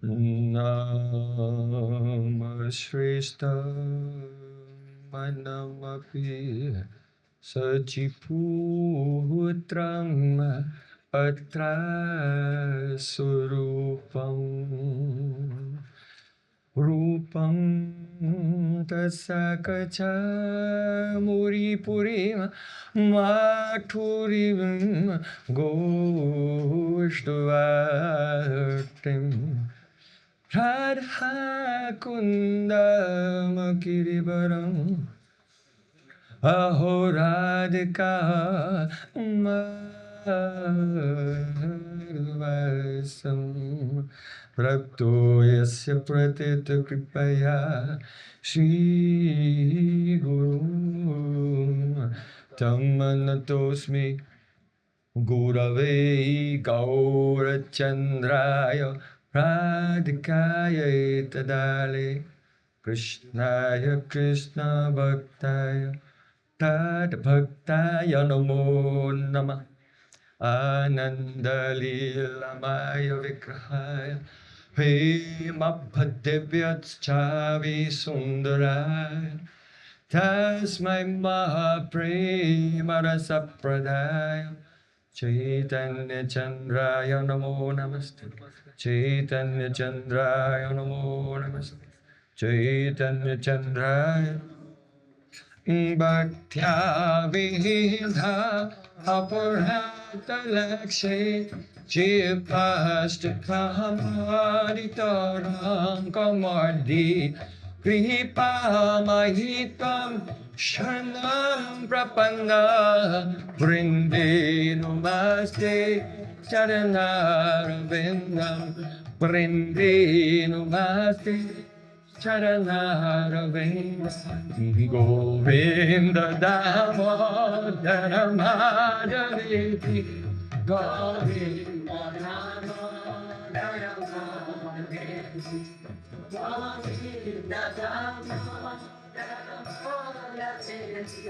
Namashrishta manamapi Sachiputram atra surupam Rupam tasakacha muripurim mathurim goshtuvartim Radha kundam kirivaram Ahoradhika Marvasam Prapto yasya pratita kripaya Shri Guru Tammanatosmi Gurave Gaurachandraya Radhikaya Tadale Krishnaya Krishna Bhaktaya Tad Bhaktaya Namo Namah Ananda Leela Maya Vigrahaya Premabhadevyat Chavi Sundaraya Tasmai Maha Prema Rasa Pradaya Chaitanya Chandraya Namo Namaste Chaitanya Chandraya Namo Namaste Chaitanya Chandraya Bhaktya Vidha Aparata Lakshe Chipastakhamaditaram Kamardi Kripa Mahitam Shanam Prapanna Brinde Namaste Charanarvindam Brinde Namaste Charanarvindam Govinda Damodara Madhaviti Govinda Damodara Madhaviti Govinda Damodara Madhaviti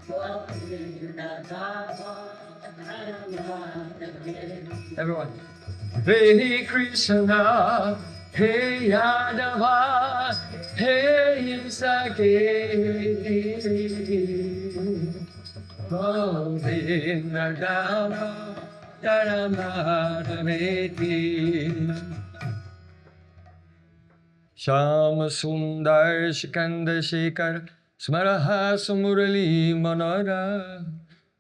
Govinda Damodara Madhaviti Everyone. Hare Krishna, Hey Yadava, Hey Sake, Govinda Dhamma, Dharamadaveti, Shama Sundar Shikanda Shekar, Smaraha Samurali Manara,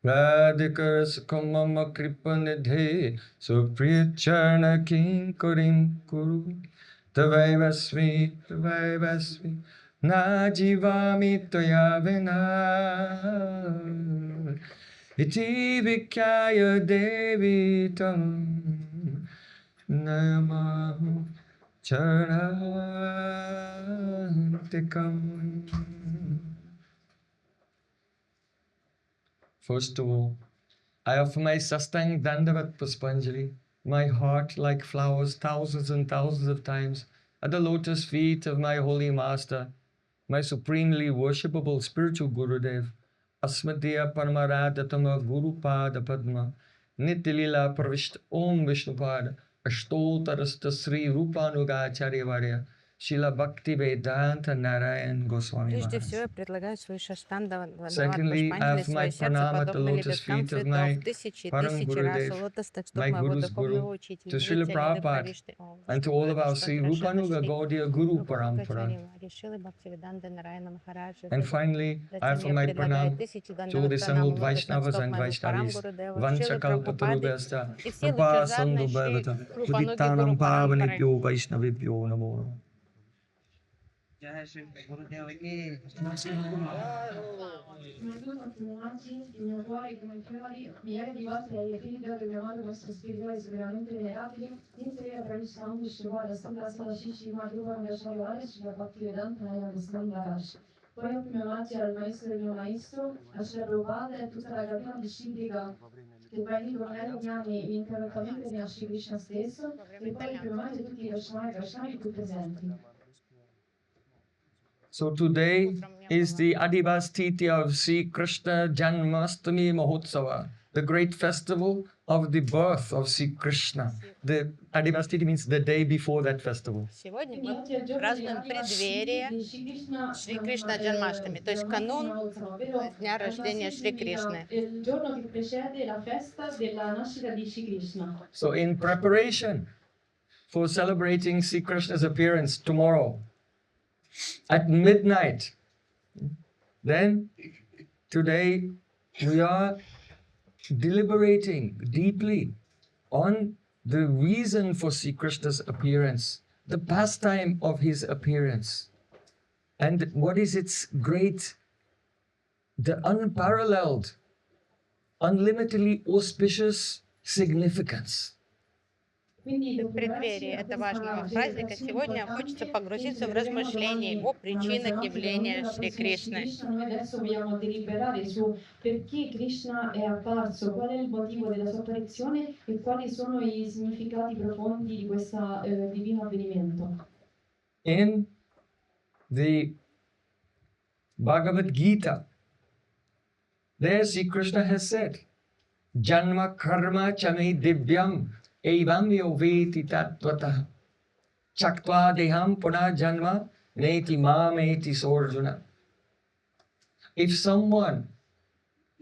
Radhikar Sukamama Kripanidhe, Supriyacharna Kinkurim Kuru. Tavaivasmi, Najivami Toya Vina, Iti Vikyaya Devi Tam, Namahu Charantikam. First of all, I offer my sastang dandavat puspanjali, my heart like flowers thousands and thousands of times at the lotus feet of my holy master, my supremely worshipable spiritual Gurudev, Asmadya Paramaradhatama Guru Pada Padma, Nityalila Pravishta Om Vishnupada, Ashtotarasta Sri Rupanugacharya Varya, Shila Bhakti Vedanta Narayan Goswami Прежде всего, я Maharaj. предлагаю свой шаштандават Secondly, I пушпанджали, offer my свое сердце, pranam at the подобно lotus лепесткам feet of цветов, my тысячи и Param тысячи раз у Gurudev, лотосных стоп my моего Guru's духовного Guru, учителя, to Srila Нитянанды Prabhupada, Правишты Ом and to all of our Вишнупада, Sri Rupanuga Шри Gaudiya Guru Parampara. Рупанугачари Вари, Шилы Бхактивиданты Нараяна Махараджа. And finally, I Затем offer я my предлагаю pranam тысячи to all дандават the пранам assembled лотосным Vaishnavas стоп and моему Парам Vaishnavis. Гурудеву, Шилы Прабхупады Vanchakalpatarubhyascha, и все Kripa лучезарные Sandhu Шри Bhavata, Рупануги Гуру Paditanam Парампары. Pavanebhyo Vaishnavibhyo Namo. Jai Shri Gurudev ki. Migliaia di volte ai figli del mio amato nostro spirituale soverenamente venerabile, intere Prabhu Vishnu Sandra Sadashishi Madhuva Ngashavare Shri Bhaktivedanta Naya Goswami Maharaj. Poi ottimi al maestro del mio maestro, a Sri Prabhupada e tutta la catena disciplica che poi ritornare ogni anno ininterrottamente ne a Sri Krishna stesso, e poi più avanti tutti i Vaishnava qui presenti. So today is the Adivas Titi of Sri Krishna Janmashtami Mahotsava. the great festival of the birth of Sri Krishna. The Adivastiti means the day before that festival. Сегодня Quindi мы oggi è il giorno празднуем di arrivo преддверие di Sri Krishna Шри Кришна Джанмаштами, то есть канун ovvero дня рождения Шри significa Кришны. il giorno che precede la festa della nascita di Sri Krishna. So in preparation for celebrating Sri Krishna's appearance tomorrow at midnight, then today we are deliberating deeply on the reason for Sri Krishna's appearance, the pastime of his appearance, and what is its great, the unparalleled, unlimitedly auspicious significance. Quindi В преддверии этого важного праздника сегодня хочется погрузиться в размышления о причинах явления Шри Кришны. Noi adesso vogliamo deliberare su perché Krishna è apparso, qual è il motivo della sua apparizione e quali sono i significati profondi di questo divino avvenimento. In the Bhagavad Gita, there Sri Krishna has said, Janma karma chame divyam evam yoveti tattvataha chaktva deham puna janma neti mameti sorjuna. If someone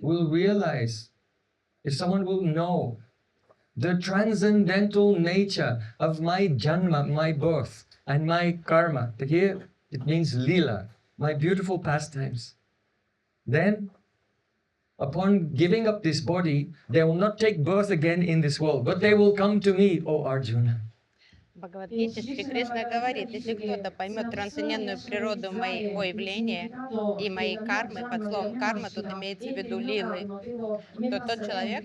will realize, if someone will know the transcendental nature of my janma, my birth, and my karma, here it means Leela, my beautiful pastimes, then upon giving up this body, they will not take birth again in this world, but they will come to me, O Arjuna. В Бхагавад-гите Шри Кришна говорит, если кто-то поймет трансцендентную природу моего явления и моей кармы, под словом карма тут имеется в виду лилы, то тот человек,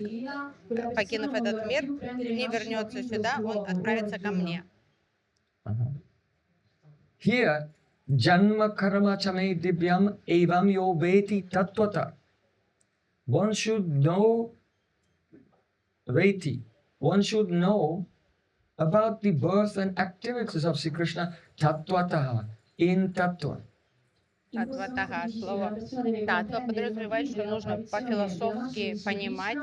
покинув этот мир, не вернется сюда, он отправится ко мне. Here, Janma karma chame divyam evam yoveti tattvata. One should know Veti. One should know about the birth and activities of Sri Krishna tattvataha, in tattva. Татватаха, слово татва подразумевает, что нужно по-философски понимать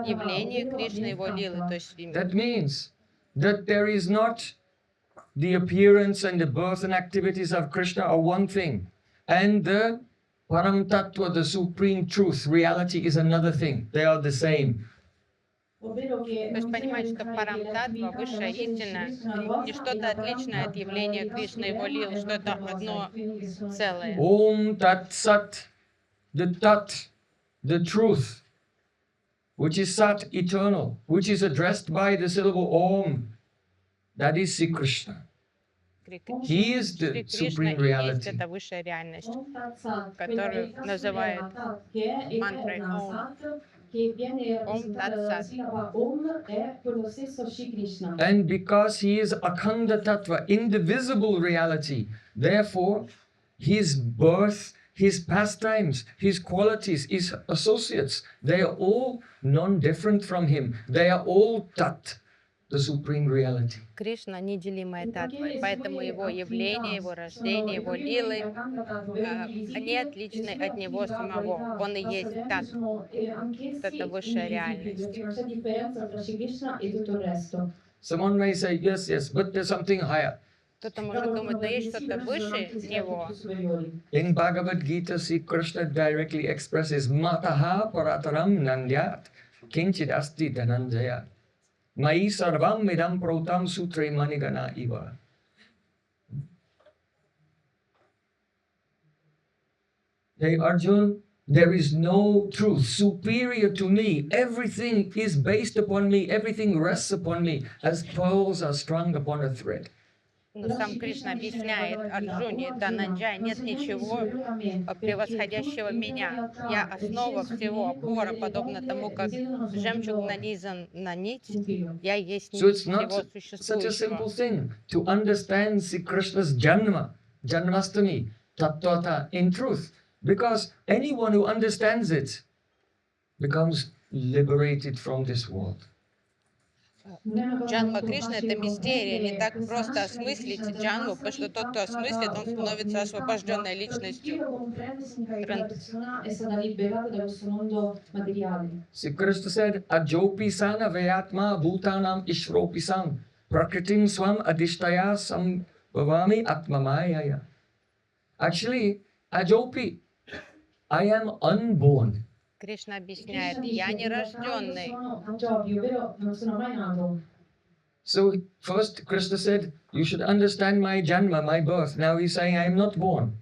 явление Кришны и его лилы. То есть That means that there is not the appearance and the birth and activities of Krishna are one thing, and the Param Tattva, the supreme truth, reality is another thing. They are the same. То есть понимать, что парам-татва, высшая истина, не что-то отличное от явления Кришны и его лил, что это одно целое. Om Tat Sat, the Tat, the truth, which is Sat, eternal, which is addressed by the syllable Om, that is Sri Krishna. He is the Шри Кришна supreme и есть reality. эта высшая реальность, которую называют мантрой Om. Om Tat Sat. And because he is Akhanda Tattva, indivisible reality, therefore his birth, his pastimes, his qualities, his associates, they are all non-different from him. They are all Tat, the supreme reality. Кришна неделимая татва, поэтому его явление, его рождение, его лилы, они отличны от него самого. Он и есть татва. Это высшая реальность. Someone may say, yes, yes, but there's something higher. Кто-то может думать, но есть что-то выше него. In Bhagavad Gita, Sri Krishna directly expresses Mataha Parataram Nandyat Kinchid Asti Dhananjaya Mai Sarvam Midam Protam Sutre Manigana Iva. Hey Arjun, there is no truth superior to me. Everything is based upon me. Everything rests upon me as pearls are strung upon a thread. Но сам Кришна объясняет Арджуне, Дананджай, нет ничего превосходящего меня. Я основа всего, опора, подобно тому, как жемчуг нанизан на нить. Я есть So нить it's not всего such a simple существующего. thing to understand Sri Krishna's Janmashtami, Tattvata, in truth. Because anyone who understands it becomes liberated from this world. Джанма Кришны — это мистерия. Не так просто осмыслить джанму, потому что тот, кто осмыслит, он становится освобожденной личностью. Sri Krishna said, Ajopi sana vayatma bhutanam ishropi sam prakritim swam adishtaya sam bhavami atmamayaya. Actually, Ajopi, I am unborn. Кришна объясняет: я нерожденный. So first Krishna said, you should understand my janma, my birth. Now he's saying, I am not born.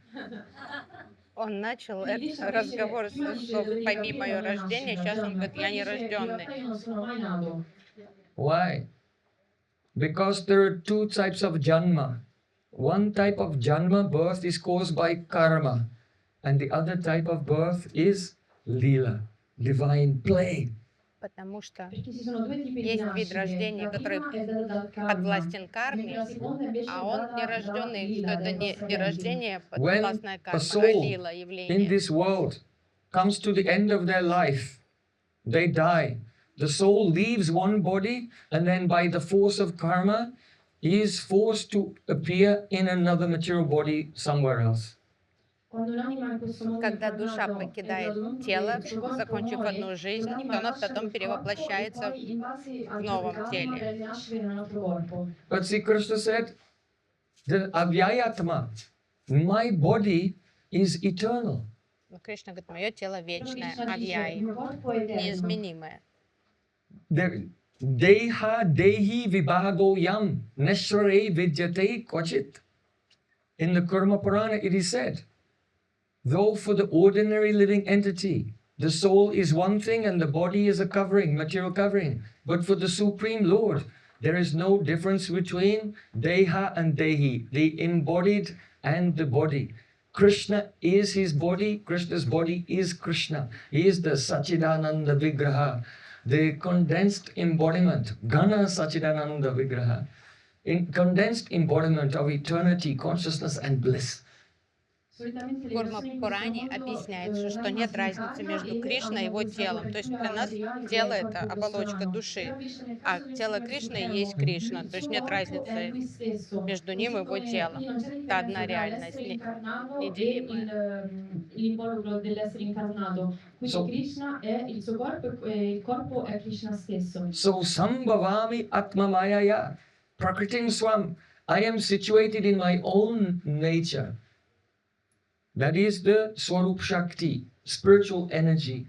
Он начал этот разговор, что пойми мое рождение, сейчас он говорит: я нерожденный. Why? Because there are two types of janma. One type of janma, birth, is caused by karma. And the other type of birth is Leela, divine play. Потому что есть вид рождения, который подвластен карме, а он нерожденный, что это не рождение подвластное When a карме, а soul лила, in явление. this world comes to the end of their life, they die. The soul leaves one body and then by the force of karma is forced to appear in another material body somewhere else. Когда душа покидает тело, закончив одну жизнь, то она потом перевоплощается в новом теле. But Sri Krishna said, the avyayatma, my body is eternal. Но Кришна говорит: мое тело вечное, авьяй, неизменимое. Deha dehi vibhago yam neshware vidyate kochit. In the Karma Purana it is said, though for the ordinary living entity, the soul is one thing and the body is a covering, material covering. But for the Supreme Lord, there is no difference between Deha and Dehi, the embodied and the body. Krishna is his body, Krishna's body is Krishna. He is the sachidananda vigraha, the condensed embodiment, gana sachidananda vigraha, in condensed embodiment of eternity, consciousness and bliss. В Карма Пуране объясняется, что нет разницы между Кришной и его телом. То есть для нас тело — это оболочка души, а тело Кришны есть Кришна. То есть нет разницы между ним и его телом. Это одна реальность, неделимая. So sambhavami atma mayaya prakritim swam. I am situated in my own nature. That is the Swarup Shakti, spiritual energy.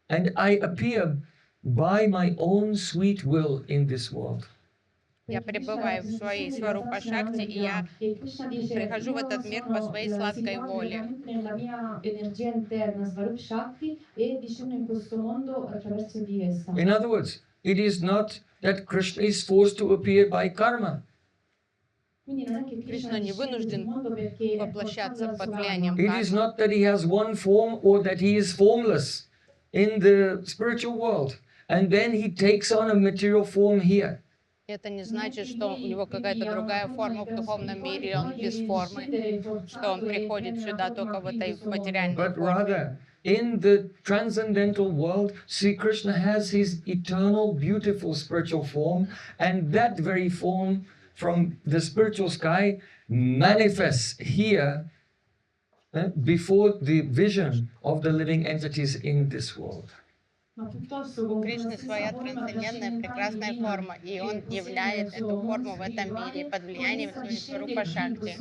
And I appear by my own sweet will in this world. Я пребываю в своей Сварупа Шакти, и я прихожу в этот мир по своей сладкой воле. In other words, it is not that Krishna is forced to appear by karma. Кришна не вынужден воплощаться под влиянием It is кармы. not that he has one form or that he is formless in the spiritual world. And then he takes on a material form here. Это не значит, что у него какая-то другая форма в духовном мире, и он без формы, что он приходит сюда только в этой материальной But форме. rather, in the transcendental world, Sri Krishna has his eternal, beautiful spiritual form, and that very form from the spiritual sky manifests here before the vision of the living entities in this world. У Кришны своя трансцендентная прекрасная форма, и он являет эту форму в этом мире под влиянием своей Сварупа Шакти,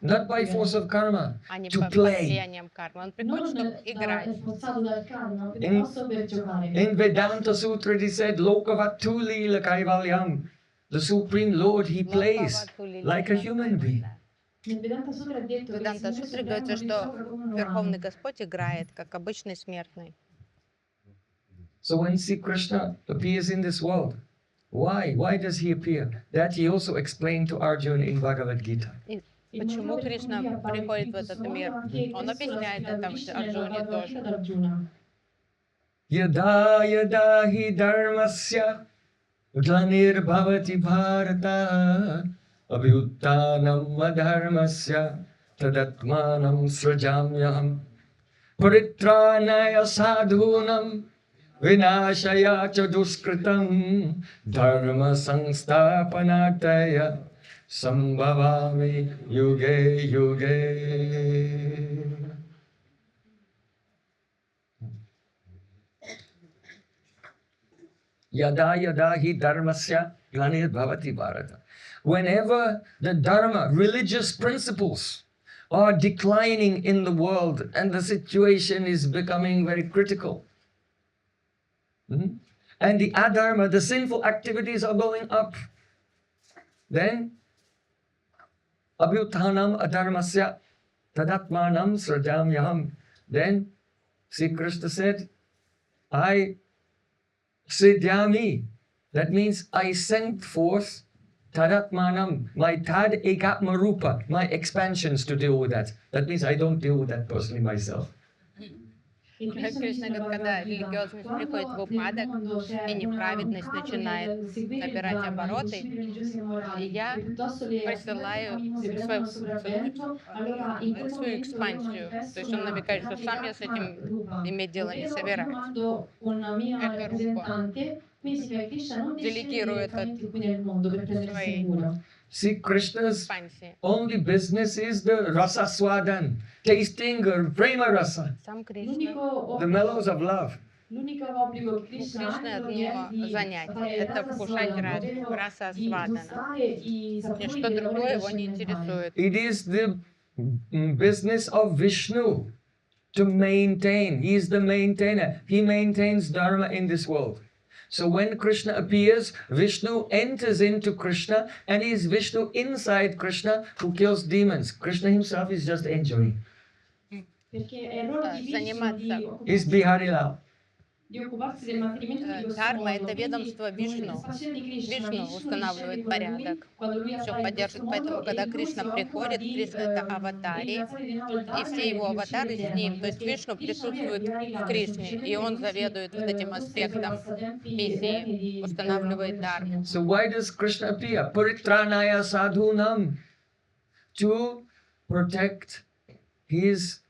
Not by force of karma, а не to под play. влиянием кармы. Он приходит, чтобы играть. In Vedanta Sutra it is said, Lokavatu Leela Kaivalyam. The Supreme Lord, he plays like a human being. В Веданта Сутре говорится, что Верховный Господь играет, как обычный смертный. So when Sri Krishna appears in this world, why? Why does he appear? That he also explained to Arjuna in Bhagavad Gita. И почему Кришна приходит в этот мир? Он объясняет это Арджуне тоже. Yada yada hi dharmasya glanir bharata abhyuttanam adharmasya tadatmanam srajamyaham paritranaya sadhunam Vinashaya cha duskritam dharma samsthapanartaya sambhavami yuge yuge. Yada yada hi dharmasya glanir bhavati bharata. Whenever the dharma, religious principles, are declining in the world and the situation is becoming very critical, and the adharma, the sinful activities are going up, then abhyuthanam adharmasya tadatmanam srajamyaham. Then Sri Krishna said, I Siddhyami. That means I sent forth tadatmanam, my tad ekatma rupa, my expansions to deal with that. That means I don't deal with that personally myself. Кришна говорит, когда религиозность приходит в упадок, и неправедность начинает набирать обороты, и я присылаю свою экспансию. То есть он намекает, что сам я с этим иметь дело не собираюсь. Это рупа делегирует от своей See, Krishna's экспансии. only business is the rasa swadan, tasting prema rasa, Сам Кришна. the mellows of love. Кришна от него занятие. Это вкушать раса асвадана. Ничто другое его не интересует. It is the business of Vishnu to maintain. He is the maintainer. He maintains dharma in this world. So when Krishna appears, Vishnu enters into Krishna, and it is Vishnu inside Krishna who kills demons. Krishna himself is just enjoying. Is Biharilal. Дхарма — это ведомство Вишну. Вишну устанавливает порядок, все поддерживает. Поэтому, когда Кришна приходит, Кришна — это аватари, и все его аватары с ним. То есть Вишну присутствует в Кришне, и он заведует вот этим аспектом миссии, устанавливает дхарму. So why does Krishna appear? Paritranaya sadhunam, to protect his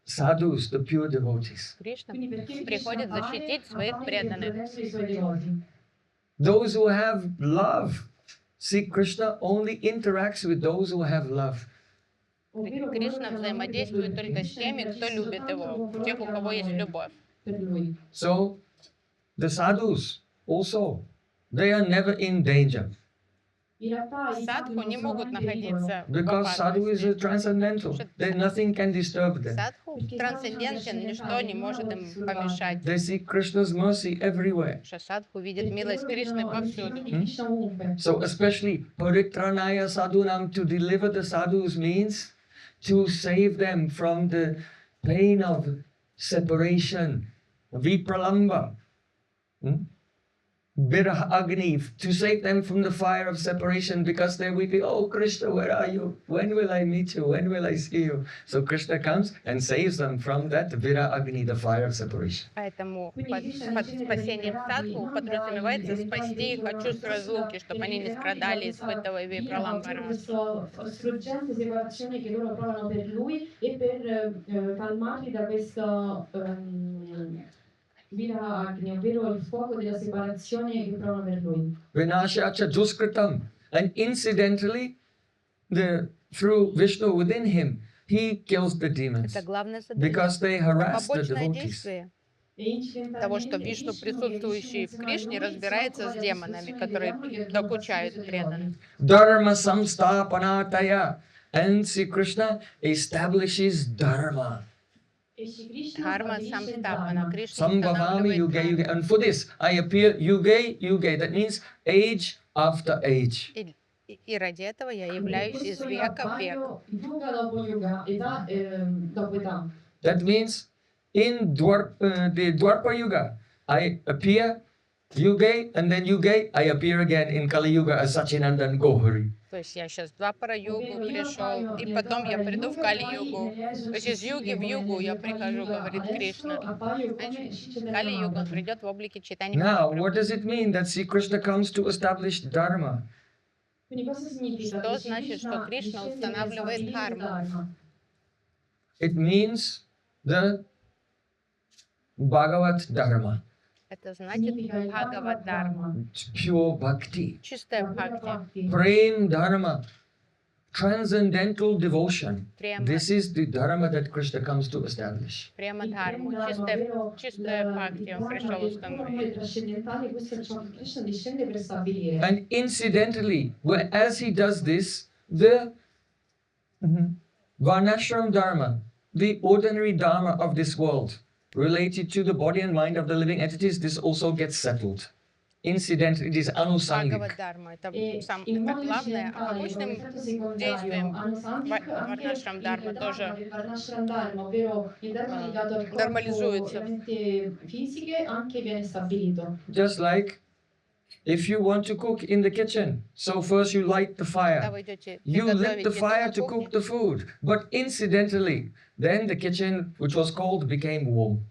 sadhus, the pure devotees. Кришна приходит защитить своих преданных. Those who have love. See, Krishna only interacts with those who have love. Кришна взаимодействует только с теми, кто любит его, тех, у кого есть любовь. So, the sadhus also, they are never in danger. Садху не могут находиться в Because sadhu is опасности. transcendental. Then nothing can disturb them. Садху трансцендентен, ничто не может им помешать. They see Krishna's mercy everywhere. Потому что садху видит милость Кришны повсюду. So especially paritranaya sadhunam, to deliver the sadhus means to save them from the pain of separation, vipralamba. Viraha Agni, to save them from the fire of separation, because they will be, oh Krishna, where are you? When will I meet you? When will I see you? So Krishna comes and saves them from that Viraha Agni, the fire of separation. Поэтому под спасением садху подразумевается спасти их от чувств разлуки, чтобы они не страдали, испытывая випраламбарасу. Struggente separazione che loro provano per lui e per calmarli da questa vira agni, ovvero il fuoco della separazione che provano per lui. Vinashacha duskritam. And incidentally, through Vishnu within him, he kills the demons Это главное because задание. they harass the Побочное devotees. действие того, что Вишну, присутствующий в Кришне, разбирается с демонами, которые докучают преданным. Dharma samsthapanataya. And Sri Krishna establishes dharma. Дхарма самстапана. Кришна Sambhavami yuge устанавливает yuge. And for this, I appear yuge yuge. That means age after age. И ради этого я являюсь из века в век. That means in the Dwarpa Yuga, I appear yuge, and then yuge, I appear again in Kali Yuga as Sachidananda and Gohari. То есть я сейчас в Двапара-югу пришел, и потом я приду в Кали-югу. То есть из юги в югу я прихожу, говорит Кришна. Значит, Кали-югу он придет в облике Чайтаньи Now, what Махапрабху. does it mean that Sri Krishna comes to establish dharma? Что значит, что Кришна устанавливает дхарму? It means the Bhagavat Dharma. Это значит Бхагавад-дарма, It's pure bhakti. чистая бхакти, Prem dharma, transcendental devotion. Према, This is the dharma that Krishna comes to establish. према-дхарму, чистая бхакти он пришел установить. Trascendentale, questo è ciò che Krishna discende per stabilire. And incidentally, as he does this, the Varnashram dharma, the ordinary dharma of this world, related to the body and mind of the living entities, this also gets settled. Incidentally, it is anusangik. Бхагавад-дарма, это И это главное, а побочным действием Варнашрам-дарма тоже ovvero il dharma legato al corpo нормализуется. ovviamente fisiche, anche viene stabilito. Just like if you want to cook in the kitchen, so first you light the Когда fire. вы идете You lit готовить the еду fire на to кухне, cook the food, but incidentally, then the kitchen, which was cold, became warm.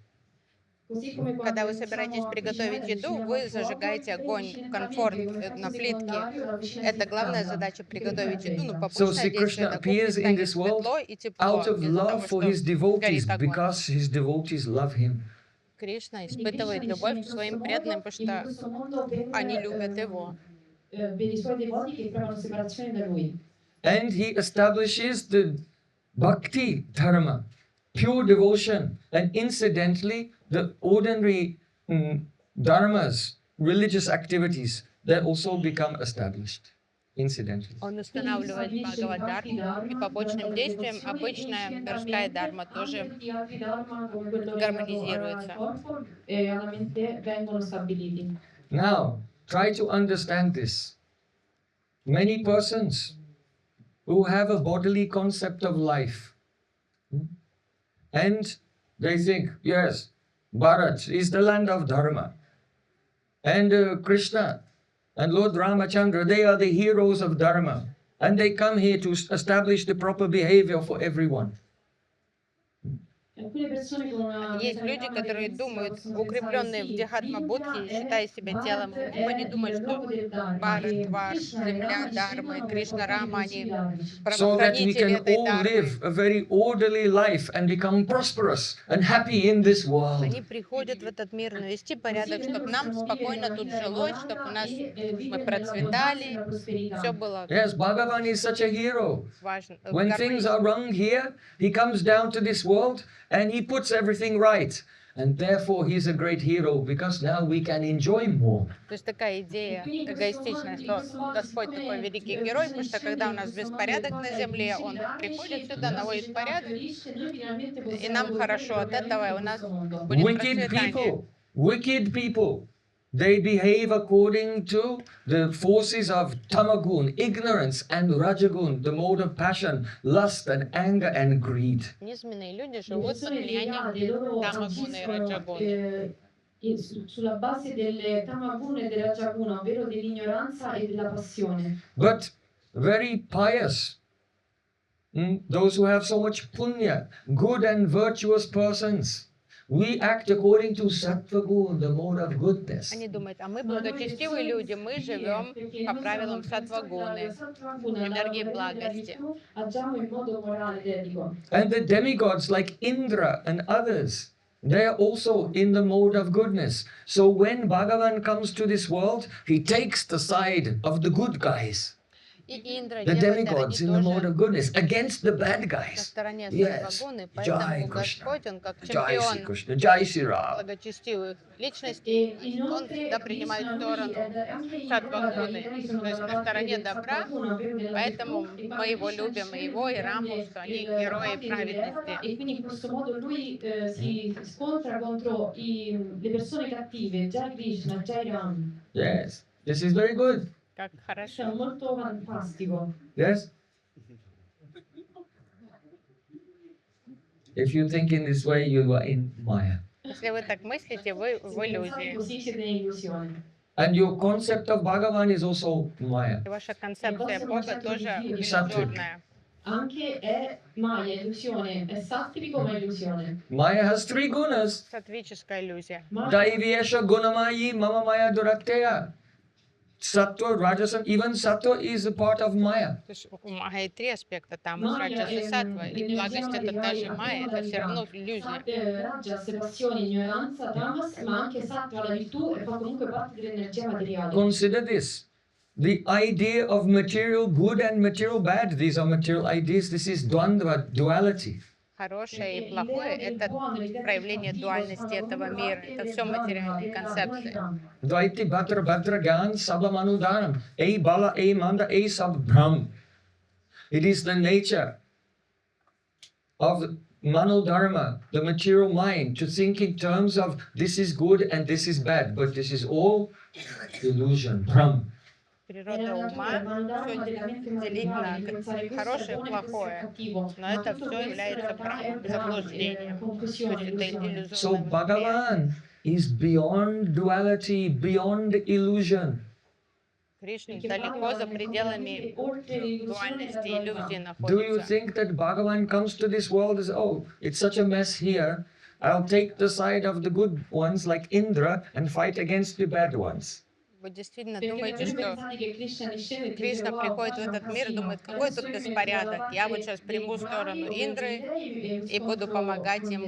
Così come когда вы quando собираетесь iniziamo a приготовить cucinare, еду, vicino вы al fuoco, зажигаете огонь, evidentemente комфорт come на effetto плитке. secondario la cucina Это si главная scalda, задача più che приготовить еду, но fredda. So побочное Sri действие Krishna на кухне appears in станет this world светло и тепло out of из-за того, love for что his devotees, горит огонь. because his devotees love him. Кришна Quindi испытывает Krishna любовь discende к in своим questo преданным, modo, потому in что questo mondo per они любят его. per i suoi devoti che provano separazione da lui. And he establishes the bhakti dharma, pure devotion, and incidentally, the ordinary dharmas, religious activities, that also become established. Incidentally. Он устанавливает Бхагавад-дарму, и побочным действием обычная мирская дарма тоже гармонизируется. Now, try to understand this. Many persons who have a bodily concept of life, and they think, yes, Bharat is the land of dharma, and Krishna and Lord Ramachandra, they are the heroes of dharma, and they come here to establish the proper behavior for everyone. Есть люди, которые думают, укрепленные в Дхатма-будхи, считая себя телом умом, они думают, что Бхарат, Твар, земля, Дharma, Кришна, Рама, они So that we правоохранители can этой all Дharмы. live a very orderly life and become prosperous and happy in this world. Они приходят в этот мир навести порядок, чтобы нам спокойно тут жилось, чтобы у нас мы процветали, все было Yes, Bhagavan is such a hero. важно. When things are wrong here, he comes down to this world and he puts everything right. And therefore he's a great hero because now we can enjoy more. То есть такая идея эгоистичная, что Господь такой великий герой, потому что когда у нас беспорядок на земле, Он приходит сюда, наводит порядок, и нам хорошо от этого, и у нас будет процветание. Wicked people, they behave according to the forces of tamagun, ignorance, and rajagun, the mode of passion, lust, and anger, and greed. Низменные люди живут под влиянием тамагуна и раджагуна. Sulla base del tamaguna e del rajaguna, ovvero dell'ignoranza e della passione. But very pious, those who have so much punya, good and virtuous persons, we act according to sattva gun, the mode of goodness. Они думают, а мы благочестивые люди, мы живем по правилам саттвагуны, энергии благости. And the demigods like Indra and others, they are also in the mode of goodness. So when Bhagavan comes to this world, he takes the side of the good guys. The demigods in the mode of goodness against the bad guys. Yes. Jai Krishna. Jai Sri Krishna. Jai Sri Ram. Благочестивых личностей, он всегда принимает сторону саттвагуны, то есть на стороне добра, поэтому мы его любим, и его, и Раму, что они герои праведности. E quindi in questo modo lui si scontra contro le persone cattive, Jai Krishna, Jai Ram. Yes. This is very good. Как хорошо. È molto fantastico. Yes? If you think in this way, you are in Maya. Если вы так мыслите, вы в иллюзии. Così siete in illusione. And your concept of Bhagavan is also Maya. И ваша концепция Бога тоже иллюзорная. Anche è Maya, illusione, è sattrico ma illusione. Maya has three gunas. Сатвическая иллюзия. Daiviyesha gunamayi mama maya durakteya. sattva, rajas, and even sattva is a part of Maya. То есть у Майи три аспекта, тамас, раджас и саттва. И благость это та же Майя, это все равно иллюзия. Rajas, passione, ignoranza, tamas, ma anche sattva, la virtù, e fa comunque parte dell'energia materiale. Consider this. The idea of material good and material bad, these are material ideas. This is dvandva, duality. Хорошее и плохое – это проявление дуальности этого мира. Это все материальные концепции. Dvaiti bhatra bhatra gyan sabam anudaram. E bala, e manda, e sab brahm. It is the nature of manodharma, the material mind, to think in terms of this is good and this is bad, but this is all illusion, brahm. Природа ума все делить на хорошее и плохое, но это все является заблуждением. То есть это иллюзорное So восприятие. Bhagavan is beyond duality, beyond illusion. Кришна далеко за пределами дуальности и иллюзии Do you находится. think that Bhagavan comes to this world as, oh, it's such a mess here, I'll take the side of the good ones like Indra and fight against the bad ones? Вы действительно думаете, что Кришна приходит в этот мир и думает, какой тут беспорядок? Я вот сейчас приму сторону Индры и буду помогать ему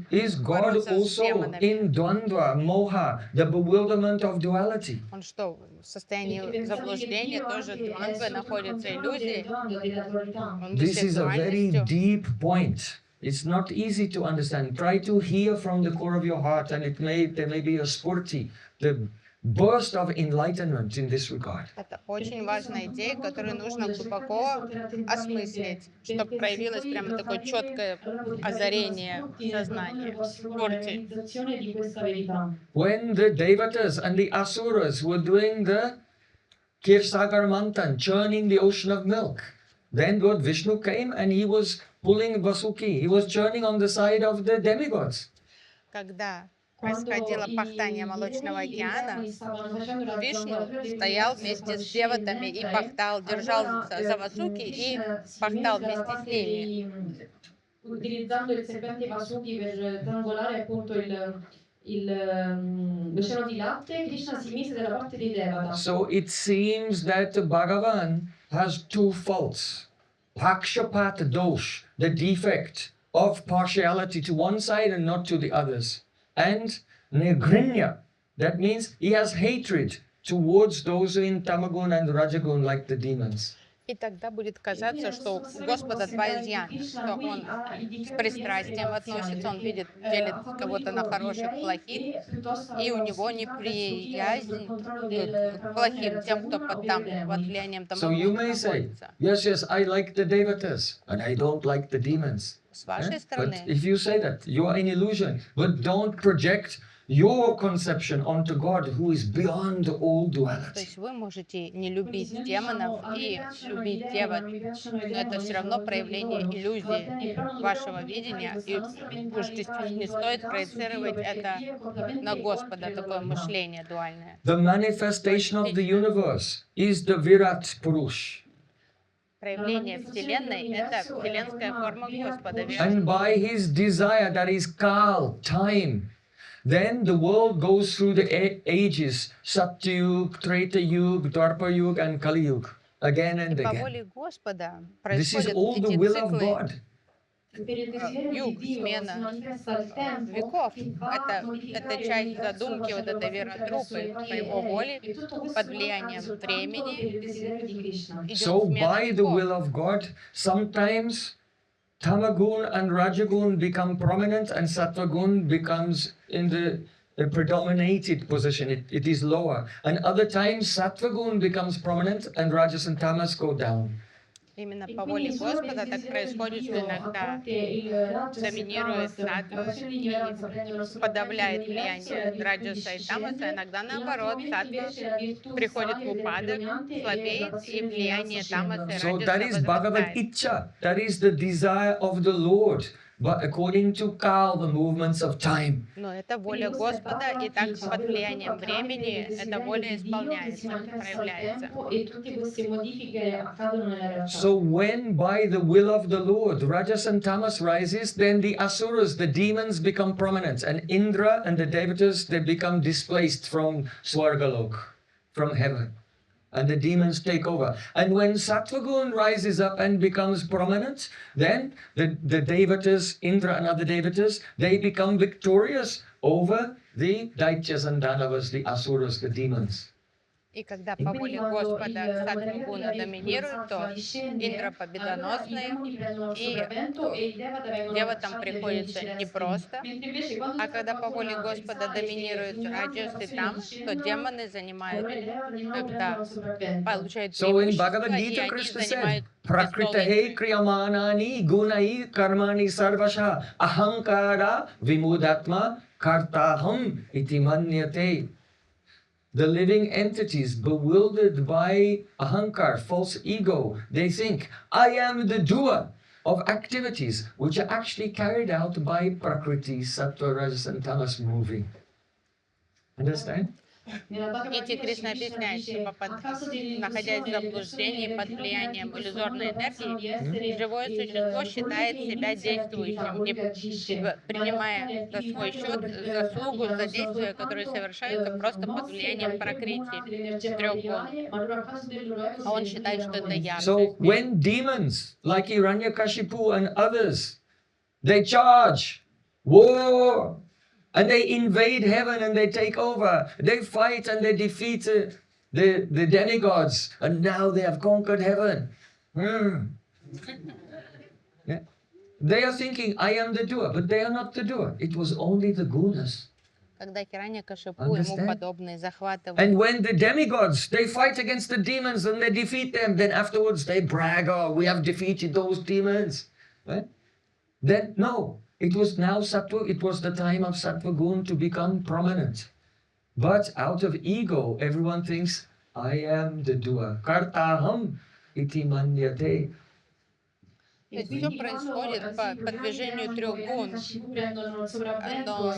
Is God бороться с also демонами. in Dvandva, Moha, the bewilderment of duality? Он что, в состоянии заблуждения, тоже в двандве находится иллюзии? Он This висит is a very дуальностью. deep point. It's not easy to understand. Try to hear from the core of your heart, and there may be a spurti, the burst of enlightenment in this regard. Это очень важная идея, которую нужно глубоко осмыслить, чтобы проявилось прямо такое четкое озарение сознания, спорте. When the devatas and the asuras were doing the Kirsagar Mantan, churning the ocean of milk, then Lord Vishnu came and he was pulling Vasuki. He was churning on the side of the demigods. Когда происходило пахтание молочного океана, Вишну стоял вместе с деватами и пахтал, держался за Васуки и пахтал вместе с ними. Utilizzando il serpente Vasuki per triangolare appunto l'oceano di latte, Krishna si mise dalla parte dei Devata. So it seems that Bhagavan has two faults. Pakshapat dosh, the defect of partiality to one side and not to the others. And negrinya, that means he has hatred towards those in tamagun and rajagun like the demons. И тогда будет казаться, что у Господа два изъяна, что Он с пристрастием относится, Он видит, делит кого-то на хороших, плохих, и у него неприязнь к плохим, тем, кто под влиянием So you may say, находится. yes, I like the devatas, and I don't like the demons. С вашей But стороны, if you say that, you are in illusion. But don't project your conception onto God, who is beyond all то duality. есть вы можете не любить демонов и любить девот, но это все равно проявление иллюзии вашего видения, и уж не стоит проецировать это на Господа, такое мышление дуальное. The manifestation of the universe is the Virat Purush. Проявление Вселенной — это вселенская форма Господа. And by his desire, that is Kal, time, then the world goes through the ages, Satyug, Treta Yug, Dwarpa Yug, and Kali Yug, again and И по again. воле Господа This is происходят all the эти will of циклы God. юг, смена веков. Это часть задумки вот этой веротрупы, по его воле, под влиянием времени. Идет So смена by the веков. will of God, sometimes Tamagun and Rajagun become prominent and Sattvagun becomes in the predominated position. It is lower. And other times Sattvagun becomes prominent and Rajas and Tamas go down. Именно по воле Господа так происходит, что иногда доминирует саттва и подавляет влияние раджаса и тамаса, иногда наоборот, саттва приходит в упадок, слабеет, и влияние тамаса и So that is раджаса Bhagavad возрастает. Icha. That is the desire of the Lord. But according to Kal, the movements of time. Но это воля Господа, и так под влиянием времени эта воля исполняется, проявляется. So when by the will of the Lord Rajas and Tamas rises, then the Asuras, the demons, become prominent, and Indra and the Devatas, they become displaced from Swargalok, from heaven. and the demons take over. And when sattva gun rises up and becomes prominent, then the devatas, Indra and other devatas, they become victorious over the daityas and danavas, the asuras, the demons. И когда E по quindi воле quando Господа саттва l'energia гуна del доминирует, то Sattva discende, Индра allora i победоносный, demoni prendono il и sopravvento e i devata vengono деватам cacciati dai pianeti приходится celesti. непросто. Mentre invece quando А когда по Sattva воле Guna Господа sale e доминирует in grandi раджас и passioni тамас, то discendono, демоны занимают, allora i devata di nuovo когда prendono il sopravvento. получают So in преимущество, Bhagavad и Gita, они Krishna занимают said, престол Prakritahe Индры. kriyamanani gunai karmani sarvasha ahankara vimudatma kartaham iti manyate. The living entities, bewildered by ahankar, false ego, they think, I am the doer of activities which are actually carried out by Prakriti, Sattva, Rajas and Tamas moving. Understand? Гите Кришна объясняет, что находясь в заблуждении под влиянием иллюзорной энергии, живое существо считает себя действующим, принимая за свой счет заслугу за действия, которые совершаются просто под влиянием пракрити, трех гун. А он считает, что это я. So when demons like Hiranyakashipu and others, they charge war and they invade heaven and they take over, they fight and they defeat the demigods, and now they have conquered heaven. Yeah. They are thinking, I am the doer, but they are not the doer. It was only the gunas. Когда Хираньякашипу ему подобные захватывают. And when the demigods, they fight against the demons and they defeat them, then afterwards they brag, oh, we have defeated those demons. Right? Then, no, it was now sattva, it was the time of sattva gun to become prominent. But out of ego, everyone thinks, I am the doer. Kartaham iti manyate. То есть все происходит по движению трех гун. Но,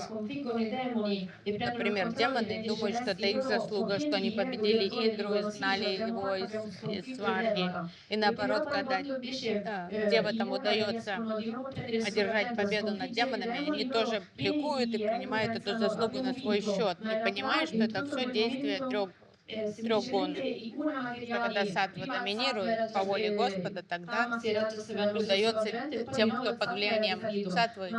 например, демоны думают, что это их заслуга, что они победили Индру, изгнали его из Сварги. И наоборот, когда деватам удается одержать победу над демонами, они тоже ликуют и принимают эту заслугу на свой счет, не понимая, что это все действие трех гун. Что когда саттва доминирует по воле Господа, тогда удается тем, кто под влиянием саттвы,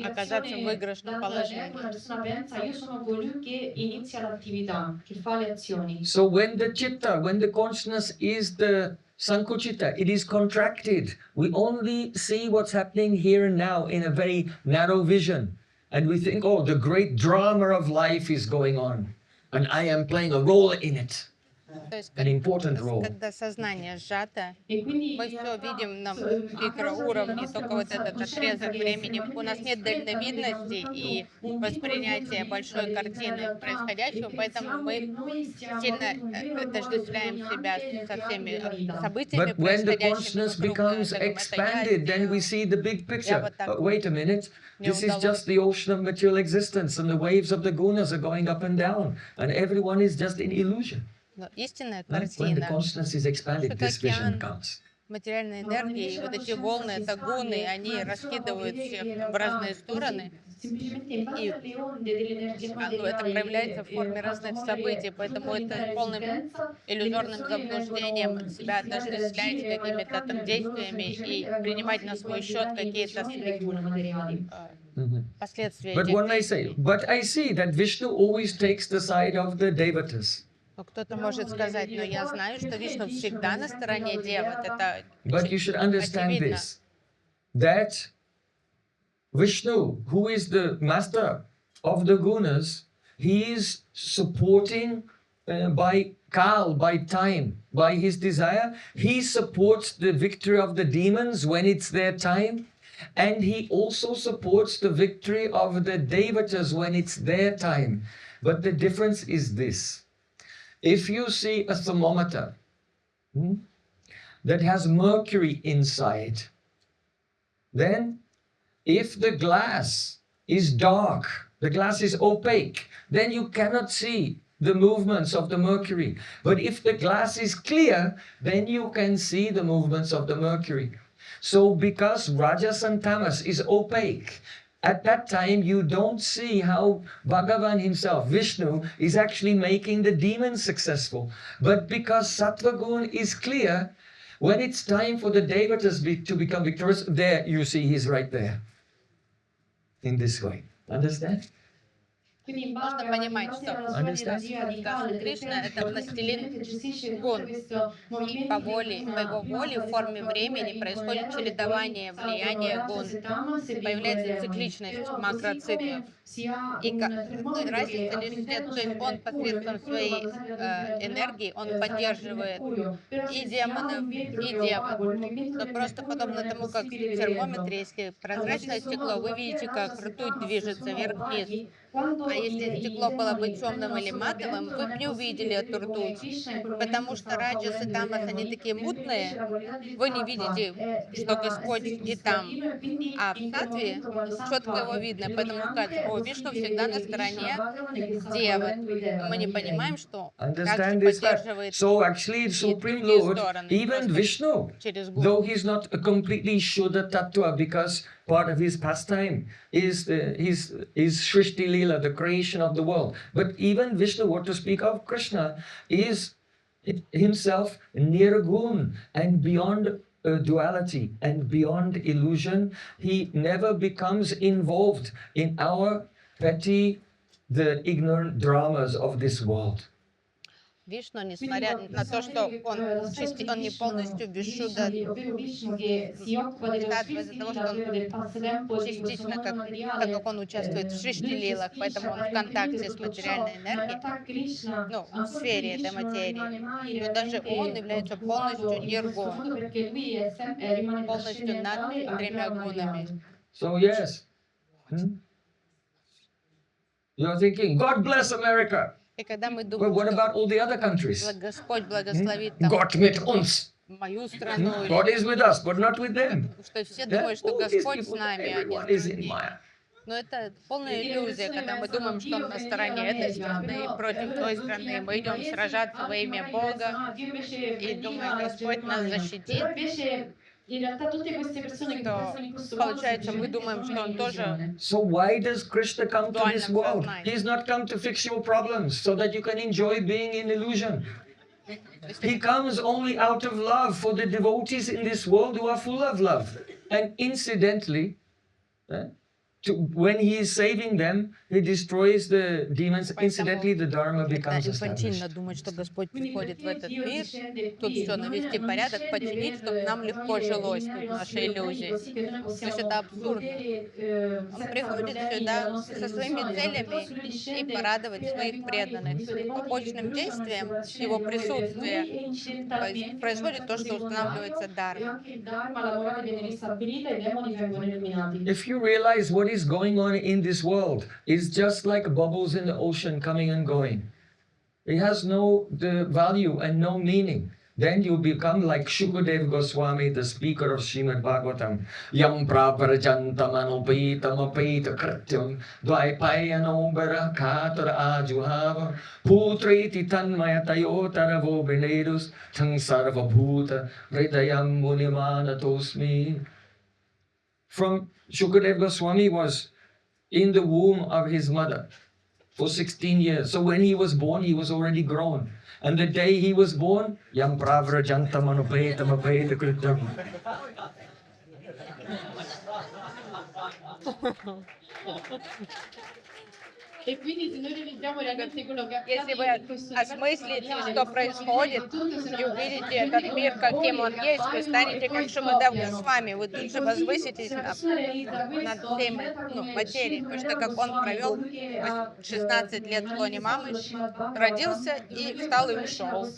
оказаться в выигрышном положении. So when the chitta, when the consciousness is the sankuchita, it is contracted. We only see what's happening here and now in a very narrow vision. And we think, oh, the great drama of life is going on, and I am playing a role in it, an important role. Когда сознание сжато, мы все видим на микроуровне, только вот этот отрезок времени. У нас нет дальновидности и воспринятия большой картины происходящего, поэтому мы сильно отождествляем себя со всеми событиями, But when the происходящими consciousness вокруг. becomes Это я expanded, then we сделал. see the big picture. вот так But wait a minute, мне this is удалось. just the ocean of material existence, and the waves of the gunas are going up and down, and everyone is just in illusion. Но истинная Right? When the картина consciousness is expanded, Что this vision океан comes. материальной энергии, и вот эти волны, это гуны, они раскидывают всех в разные стороны. И это проявляется в форме разных событий, поэтому это полным иллюзорным заблуждением себя отождествлять с какими-то там действиями и принимать на свой счет какие-то последствия But этих one may say, действий. but I see that Vishnu always takes the side of the devatas. Но кто-то может сказать, но я знаю, что Вишну всегда на стороне деват. Это But you should understand очевидно. this, that Vishnu, who is the master of the gunas, he is supporting by kal, by time, by his desire. He supports the victory of the demons when it's their time. And he also supports the victory of the devatas when it's their time. But the difference is this. If you see a thermometer that has mercury inside, then if the glass is dark, the glass is opaque, then you cannot see the movements of the mercury. But if the glass is clear, then you can see the movements of the mercury. So because Rajas and Tamas is opaque, At that time, you don't see how Bhagavan himself, Vishnu, is actually making the demons successful. But because Sattva Gun is clear, when it's time for the devatas to become victorious, there you see he's right there. In this way. Understand? Quindi Нужно Bhagavan понимать, in что base alla sua natura radicale, Кришна — это властелин gestisce гун. tutto questo И movimento по его воле, в форме времени происходит чередование влияния гун. Появляется цикличность макроциклов. И разница лишь в том, то есть он посредством своей энергии, он поддерживает и демонов, и девов. Но просто подобно тому, как в термометре, если прозрачное стекло, вы видите, как ртуть движется вверх-вниз. А если стекло было бы темным или матовым, вы бы не увидели эту ртуть. Потому что раджас и тамас, они такие мутные, вы не видите, что Господь и там. А в саттве четко его видно, поэтому кажется, о, Вишну всегда на стороне девы. Но мы не понимаем, что также Understand this fact. поддерживает So actually, и Supreme другие Lord, стороны, even просто Vishnu, через though гун. he's not a completely Shuddha Tattva, because part of his pastime is Shrishti Leela, the creation of the world. But even Vishnu, what to speak of Krishna, is himself nirgun and beyond duality and beyond illusion. He never becomes involved in our petty, the ignorant dramas of this world. Вишну, несмотря на то, что он не полностью вишуда таттва, из-за того, что он частично, так как он участвует в шришти-лилах, поэтому он в контакте с материальной энергией, ну, в сфере этой материи. Но даже он является полностью ниргун, полностью над тремя гунами. So yes, you're thinking, God bless America. И когда мы But думаем, what что about all the other countries? Господь благословит там God mit uns. мою страну, God is with us, but not with them. что все думают, что All these Господь с people, нами, а не everyone с is in другими. Maya. Но это полная иллюзия, когда мы думаем, что он на стороне этой страны, против той страны. Мы идем сражаться во имя Бога и думаем, Господь нас защитит. То получается, мы думаем, что он тоже So why does Krishna come to this дуальном world? сознании. He's not come to fix your problems so that you can enjoy being in illusion. He comes only out of love for the devotees in this world who are full of love. And incidentally, when he is saving them, he destroys the demons. Incidentally, the dharma Это becomes инфантильно established. думать, что Господь приходит в этот мир, тут все навести порядок, починить, чтобы нам легко жилось тут в нашей иллюзии. То есть это абсурдно. Он приходит сюда со своими целями и порадовать своих преданных. Побочным действием его присутствия происходит то, что устанавливается дharma. If you realize what is going on in this world is just like bubbles in the ocean coming and going. It has no value and no meaning. Then you become like Shukadev Goswami, the speaker of Srimad Bhagavatam. Yam praprajantam anupitam apita krityam dvaipayanobara katara ajuhava putriti tanmayatayotara vobinedus tang sarva bhuta hridayam munimanatosmi. From Shukadev Goswami was in the womb of his mother for 16 years. So when he was born, he was already grown. And the day he was born, Yam Pravrajantam Anupetam Apeta Kritam. Если вы осмыслите, что происходит, и увидите этот мир, каким он есть, вы станете как Шукадев Госвами, вы тут же возвыситесь над всей материей, потому что как он провел 16 лет в лоне мамы, родился и встал и ушел.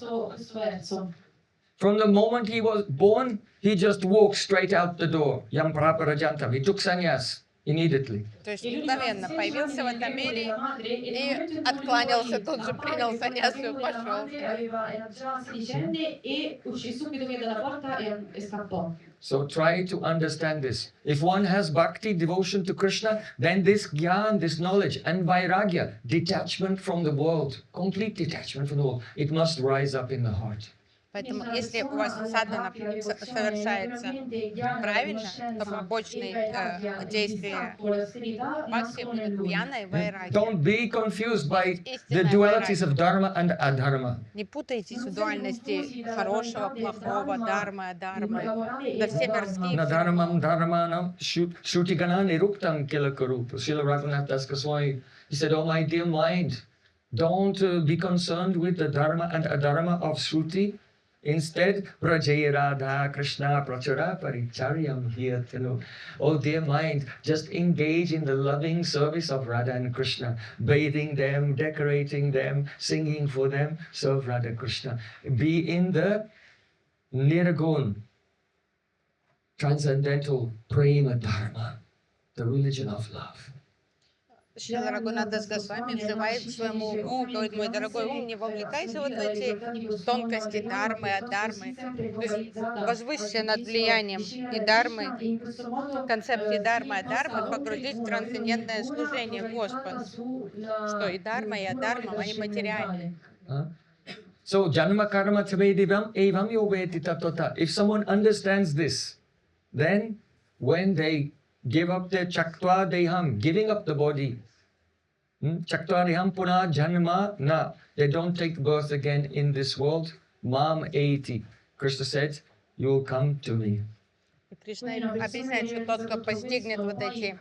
From the moment he was born, he just walked straight out the door. Yam Pravrajantam. He took sannyas immediately. То есть мгновенно появился в этом мире и откланялся, тут же принял саньясу и пошел. So try to understand this. If one has bhakti, devotion to Krishna, then this gyan, this knowledge, and vairagya, detachment from the world, complete detachment from the world, it must rise up in the heart. Поэтому, если у вас садхана совершается правильно, то побочные действия бхакти будут пьяной вайраги. Don't be confused by the Истинная dualities of вайраги. dharma and adharma. Не путайтесь в дуальности хорошего, плохого, дharma, адхармы. Да все мирские все равно. Nadharmam dharmanam shrutigana niruktam kilakarupa. Srila Raghunath Das Goswami, he said, oh my dear mind, don't be concerned with the dharma and adharma of Shruti. Instead, Brajaya Radha Krishna Prachara Paricharyam Hiyatilo. Oh dear mind, just engage in the loving service of Radha and Krishna, bathing them, decorating them, singing for them, serve Radha Krishna. Be in the Niragun, transcendental Prema Dharma, the religion of love. Шрила Рагунатас Госвами взывает к своему уму, говорит, мой дорогой ум, не вовлекайся вот в эти тонкости дхармы, адхармы. То есть возвысься над влиянием и дхармы, концепции дхармы, адхармы, погрузить в трансцендентное служение Господу, что и дхарма, и адхарма, они материальны. So, janma karma tvedivam evam yoveti tatota. If someone understands this, then when they give up their chaktva deham, giving up the body, chaktva deham puna janma na, they don't take birth again in this world. Mam eti. Krishna said, you will come to me. И Кришна объясняет, что тот, кто постигнет вот эти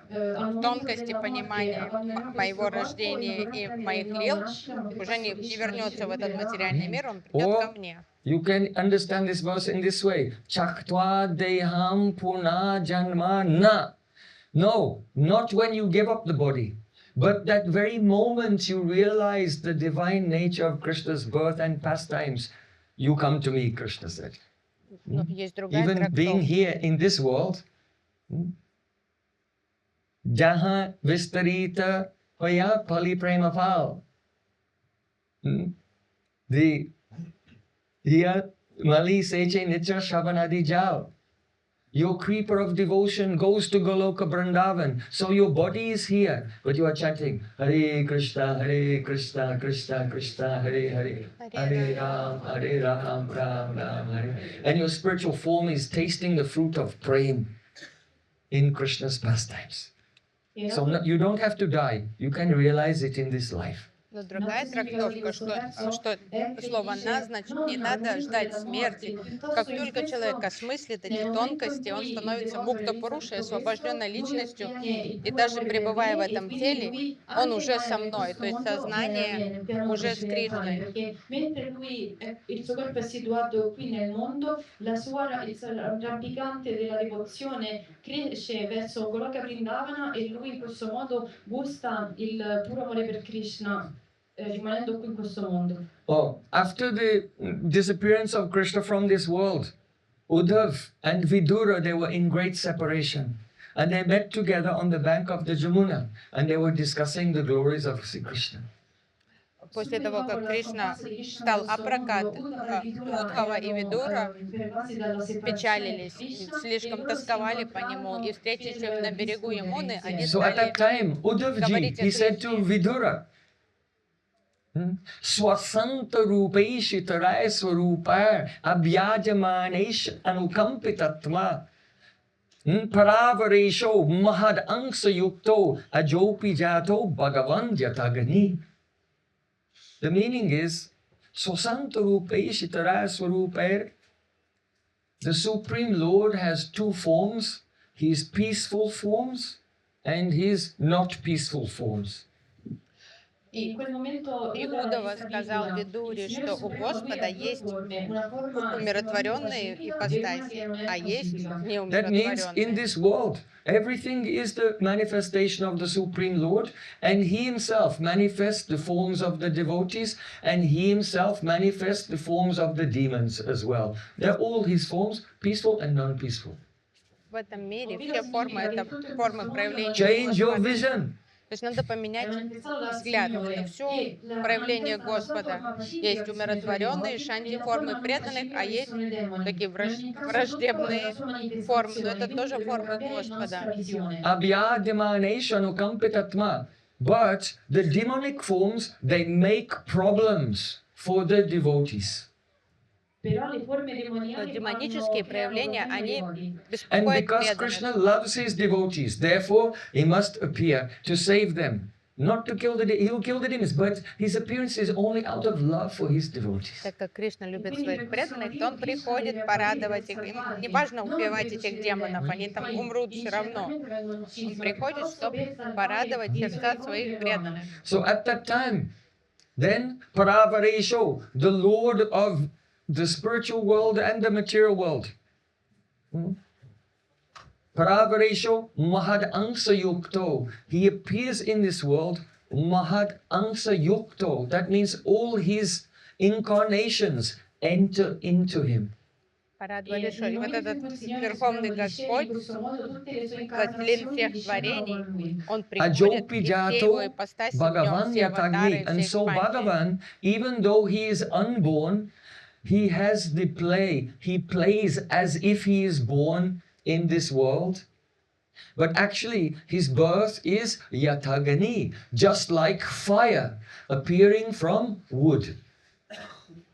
тонкости понимания моего рождения и моих лил, уже не вернется в этот материальный мир, он придет ко мне. You can understand this verse in this way. Chaktva deham puna janma na. No, not when you give up the body, but that very moment you realize the divine nature of Krishna's birth and pastimes, you come to me, Krishna said. Even being here in this world, Jaha Vistarita Hoya Pali Prema Pal. The here Mali Seche Nitra Shavanadi Jal. Your creeper of devotion goes to Goloka Vrindavan. So your body is here, but you are chanting Hare Krishna, Krishna Krishna, Hare Hare, Hare Ram, Ram Ram, Hare. And your spiritual form is tasting the fruit of Prem in Krishna's pastimes. So no, you don't have to die. You can realize it in this life. Но другая трактовка, что слово «на» значит, не надо ждать смерти. Как только человек осмыслит эти тонкости, он становится мукта-пурушей, освобожденной личностью, и даже пребывая в этом теле, он уже со мной, то есть сознание уже с Кришной. Mentre lui, il suo corpo è situato qui nel mondo, il rampicante della devozione cresce verso Goloka Vrindavana e lui in questo modo gusta il puro amore per Krishna. Rimanendo qui in questo mondo. Oh, after the disappearance of Krishna from this world, Uddhav and Vidura, they were in great separation. And they met together on the bank of the Jamuna, and they were discussing the glories of Sri Krishna. После того, как Кришна стал апракат, Удхава и Видура печалились, слишком тосковали по нему, и встретившись на берегу Ямуны, они So at that time, стали Uddhavji, говорить he о said to Кришне. Vidura, Swasanta rupaishi tarai swarupar abhyajamanesh anukampitatma paravaresho mahad angsa yukto ajopi jato bhagavan jatagani. The meaning is, Swasanta rupaishi tarai swarupar. The Supreme Lord has two forms, His peaceful forms and His not peaceful forms. И Удава сказал Видуре, что у Господа есть умиротворенные ипостаси, а есть That means in this неумиротворенные. world, everything is the manifestation of the Supreme Lord, and He Himself manifests the forms of the devotees, and He Himself manifests the forms of the demons as well. They're all His forms, peaceful and non-peaceful. В этом мире все формы — это формы проявления Change your Господа. vision. То есть надо поменять взгляд. Это все проявление Господа. Есть умиротворенные шанти формы преданных, а есть такие враждебные формы. Но это тоже формы Господа. Abhyademaneshanukampitatma. But the demonic forms, they make problems for the devotees. Però le forme Но demoniali демонические creano проявления, problemi ai они devoti. And беспокоят because преданных. Krishna loves his devotees, therefore he must appear to save them. Not to kill he'll kill the demons, but his appearance is only out of love for his devotees. Так как Кришна E любит quindi своих per questo преданных, то motivo он Krishna приходит deve apparire per порадовать их. Им не salvarli, важно non убивать per этих uccidere i демонов, demoni. они там Poi умрут все равно. inicialmente vengono Он uccisi, ma приходит, piuttosto чтобы per salvare порадовать i сердца suoi своих devoti преданных. So at that time, then Paravaresho, the Lord of the spiritual world and the material world. Paravaresho Mahad Angsa Yukto. He appears in this world Mahad Angsa Yukto. That means all his incarnations enter into him. Порадовали, E что nel и вот momento in этот cui il Signore Верховный Supremo discende in Господь, questo modo, tutte le sue властелин incarnazioni всех discendono творений, con lui. он приходит, Ajopi и все его Jato ипостаси в нем, Bhagavan все аватары, Yatagni. And все so экспансии. Bhagavan, even though he is unborn, he has the play. He plays as if he is born in this world. But actually, his birth is Yatagani, just like fire appearing from wood.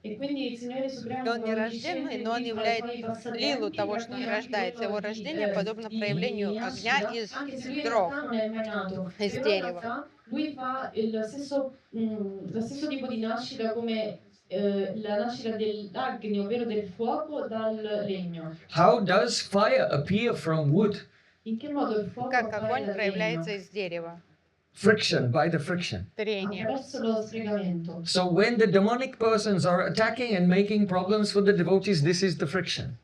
E quindi il Signore И Supremo он не quando рожденный, discende но он qui fa i являет suoi лилу passatempi, того, что он raccoglie anche рождается. Его quello рождение подобно проявлению di огня nascita, из anche se lui in дров, realtà non è mai nato. из Però in дерева. realtà lui fa lo stesso tipo di nascita come la nascita dell'agni, ovvero del fuoco dal legno. How does fire appear from wood? In che modo il fuoco Как appare огонь dal проявляется legno? из дерева, Friction, by the friction. трение. Attraverso lo sfregamento. So when the demonic persons are attacking and making problems for the devotees, this is the friction.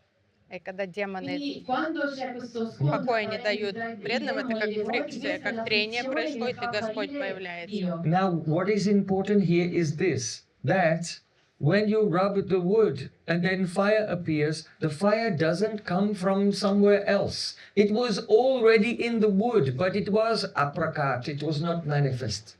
И когда демоны Quindi quando c'è questo scontro покоя не tra дают i преданным, это demoni e как i devoti, фрикция, questa è как la трение frizione che происходит, и fa Господь apparire появляется. Dio. Now, what is important here is this, that when you rub the wood and then fire appears, the fire doesn't come from somewhere else. It was already in the wood, but it was aprakat, it was not manifest.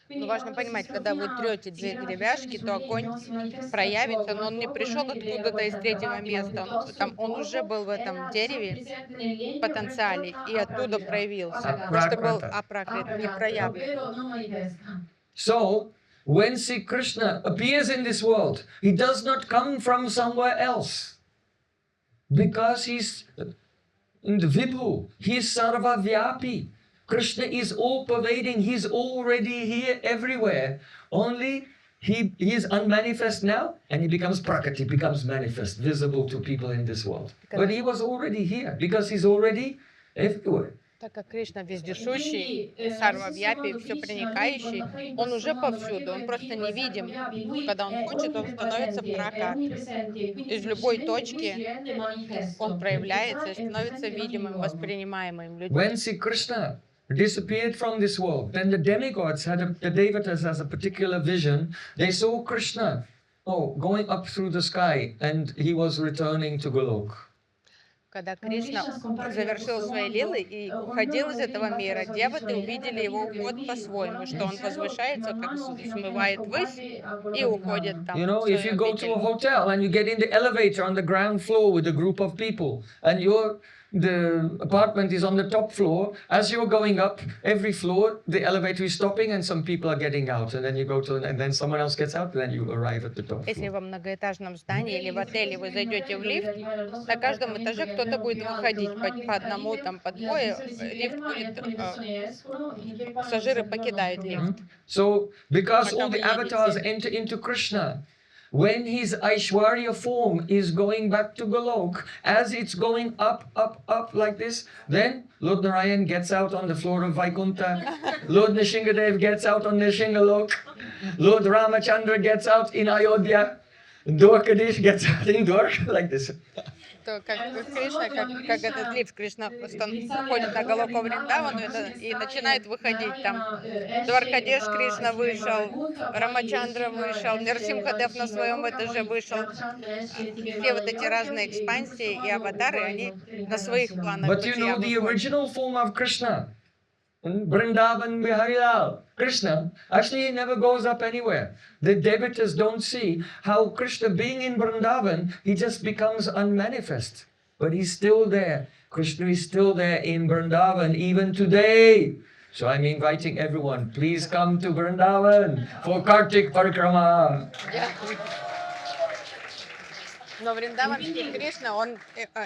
Но Quindi важно quando понимать, si когда вы sproфина, трете si две crea деревяшки, frizione то sul огонь legno, si manifesta il проявится, fuoco, но ma он il не fuoco non пришел è che viene da откуда-то из qualche altra третьего parte, ma места. piuttosto Там il он уже fuoco был в этом era già дереве presente nel legno в per потенциале, forza и оттуда aprakrita, проявился. aprakata, Потому что был Aprakata. апракрит, не aprakata, проявлен. ovvero non manifesta. So, when Sri Krishna appears in this world, he does not come from somewhere else. Because he's in the Vibhu, he's Sarva Vyapi. Krishna is all pervading, he's already here everywhere. Only he is unmanifest now and he becomes prakati, becomes manifest, visible to people in this world. But he was already here because he's already everywhere. Так как Кришна E вездесущий, quindi, сарвавьяпи, все проникающий, он уже повсюду, он просто невидим. Когда он хочет, он становится пракат. Из любой точки он проявляется и становится видимым, воспринимаемым людьми. When Sri Krishna disappeared from this world, then the demigods the devatas has a particular vision. They saw Krishna, going up through the sky, and he was returning to Golok. Когда Кришна завершил свои лилы и уходил из этого мира, деваты увидели его уход по-своему, что он возвышается, как смывает ввысь и уходит там You know, в if свою you go to a обитель. hotel and you get in the elevator on the ground floor with a group of people, and the apartment is on the top floor, as you're going up every floor, the elevator is stopping and some people are getting out, and then you go and then someone else gets out, and then you arrive at the top Если floor. во многоэтажном здании или в отеле вы зайдете в лифт, на каждом этаже кто-то будет выходить по одному, там по двое, лифт будет, пассажиры покидают лифт. So, because Пока all вы the avatars едете. enter into Krishna, when his Aishwarya form is going back to Golok, as it's going up, up, up like this, then Lord Narayan gets out on the floor of Vaikuntha, Lord Nishingadev gets out on Nishingalok, Lord Ramachandra gets out in Ayodhya, Dwarkadish gets out in Dwarka, like this. То как Кришна, как этот лифт, Кришна ходит на Галоку Вриндавану и начинает выходить там. Дваркадеш Кришна вышел, Рамачандра вышел, Нерсимхадев на своем этаже вышел. Все вот эти разные экспансии и аватары, они на своих планах But you know бытия the выходят. original form of Krishna, Vrindavan Biharilal, Krishna, actually he never goes up anywhere. The devotees don't see how Krishna being in Vrindavan, he just becomes unmanifest. But he's still there. Krishna is still there in Vrindavan even today. So I'm inviting everyone, please come to Vrindavan for Kartik Parikrama. Но вриндаванский Кришна,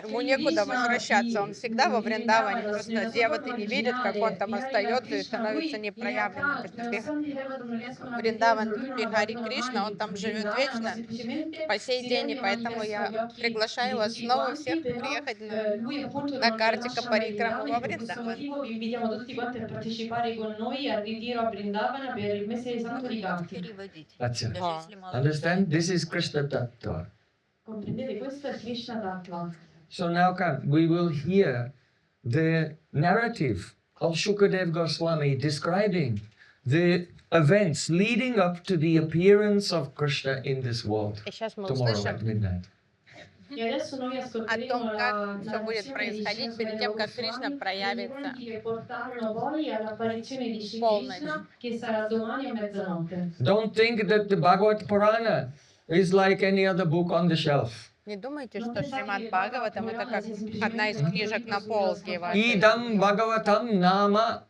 ему некуда возвращаться, он всегда во Вриндаване. Просто деваты не видят, как он там остается и становится непроявленным. Потому что Вриндаван Бихари Кришна, он там живет вечно, по сей день, и поэтому я приглашаю вас снова всех приехать на картика Парикрама во Вриндаван. Vi invitiamo tutti quanti a partecipare con noi al ritiro a Vrindavana per il mese santo di Kartik. Acha. О, Understand? This is Krishna Tattva. Comprendete? Questo è Krishna Tattva. So now come, we will hear the narrative of Shukadev Goswami describing the events leading up to the appearance of Krishna in this world и сейчас мы tomorrow услышим at midnight. E adesso noi о ascolteremo том, как la все будет narrazione di происходить Shri перед тем, как Goswami Кришна degli проявится. eventi che portarono poi all'apparizione di Shri Полночь. Krishna, che sarà domani a mezzanotte. Don't think that the Bhagavad Purana is like any other book on the shelf. Не думайте, что Шримад Бхагаватам это как одна из книжек на полке вашей. Idam Bhagavatam Nama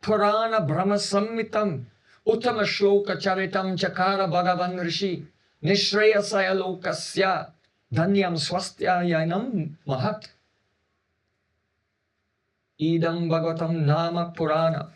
Purana Brahma Sammitam Uttama Shloka Charitam Chakara Bhagavan Rishi Nishreyasaya Lokasya Dhanyam Swastya Yanam Mahat. Idam Bhagavatam Nama Purana.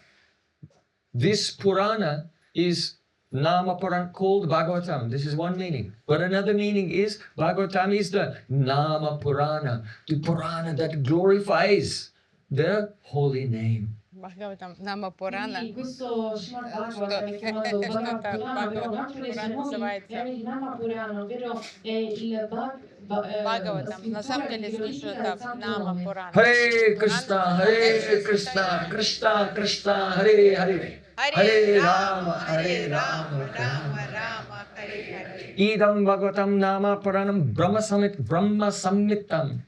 This Purana is Nama Purana called Bhagavatam. This is one meaning. But another meaning is Bhagavatam is the Nama Purana, the Purana that glorifies the holy name. Бхагаватам Нама Пурана. Quindi questo Srimad Что Bhagavatam è chiamato что Bhagavad это Purana, però un Бхагаватам altro dei suoi Пуран nomi è называется il Nama Purana, ovvero è il Бхагаватам. На самом деле слышу это Нама Пурана. Hare Krishna, Hare Krishna, Krishna Krishna, Hare Hare. Харе Рама, Харе Рама, Рама Рама, Харе Харе. Idam Bhagavatam Nama Puranam Brahma Sammitam.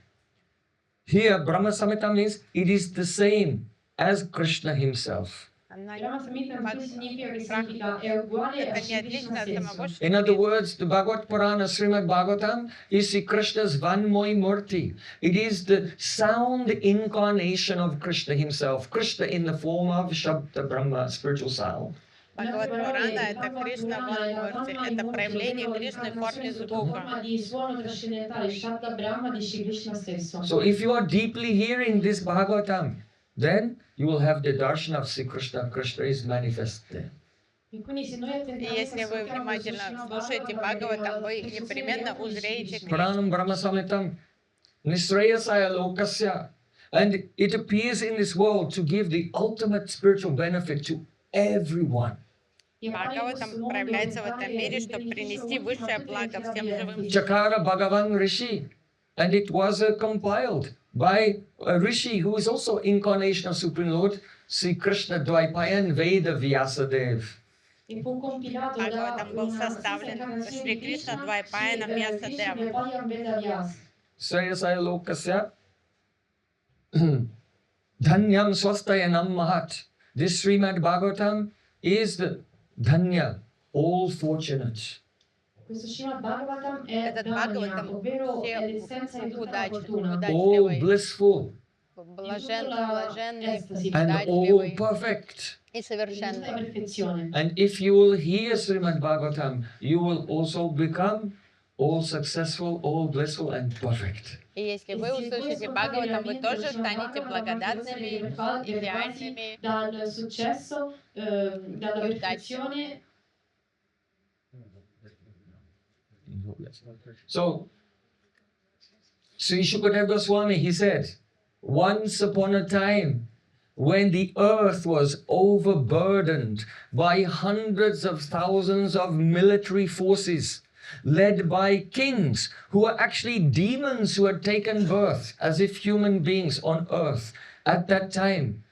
Here, Brahma Sammitam means it is the same as Krishna himself. Brahma Samhita significa che significa è uguale a Это не Shri Krishna отлично от stesso. самого In other words, the Bhagavad Purana, Srimad Bhagavatam, is Sri Krishna's Vanmoy Murti. It is the sound incarnation of Krishna himself, Krishna in the form of Shabda Brahma, spiritual sound. Бхагават Пурана это Кришна Ванмурти, это проявление Кришны в форме звука. Forma di suono trascendentale, Shabda Brahma di Shri Krishna stesso. So if you are deeply hearing this Bhagavatam, then you will have the darshan of Sri Krishna. Krishna is manifest there. E quindi se noi И attentamente если вы ascoltiamo внимательно questo слушаете Бхагаватам, вы непременно узреете Кришну. Pranam Brahma Samitam Nisreyasaya Lokasya. And it appears in this world to give the ultimate spiritual benefit to everyone. Бхагаватам проявляется в этом мире, чтобы принести высшее благо всем живым. Chakara Bhagavan Rishi. And it was compiled by a Rishi who is also incarnation of Supreme Lord, Sri Krishna Dvaipayan Veda Vyasadev. E fu compilato da Bhagavatam был una составлен Шри Кришна Двайпаяна Вьясадева. Sreyasaya Lokasya Dhanyam Swastayanam Mahat. This Srimad Bhagavatam is the Dhanya, all fortunate. Questo Srimad Bhagavatam è Этот Dhanya, Бхагаватам ovvero è l'essenza di tutta la fortuna. All удачливый, blissful блаженный, and all удачливый perfect. и Di tutta совершенный. perfezione. And if you will hear Srimad Bhagavatam, you will also become all successful, all blissful and perfect. И если вы услышите Бхагаватам, вы тоже станете благодатными, идеальными. Dal successo, dalla И perfezione. So, Sri Shukadeva Goswami, he said, once upon a time, when the earth was overburdened by hundreds of thousands of military forces, led by kings who were actually demons who had taken birth as if human beings on earth. At that time,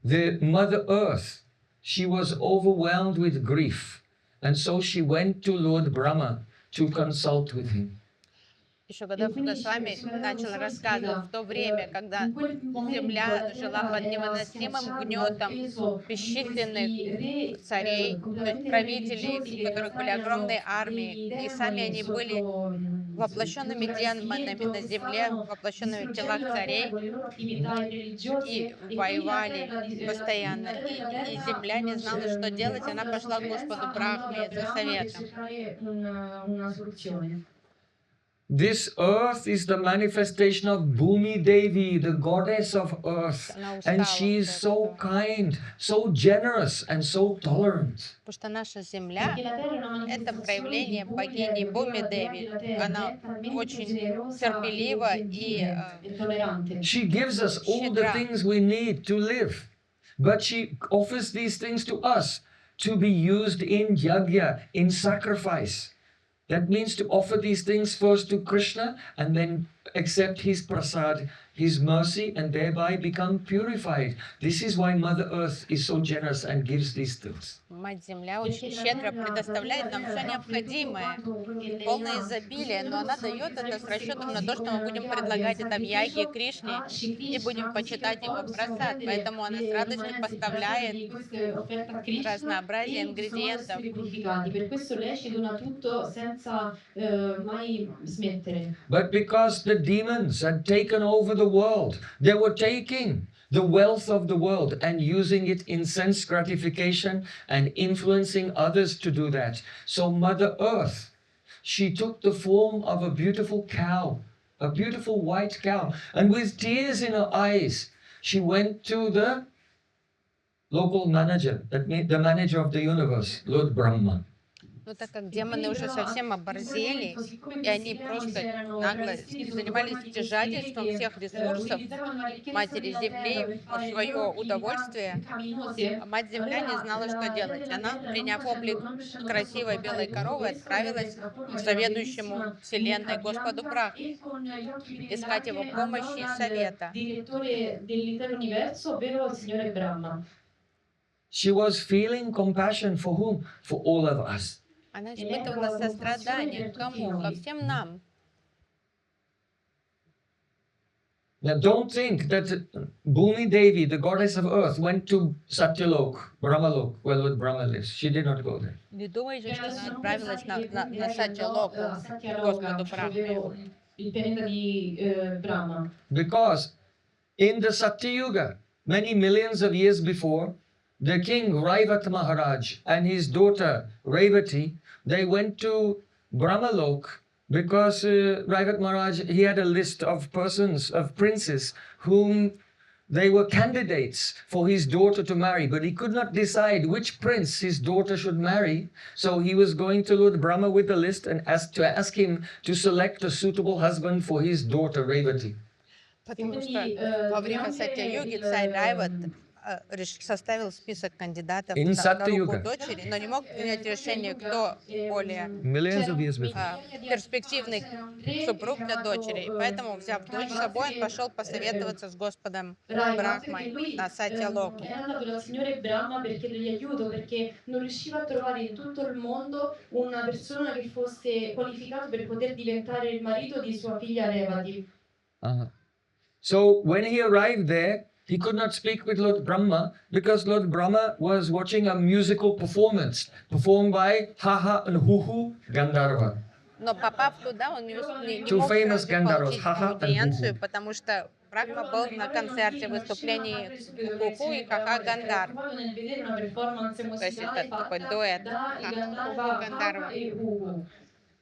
the Mother Earth, she was overwhelmed with grief. And so she went to Lord Brahma to consult with him. И Шукадев Госвами начал рассказывать в то время, когда земля жила под невыносимым гнетом бесчисленных царей, то есть правителей, у которых были огромные армии, и сами они были воплощенными демонами на земле, воплощенными в телах царей, и воевали постоянно. И земля не знала, что делать, она пошла к Господу Брахме за советом. This earth is the manifestation of Bhumi Devi, the goddess of earth. Она And устала she is уже от so этого. kind, so generous, and so tolerant. Потому что наша Земля Perché la Terra è una — это manifestazione проявление di Bhumi богини Devi, Буми ovvero la dea Деви. della Terra, Она è talmente очень generosa терпелива e и gentile e tollerante. She gives us all the щедра. things we need to live. But she offers these things to us to be used in yajna, in sacrifice. That means to offer these things first to Krishna and then accept his prasad, his mercy, and thereby become purified. This is why Mother Earth is so generous and gives these things. Мать Земля Perché очень la щедро Terra, la предоставляет dea нам Terra все dà offre tutto необходимое, quanto quello che lei полное ha. изобилие, Così но она possono дает utilizzare это с queste расчетом на cose то, что мы come будем una chiave, il предлагать это в яге sacrificio Кришне a Sri и будем Krishna, così che почитать poi его possiamo просад. prendere Поэтому она с le радостью rimanenze, il prasad поставляет di queste offerte a Krishna разнообразие e in questo modo ингредиентов. essere purificati. Per questo lei ci dona tutto senza mai smettere. But because the demons had taken over the world, they were taking the wealth of the world and using it in sense gratification and influencing others to do that. So Mother Earth, she took the form of a beautiful cow, a beautiful white cow, and with tears in her eyes, she went to the local manager, that means the manager of the universe, Lord Brahma. Но так как E демоны quindi уже però совсем in quel оборзели, momento, siccome и они questi demoni si просто erano нагло travestiti sotto занимались forma di questi re стяжательством che всех ресурсов utilizzavano la ricchezza Матери della terra Земли per по fare le свое loro attività удовольствие, peccaminose, Мать Земля не allora знала, что la dea делать. della Она, terra, приняв облик non riuscendo più a красивой белой sopportare tutto коровы, questo, aveva отправилась preso la к forma della заведующему bellissima Вселенной mucca Господу bianca Брахме, e con gli occhi искать его brillante andò помощи и dal совета. direttore dell'intero universo, ovvero il Signore Brahma. She was feeling compassion for whom? For all of us. Она E lei испытывала provava compassione сострадание. per К tutti кому? Ко noi. всем нам. Now, don't think that Bhumi Devi, the goddess of earth, went to Satyalok, Brahmalok, where Lord Brahma lives. She did not go there. Не думайте, что она Adesso non отправилась pensate che на lei Сати andò Локу, a к Satyaloka, Господу Брахме. ovvero il pianeta di Brahma. Because in the Satyuga, many millions of years before, the king Raivat Maharaj and his daughter Revati, they went to Brahmalok because Raivat Maharaj, he had a list of persons, of princes, whom they were candidates for his daughter to marry, but he could not decide which prince his daughter should marry. So he was going to Lord Brahma with the list and ask him to select a suitable husband for his daughter Revati. Потому что во время Сатья-юги царь Райват составил список кандидатов In на руку Satyuga. дочери, но не мог принять решение, кто более Millions of years before. перспективный супруг для дочери. И поэтому, взяв дочь с собой, он пошел посоветоваться с Господом Брахмой на Сатья-локу. Era andato dal Signore Brahma per chiedergli aiuto perché non riusciva a trovare in tutto il mondo una persona che fosse qualificato per poter diventare il marito di sua figlia Revati. So when he arrived there, he could not speak with Lord Brahma because Lord Brahma was watching a musical performance performed by Haha and Huhu Gandharva. Но попав туда, он не Two мог famous сразу Gandharvas, получить Haha and аудиенцию, Huhu. потому что Брахма был на концерте выступлении Куку и Хаха Гандар. Proprio nel vedere una performance То есть musicale это такой fatta дуэт da i Куку Gandharva Гандарва. Haha e Hugo,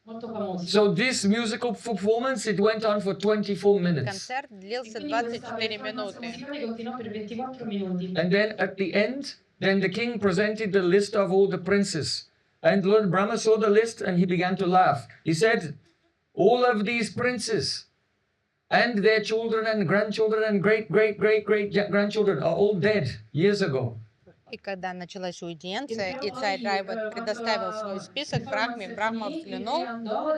molto famosi. So this musical performance, it went on for 24 minutes. Концерт длился Quindi questa 24 performance минуты. musicale continuò per 24 minuti. And then at the end, then the king presented the list of all the princes. And Lord Brahma saw the list and he began to laugh. He said, all of these princes and their children and grandchildren and great-great-great-great-grandchildren are all dead years ago. И когда началась аудиенция, и царь Райват предоставил свой список Брахме, Брахма взглянул,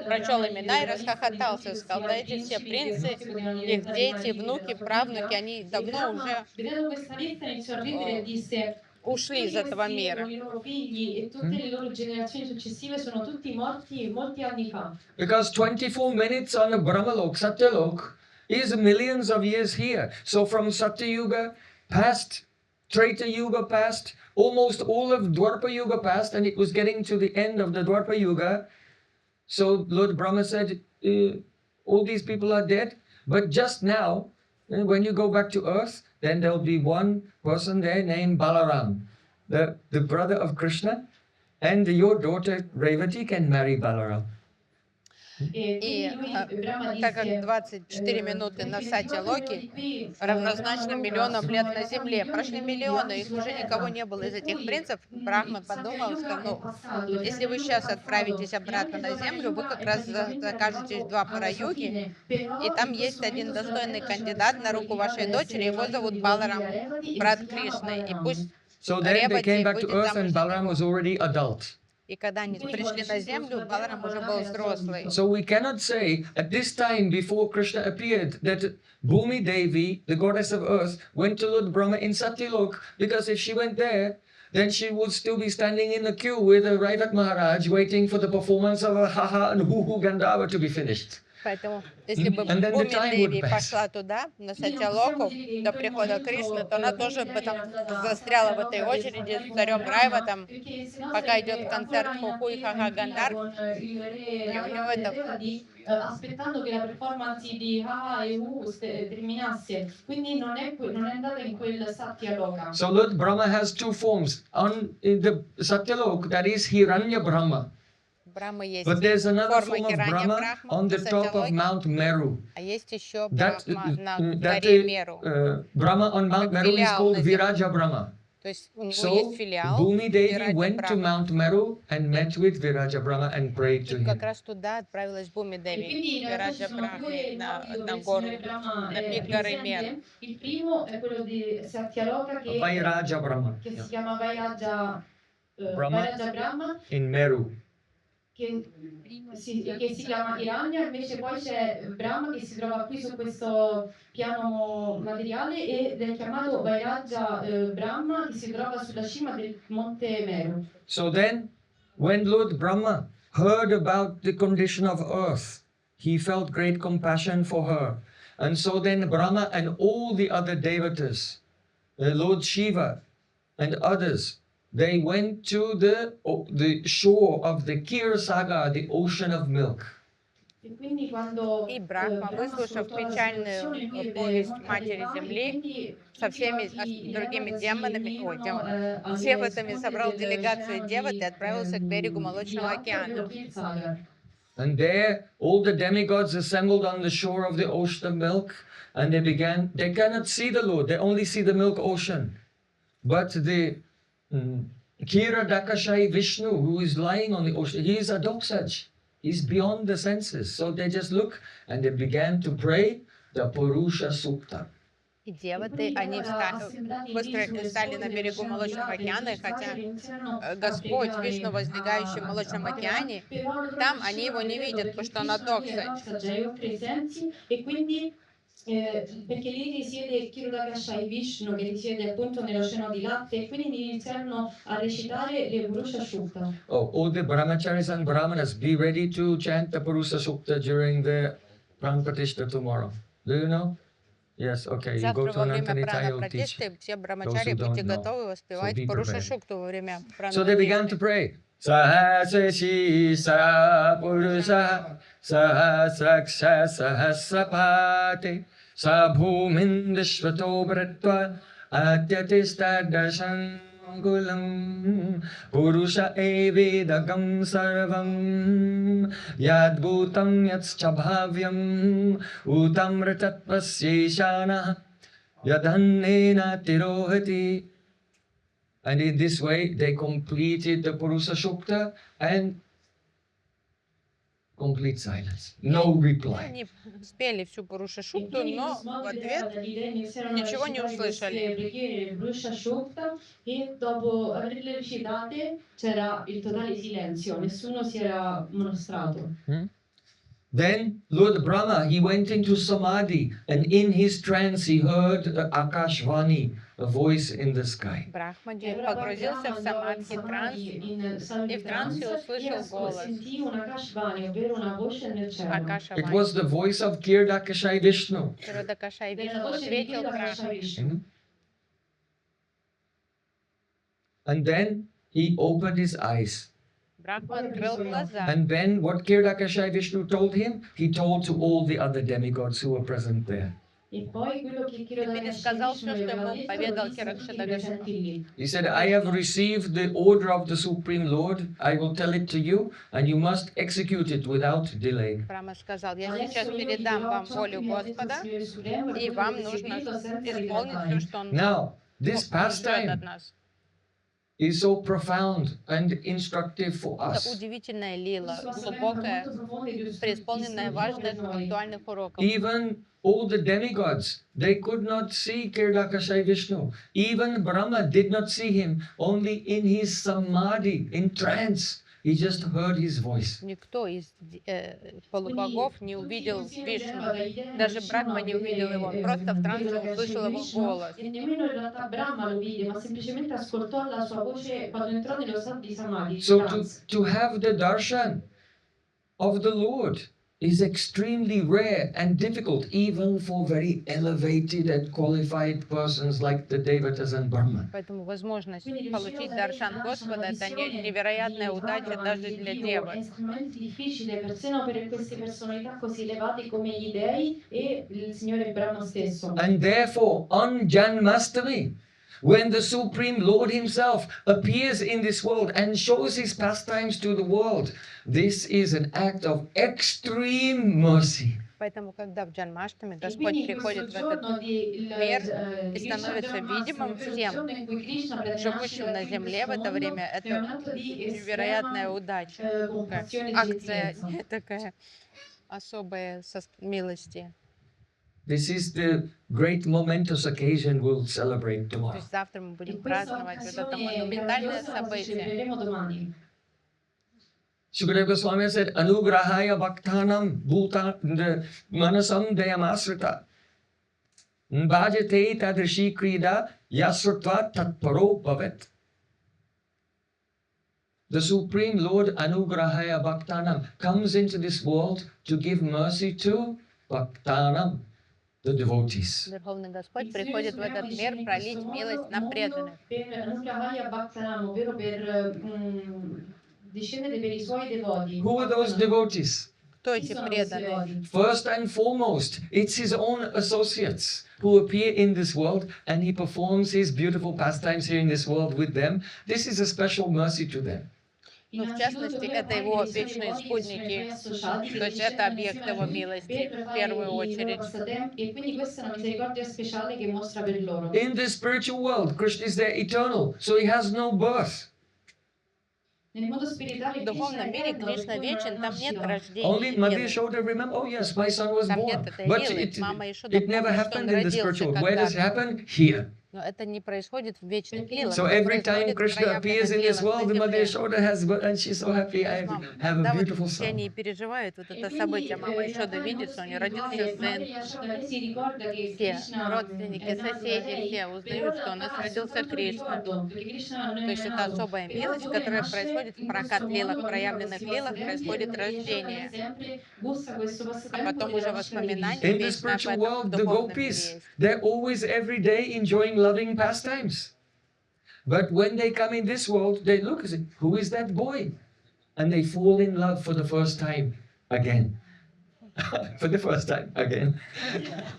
прочел имена и расхохотался. Сказал, да эти все принцы, их дети, внуки, правнуки, они давно уже Vedendo questa lista iniziò a ridere e disse: ушли из этого questi мира. con i loro figli e tutte le loro generazioni successive sono tutti morti molti anni fa. Because 24 minutes on a Brahmalok, Satyalok, is millions of years here. So from Satyuga past, Treta Yuga past, almost all of Dwarpa Yuga past, and it was getting to the end of the Dwarpa Yuga. So Lord Brahma said, all these people are dead, but just now, when you go back to earth, then there'll be one person there named Balaram, the brother of Krishna, and your daughter Revati can marry Balaram. И так как 24 минуты на сати Локи равнозначно миллионам лет на Земле, прошли миллионы, их уже никого не было из этих принцев, Брахма подумал, что, ну, если вы сейчас отправитесь обратно на Землю, вы как раз закажетесь два пара-юги, и там есть один достойный кандидат на руку вашей дочери, его зовут Баларам, брат Кришны, и пусть So then they came Ревати back to выйдет earth замуж and за Balaram него. was already adult. И когда они пришли на Землю, Баларам уже был взрослый. So we cannot say at this time before Krishna appeared that Bhumi Devi, the goddess of earth, went to Lord Brahma in Satyalok, because if she went there, then she would still be standing in the queue with Raivat Maharaj waiting for the performance of a Haha and Hu Gandhava to be finished. Поэтому, если бы And then the Бхуми time would Деви pass. пошла туда, на Сатьялоку, до прихода Кришны, то она тоже бы там застряла в этой очереди с царем Райватом, пока идет концерт Хуху и Хага Гандар. И у него это... aspettando che la performance di Ha e U terminasse, quindi non è andata in quel Satya Loka. So Lord Brahma has two forms. On in the Satyalok, that is Hiranya Brahma. Брахма есть But there's another форма form of Хиранья Brahma Брахма on на the top of Сатьялоке, Mount Meru. а есть еще That, Брахма на that горе Меру. Brahma on Mount Meru is филиал called на земле. Viraja Brahma. То есть у него So есть филиал Bhumi Devi Вираджа went to Брахма. Mount Meru and met with Viraja Brahma and prayed to И как him. раз туда отправилась Бхуми E Деви, quindi in realtà ci Вираджа sono due Брахме, на modi dove il гору, Signore Brahma на è пик горы Меру. presente. Il primo è quello di Satyaloka Vairaja Brahma, che si chiama Vairaja Brahma. Vairaja Brahma, in Meru. che si chiama Hiranya, invece poi c'è Brahma che si trova qui su questo piano materiale ed è chiamato Vairaja Brahma che si trova sulla cima del monte Meru. So then, when Lord Brahma heard about the condition of earth, he felt great compassion for her. And so then Brahma and all the other devatas, Lord Shiva and others, they went to the shore of the Kira the ocean of milk. E quindi quando И Брахма, выслушав печальную повесть Матери Земли, со всеми другими демонами, деватами, собрал делегацию деват и отправился к берегу Молочного океана. And there, all the demigods assembled on the shore of the ocean of milk, and they cannot see the Lord, they only see the milk ocean. But the Kira Dakashai Vishnu, who is lying on the ocean, he is a doxaj. He's beyond the senses. So they just look and they began to pray the Purusha Sukta. И деваты, они стали на берегу Молочного океана, и хотя Господь, Вишну, возлегающий в Молочном океане, там они его не видят, потому что он адоксач. Perché lì risiede Kirudakashai Vishnu che risiede appunto nell'oceano di latte e quindi iniziarono a recitare le Purusha Sukta. Oh, all the brahmacharis and brahmanas, be ready to chant the Purusha Sukta during the Pran Pratishtha tomorrow. Do you know? Yes, okay. You go Завтра to во время Anantanita, прана you'll teach. протесты все брамачари будьте готовы воспевать be Пуруша prepared. Шукту во время прана. So they began to pray. Sahasrashi sa Purusha sahasraksha sahasrapate sa bhumindishvato bhratva atyatista darshangulam Purusha evedagam sarvam yadbhutam yatschabhavyam utam ratatvasyeshana yadhannena tirohati. And in this way, they completed the Purusha Sukta and complete silence. No reply. Они спели всю Пуруша Шукту, но в ответ ничего не услышали. E dopo averle recitate c'era il totale silenzio, nessuno si era mostrato. Then Lord Brahma, he went into Samadhi, and in his trance he heard Akashvani, a voice in the sky. Брахма погрузился в самадхи транс, и в трансе услышал голос. It was the voice of Kirdakashai Vishnu. Кирудакашай Вишну ответил Брахме. And then he opened his eyes. Брахма открыл глаза. And then what Kirdakashai Vishnu told him, he told to all the other demigods who were present there. E poi quello che И Kirodaya пересказал все, Shri что aveva ему detto, lo поведал disse a tutti i Киракшидагасипа. presenti lì. He said, I have received the order of the Supreme Lord. I will tell it to you, and you must execute it without delay. Брахма сказал, я сейчас Adesso io ti передам dirò вам ciò che волю mi ha detto il Господа, Signore Supremo e и voi вам dovete нужно seguirlo senza исполнить все, ritardare. что он Now, this ждет от pastime нас. is so profound and instructive for Это us. удивительная лила, Questo passatempo è глубокая, molto profondo e преисполненная istruttivo важных per noi. актуальных уроков. Even all the demigods, they could not see Kirdakasai Vishnu. Even Brahma did not see him. Only in his samadhi, in trance, he just heard his voice. Никто из полубогов не увидел Tutti Вишну. dai dei Даже riuscivano Брахма a не увидел его. Он vedere просто в трансе quello che услышал accende его Vishnu голос. e nemmeno in realtà Brahma lo vide, ma semplicemente ascoltò la sua voce quando entrò nello stato di Samadhi, di So trance. to have the darshan of the Lord is extremely rare and difficult, even for very elevated and qualified persons like the devotees and Brahma. Поэтому возможность Quindi получить riuscire a даршан vedere Господа la — это visione невероятная di удача Bhagavan, даже di для Dio, è девы. estremamente difficile, persino per queste personalità così elevate come gli dei e il Signore Brahma stesso. And therefore, on Janmashtami, when the Supreme Lord Himself appears in this world and shows His pastimes to the world, this is an act of extreme mercy. Поэтому, когда в Джанмаштами E Господь quindi questo приходит в этот giorno мир di и Krishna становится Janmashtami, видимым ovvero il всем, giorno in cui Krishna prende живущим nascita на qui in земле в questo это mondo, время, è un это atto di невероятная estrema удача, такая compassione e акция, gentilezza. такая особая милости. This is the great momentous occasion we'll celebrate То tomorrow. есть завтра мы E будем questa праздновать вот это occasione монументальное grandiosa la событие. celebreremo domani. Shukadeva Goswami said, Anugrahaya Bhaktanam Bhuta Manasam Dayamasrita Bhajate Tadrishi Krida Yasrutva Tatparo Bhavet. The Supreme Lord Anugrahaya Bhaktanam comes into this world to give mercy to Bhaktanam, the devotees. Верховный Господь Il Signore приходит в Supremo этот discende мир in пролить questo милость на mondo преданных. per Anugrahaya Bhaktanam, ovvero per discendere per i suoi devoti. Who are those devotees? Кто Chi эти sono questi преданные? devoti? First and foremost, it's his own associates who appear in this world and he performs his beautiful pastimes here in this world with them. This is a special mercy to them. Ну, в Innanzitutto частности, lui это appare его per i suoi вечные devoti che sono i suoi спутники. associati То che есть это discendono объект insieme a его lui милости per в fare первую i loro очередь. passatempi e quindi questa è una misericordia speciale che mostra per loro. In the spiritual world, Krishna is there eternal, so he has no birth. Nel mondo spirituale В Krishna духовном è мире eterno, Кришна per cui non ha вечен, там нет nascita. Only рождения Mother Лилы. Yashoda remember, oh yes, my son was Там born. нет этой But Лилы. Мама Ишода it never помнит, что он happened in the родился spiritual world. Where does it когда-то. happen? Here. Но это не происходит в вечных лилах. So Это every time происходит в Krishna appears проявленных in this лилах на world, the Mother земле. Yashoda has, and she's so happy, I Мама, have a да, вот beautiful все son. они переживают вот E это quindi событие. Мама in Ишода realtà nel видит, mondo что у нее родился spirituale сын. Madre Yashoda lei si ricorda che Все Krishna родственники, è nato da соседи, lei, все però узнают, in что у нас realtà è родился soltanto un Кришна. ricordo, perché Krishna non è То есть mai это nato. особая Però милость, dove которая nasce происходит в in questo прокат-лилах, mondo, в quando fa проявленных questi лилах, passatempi e происходит Madre Yashoda рождение. sempre gusta questo А passatempo потом della уже nascita di воспоминания Krishna. In the вечные об spiritual этом в world, the духовном мире gopis, есть. they're always every day enjoying loving pastimes. But when they come in this world, they look and say, who is that boy? And they fall in love for the first time again. For the first time again.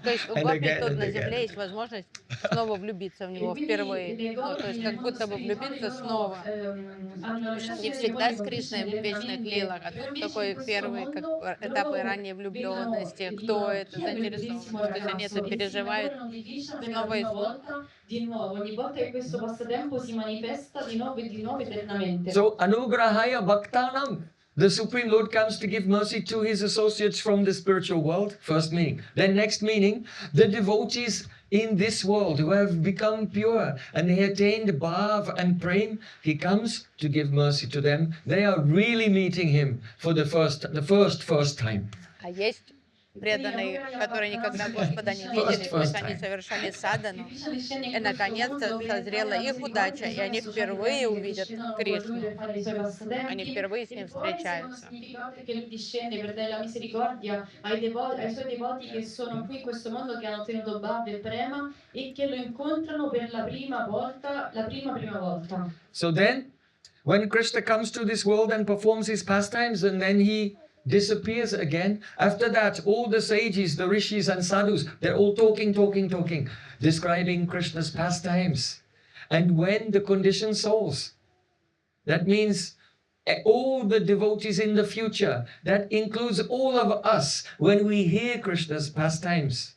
То есть у And гопи again тут and на земле again. есть возможность снова влюбиться в E него quindi впервые. le Ну, то есть nel как mondo будто бы spirituale влюбиться loro снова. hanno Потому что они relazione всегда d'amore с con Krishna Кришной в вечных direttamente, лилах, а però тут invece in такой questo первый как mondo этапы loro ранней vedono влюбленности, e кто dicono это, chi è quel bellissimo заинтересованность. То есть они ragazzo это e si переживают innamorano di Krishna per la снова и prima снова. volta di nuovo, ogni volta che questo passatempo si manifesta di nuovo eternamente. So, Anugrahaya Bhaktanam. The Supreme Lord comes to give mercy to his associates from the spiritual world. First meaning. Then next meaning, the devotees in this world who have become pure and they attained bhav and prem, he comes to give mercy to them. They are really meeting him for the first time. А есть преданные, которые никогда Господа не видели, то есть они совершали садану, и наконец-то созрела их удача, и они впервые увидят Кришну, они впервые с ним встречаются. Che lui discende per dare la misericordia ai suoi devoti che sono qui in questo mondo, che hanno ottenuto Bhav e Prema e che lo incontrano per la prima volta, la prima volta. So then, when Krishna comes to this world and performs his pastimes, and then he disappears again. After that, all the sages, the rishis and sadhus, they're all talking, describing Krishna's pastimes. And when the conditioned souls, that means all the devotees in the future, that includes all of us, when we hear Krishna's pastimes,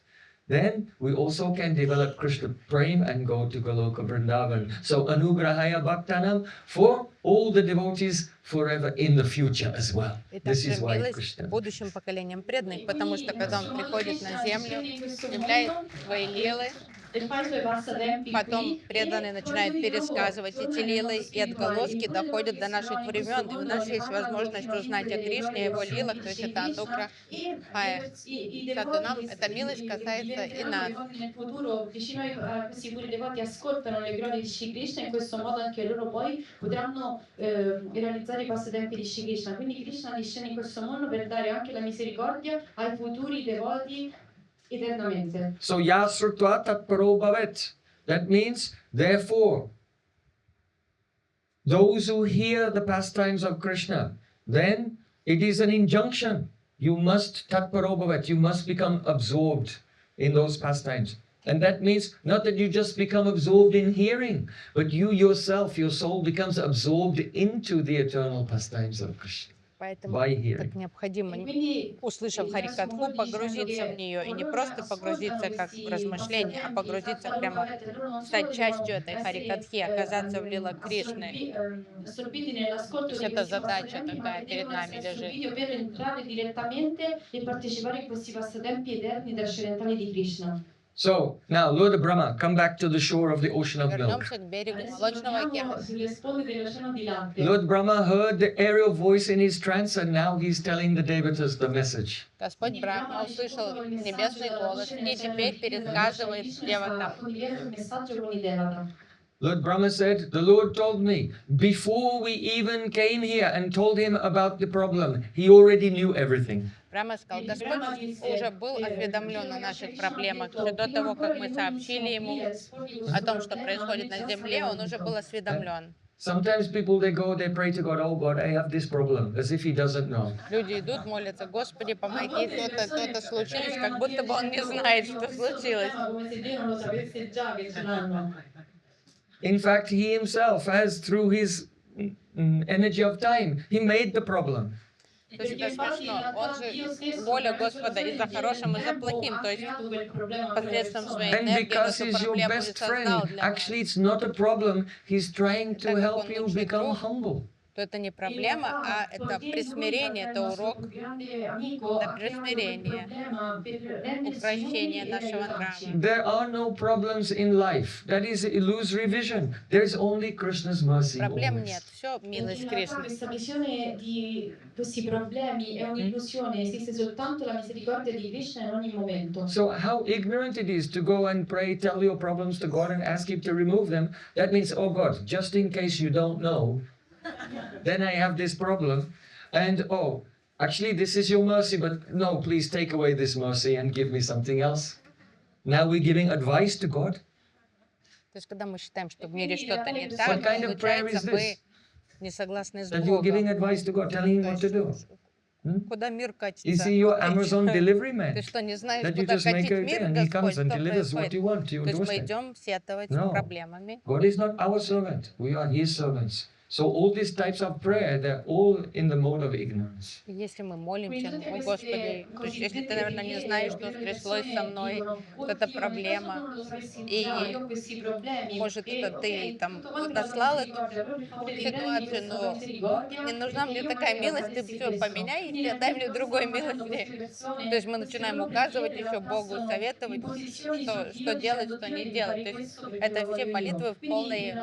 then we also can develop Krishna Prem and go to Goloka Vrindavan. So Anugrahaya Bhaktanam, for all the devotees forever in the future as well. И This также is why милость Krishna. будущим поколениям преданных, потому что когда он приходит на землю, являет свои лилы, потом преданные начинают пересказывать эти лилы, и отголоски доходят до наших времен, и у нас есть возможность узнать о Кришне, о его лилах, то есть это анукра, сатунам, эта милость касается и нас. Nel futuro, vicino a questi puri devoti ascoltano le glorie di Sri Krishna, in questo modo anche loro poi potranno realizzare i passatempi di Sri Krishna. Quindi Krishna discende in questo mondo per dare anche la misericordia ai futuri devoti eternamente. So Yasrutva Tatparo Bhavet. That means, therefore, those who hear the pastimes of Krishna, then it is an injunction. You must Tatparo Bhavet, you must become absorbed in those pastimes. And that means not that you just become absorbed in hearing, but you yourself, your soul becomes absorbed into the eternal pastimes of Krishna. Поэтому By hearing. так необходимо, услышав Харикатху, погрузиться в нее. И не просто погрузиться как в размышление, а погрузиться прямо, стать частью этой Харикатхи, оказаться в лилах Кришны. То есть это задача такая перед нами лежит. Per entrare direttamente e partecipare in questi passatempi eterni trascendentali di Krishna. So, now, Lord Brahma, come back to the shore of the ocean of milk. Вернемся к берегу молочного океана. Sulle sponde dell'oceano di latte. Lord Brahma heard the aerial voice in his trance, and now he's telling the devotees the message. Господь Брахма услышал небесный голос и теперь пересказывает деватам. Lord Brahma said, the Lord told me, before we even came here and told him about the problem, he already knew everything. Брахма сказал, Господь уже был осведомлен о наших проблемах. Еще до того, как мы сообщили ему о том, что происходит на земле, он уже был осведомлен. Sometimes people, they pray to God, oh God, I have this problem, as if he doesn't know. Люди идут, молятся, Господи, помоги, то-то случилось, как будто бы он не знает, что случилось. In fact, he himself has, through his energy of time, he made the problem. То есть это смешно. Он же, воля Господа и за хорошим, и за плохим. То есть посредством своей And энергии because эту he's your проблему и best создал friend, для нас. actually it's not a problem, he's trying to Так как help он you лучший become друг, humble. то это не проблема, а это присмирение, это урок, это присмирение, упрощение нашего нрава. There are no problems in life. That is illusory vision. There is only Krishna's mercy. Проблем always. нет, все милость Кришны. Questa visione di questi problemi è un'illusione, esiste soltanto la misericordia di Krishna in ogni momento. So how ignorant it is to go and pray, tell your problems to God and ask Him to remove them. That means, oh God, just in case you don't know, then I have this problem. And oh, actually this is your mercy, but no, please take away this mercy and give me something else. Now we're giving advice to God. То есть, когда мы считаем, что в мире что-то не What так, kind of prayer is получается, мы this? не согласны с That you're giving Богом. advice to God, telling Him То what to do. есть, куда мир катится? Is He your Amazon delivery Ты man? что, не знаешь, That you куда just make катить a мир, and He Господь, comes and что delivers what происходит? you want to your То есть мы doorstep. идем сетовать No. проблемами. God is not our servant. We are His servants. So all these types of prayer, they're all in the mode of ignorance. Если мы молимся, о Господи, то есть если ты, наверное, не знаешь, что стряслось со мной, что это проблема, и, может, это ты там наслал эту ситуацию, но не нужна мне такая милость, ты все поменяй и отдай мне другой милости. То есть мы начинаем указывать еще Богу, советовать, что делать, что не делать. То есть это все молитвы в полной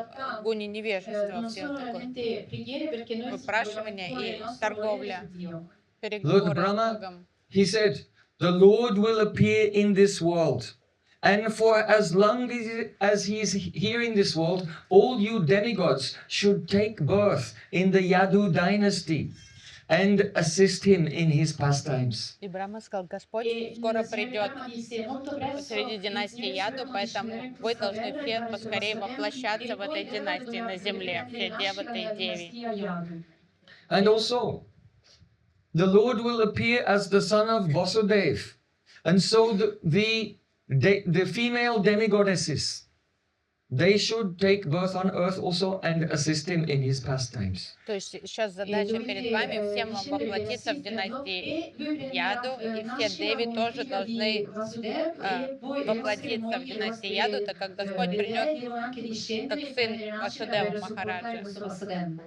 гуне невежества, все такое выпрашивание и торговля, Lord переговоры с Brahma, Богом. He said, the Lord will appear in this world. And for as long as He is here in this world, all you demigods should take birth in the Yadu dynasty and assist Him in His pastimes. И Брахма сказал, Господь скоро придет среди династии Яду, поэтому вы должны все поскорее воплощаться в этой династии на земле, все деваты и деви. And also, the Lord will appear as the son of Vasudev. And so the female demigoddesses, they should take birth on earth also and assist him in his pastimes. То есть сейчас задача перед вами всем вам воплотиться в династии Яду, и все деви тоже должны воплотиться в династии Яду, так как Господь придет как сын Васудева Махараджа.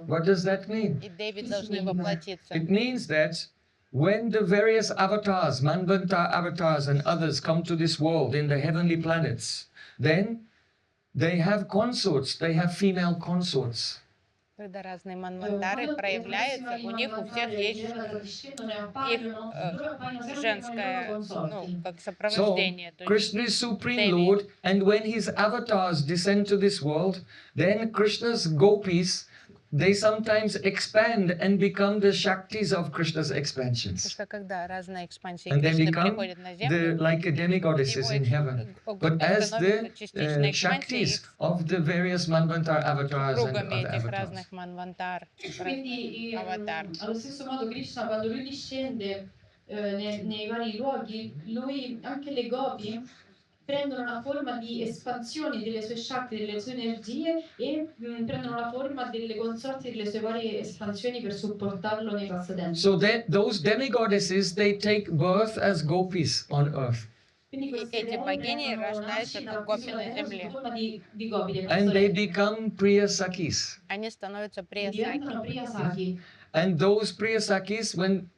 What does that mean? И деви должны воплотиться. It means that when the various avatars, Manvanta avatars and others come to this world in the heavenly planets, then they have consorts, they have female consorts. Когда разные манвантары проявляются, у них у всех есть их женское, как So, сопровождение. То есть Krishna is Supreme Devi. Lord, and when his avatars descend to this world, then Krishna's gopis, they sometimes expand and become the Shaktis of Krishna's Потому expansions. что когда разные экспансии And they Кришны become приходят на the, Землю, like demigoddesses in heaven. But as the частичная экспансия Shaktis of the various Manvantar avatars and кругами other этих avatars. разных манвантар, Quindi аватар. allo stesso modo Krishna quando lui discende nei vari luoghi, lui anche le gopi prendono la forma di espansioni delle sue shakti, delle sue energie e prendono la forma delle consorti delle sue varie espansioni per supportarlo nei passatempi. So that those demigoddesses, they take birth as gopis on earth. Quindi queste Эти богини рождаются как гопи на земле. forma di gopi, dei And they pastorelli. become Priya Sakis. Они становятся Diventano приясаки. priyasaki. And those Priya Sakis, when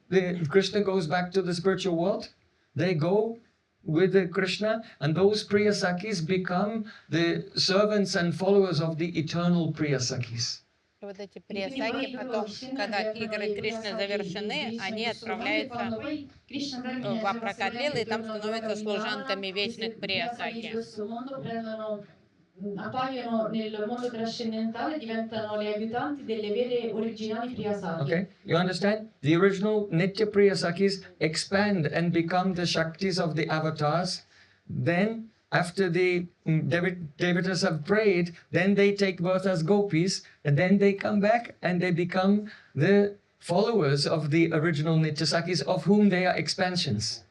Krishna goes back to the spiritual world, they go with the Krishna, and those Priya Sakis become the servants and followers of the eternal Priya Sakis. И вот эти приясаки потом, когда игры Кришны завершены, они отправляются в Апракатлилы, и там становятся служанками вечных приясаки. Appaiono nel mondo trascendentale, diventano le aiutanti delle vere originali priyasaki. Okay, you understand? The original Nitya Priya Sakis expand and become the Shaktis of the avatars. Then, after the devotees have prayed, then they take birth as gopis, and then they come back and they become the followers of the original Nitya Sakis, of whom they are expansions.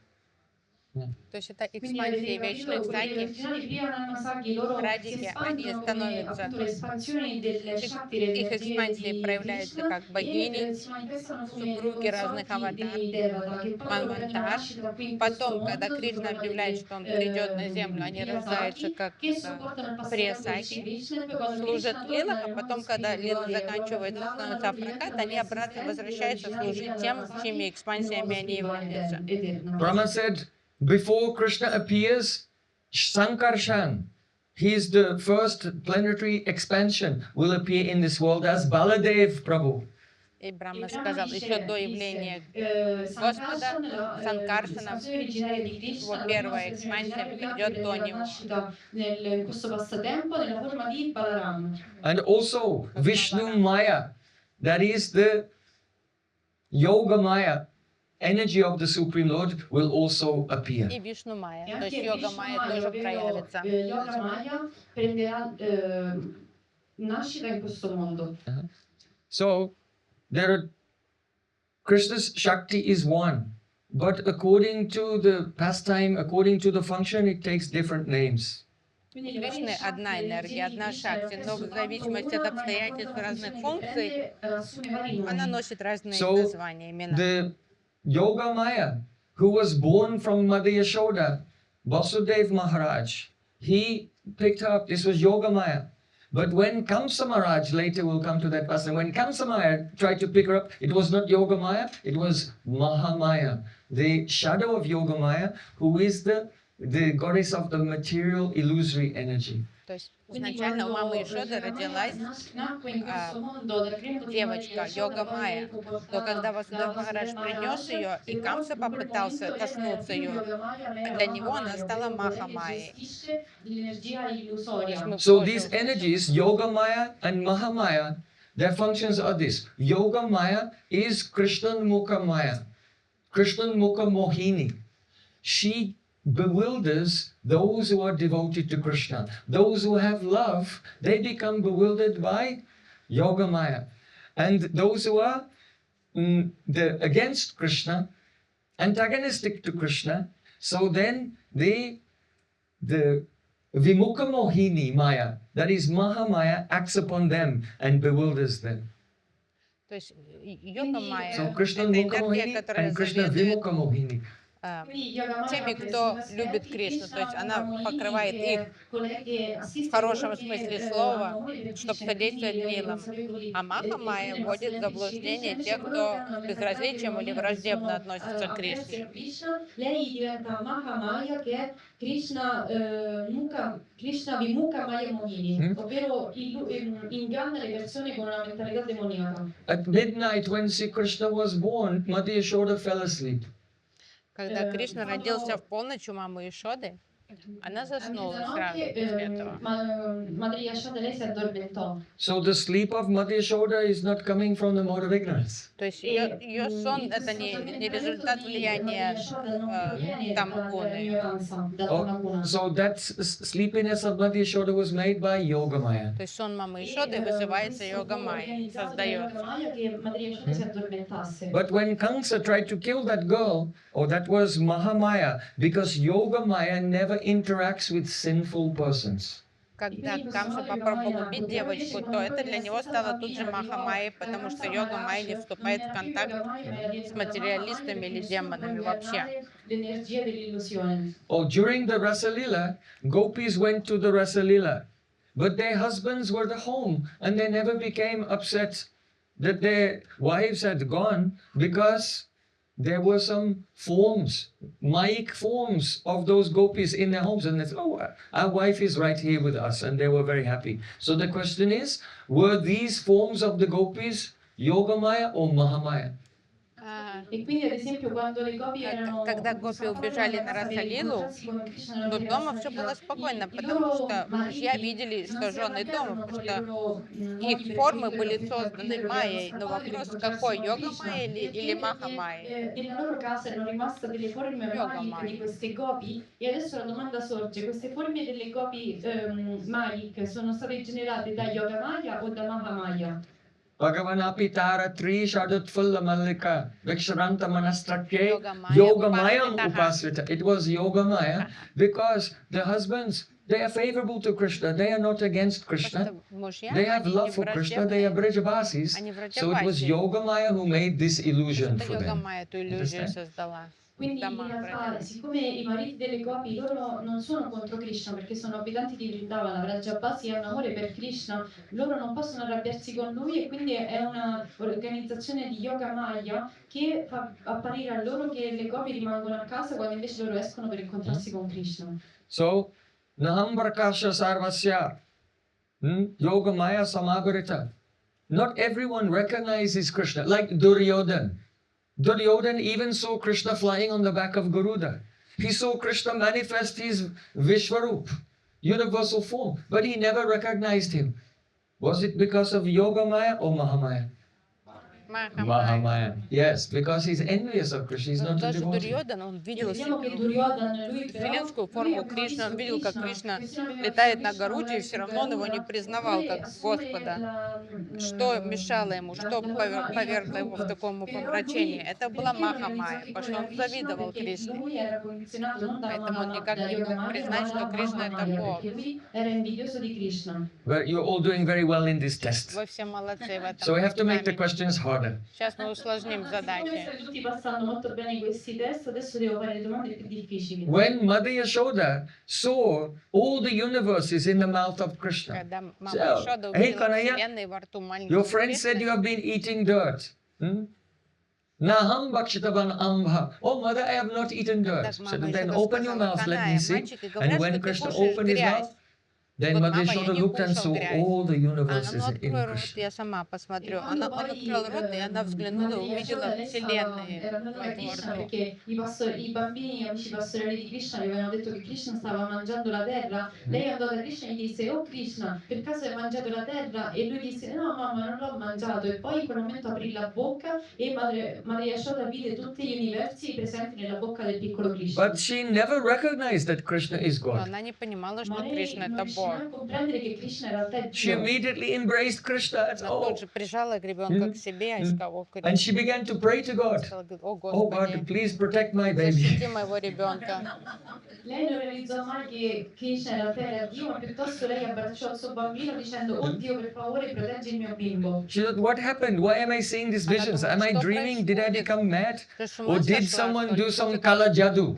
То есть это экспансии вечных саки. Радики, они становятся, их экспансии проявляются как богини, супруги разных аватар, манвантар. Потом, когда Кришна объявляет, что он придет на землю, они рождаются как приясаки, служат в лилах, а потом, когда лила заканчивается, становится апракат, они обратно возвращаются служить тем, чьими экспансиями они являются. Brahma said, before Krishna appears, Sankarshan, he is the first planetary expansion, will appear in this world as Baladev Prabhu. И Брахма сказал, еще до явления Господа, Санкаршана, его первая экспансия придет до него. And also Vishnu Maya, that is the Yoga Maya, energy of the Supreme Lord, will also appear. И Вишну Майя, то есть йога Майя тоже проявится. Yoga Maya prenderà nascita in questo mondo. So, Krishna's Shakti is one, but according to the pastime, according to the function, it takes different names. Кришны одна энергия, одна шакти, но в зависимости от обстоятельств разных функций, она носит разные названия, имена. The Yoga Maya, who was born from Mother Yashoda, Vasudev Maharaj, he picked her up. This was Yoga Maya. But when Kamsa Maharaj, later we'll come to that person, when Kamsa Maya tried to pick her up, it was not Yoga Maya, it was Maha Maya, the shadow of Yoga Maya, who is the goddess of the material illusory energy. То есть изначально у мамы Ишоды родилась девочка Йога Майя, но когда Васудев Махарадж принес ее, и Камса попытался коснуться ее, для него она стала Маха Майей. So these energies, Yoga Maya and Maha Maya, their functions are this. Yoga Maya is Krishnan Mukha Maya, Krishnan Mukha Mohini. She bewilders those who are devoted to Krishna. Those who have love, they become bewildered by Yoga Maya. And those who are against Krishna, antagonistic to Krishna. So then the Vimukha Mohini Maya, that is Maha Maya, acts upon them and bewilders them. То есть йога So майя — Krishna это Mukha энергия, Mohini которая and Krishna заведует Vimukha Mohini. теми, кто любит Кришну. То есть она покрывает их в хорошем смысле слова, чтобы содействовать лилам. А Маха Майя вводит в заблуждение тех, кто с безразличием или враждебно относится к Кришне. Lei diventa Maha Maya che è Krishna Vimukha Maya Mohini, ovvero inganna le persone con una mentalità demoniaca. At midnight, when Sri Krishna was born, Mother Yashoda fell asleep. Когда Кришна родился в полночь у мамы Ишоды, она заснула сразу после этого. So the sleep of Mother Yashoda is not coming from the mode of ignorance. То есть ее сон — это не результат влияния тамагуны. So that sleepiness of Mother Yashoda was made by Yoga Maya. То есть сон мамы Ишоды вызывается йога майей, создается. But when Kamsa tried to kill that girl, that was Maha Maya, because Yoga Maya never interacts with sinful persons. Когда Камса попробовал убить девочку, то это для него стало тут же Маха Майей, потому что йога майя не вступает в контакт с материалистами или демонами вообще. During the Rasa Leela, gopis went to the Rasa Leela, but their husbands were at home, and they never became upset that their wives had gone, because there were some forms, Mayic forms of those gopis in their homes, and they said, our wife is right here with us, and they were very happy. So the question is, were these forms of the gopis Yoga Maya or Maha Maya? Когда гопи убежали на Расалилу, то дома все было спокойно, потому что мужья видели, что жены дома, потому что их формы были созданы майей. Но вопрос, какой, йога майя или маха майя? Йога майя. E adesso la domanda sorge: queste forme delle gopi Mayic sono state generate da Yoga Maya o da Maha Maya? Bhagavanapitara Tri Shadutfulla Mallika Viksharanta Manastrakye Yoga Mayam Upasrita. It was Yoga Maya because the husbands, they are favorable to Krishna, they are not against Krishna. They have love for Krishna, they are Brajabasis. So it was Yoga Maya who made this illusion for them. Quindi in realtà, siccome i mariti delle gopi, loro non sono contro Krishna perché sono abitanti di Vrindavana, Vrajabhasi hanno amore per Krishna, loro non possono arrabbiarsi con lui, e quindi è una organizzazione di Yoga Maya che fa apparire a loro che le gopi rimangono a casa quando invece loro escono per incontrarsi con Krishna. So, Naham Prakasha Sarvasya, Yoga Maya Samagarita. Not everyone recognizes Krishna, like Duryodhana. Duryodhana even saw Krishna flying on the back of Garuda. He saw Krishna manifest his Vishwarup, universal form, but he never recognized him. Was it because of Yoga Maya or Maha Maya? Maha Maya. Yes, because he's envious of Krishna, he's not a devotee. Дурьодан, он видел вселенскую форму Кришны, он видел, как Кришна летает на Гаруде, и все равно он его не признавал как Господа. Что мешало ему, что повергло его в такое помрачение? Это была Маха Майя, потому что он завидовал Кришне. Поэтому он никак не мог признать, что Кришна — это Бог. Well, you're all doing very well in this test. Вы все молодцы в этом. So we have to make the questions harder. Сейчас мы усложним задачи. When Mother Yashoda saw all the universes in the mouth of Krishna, Когда мама Ишода увидела вселенной во рту маленького your friend said you have been eating dirt. Naham bhakshitavan ambha. Oh, mother, I have not eaten dirt. So then open your mouth, let me see. And when Krishna opened his mouth, then Mother Yashoda looked and saw all the universes in Krishna. Я сама посмотрю. Он открыл рот, и она взглянула, увидела вселенные во рту. I bambini amici pastorelli di Krishna avevano detto che Krishna stava mangiando la terra. Lei andò da Krishna e gli disse: "Oh Krishna, per caso hai mangiato la terra?" E lui disse: "No mamma, non l'ho mangiato." E poi in quel momento aprì la bocca e Madre Yashoda vide tutti gli universi presenti nella bocca del piccolo Krishna. But she never recognized that Krishna is Но God. она не понимала, что Кришна — это Бог. non comprendere che Krishna in realtà è She Dio. immediately embraced Krishna. It's, Она oh. тут же прижала ребенка к себе и сказала, о, And she began to pray to God. Кришна, говорит, о Oh God, Господи, please protect my baby. защити моего ребенка. Lei non realizzò mai che Krishna in realtà era Dio, ma piuttosto lei abbracciò il suo bambino dicendo: "Oh Dio, per favore, proteggi il mio bimbo." She thought, what happened? Why am I seeing these visions? Am I dreaming? Did I become mad? Or did someone do some kala jadoo?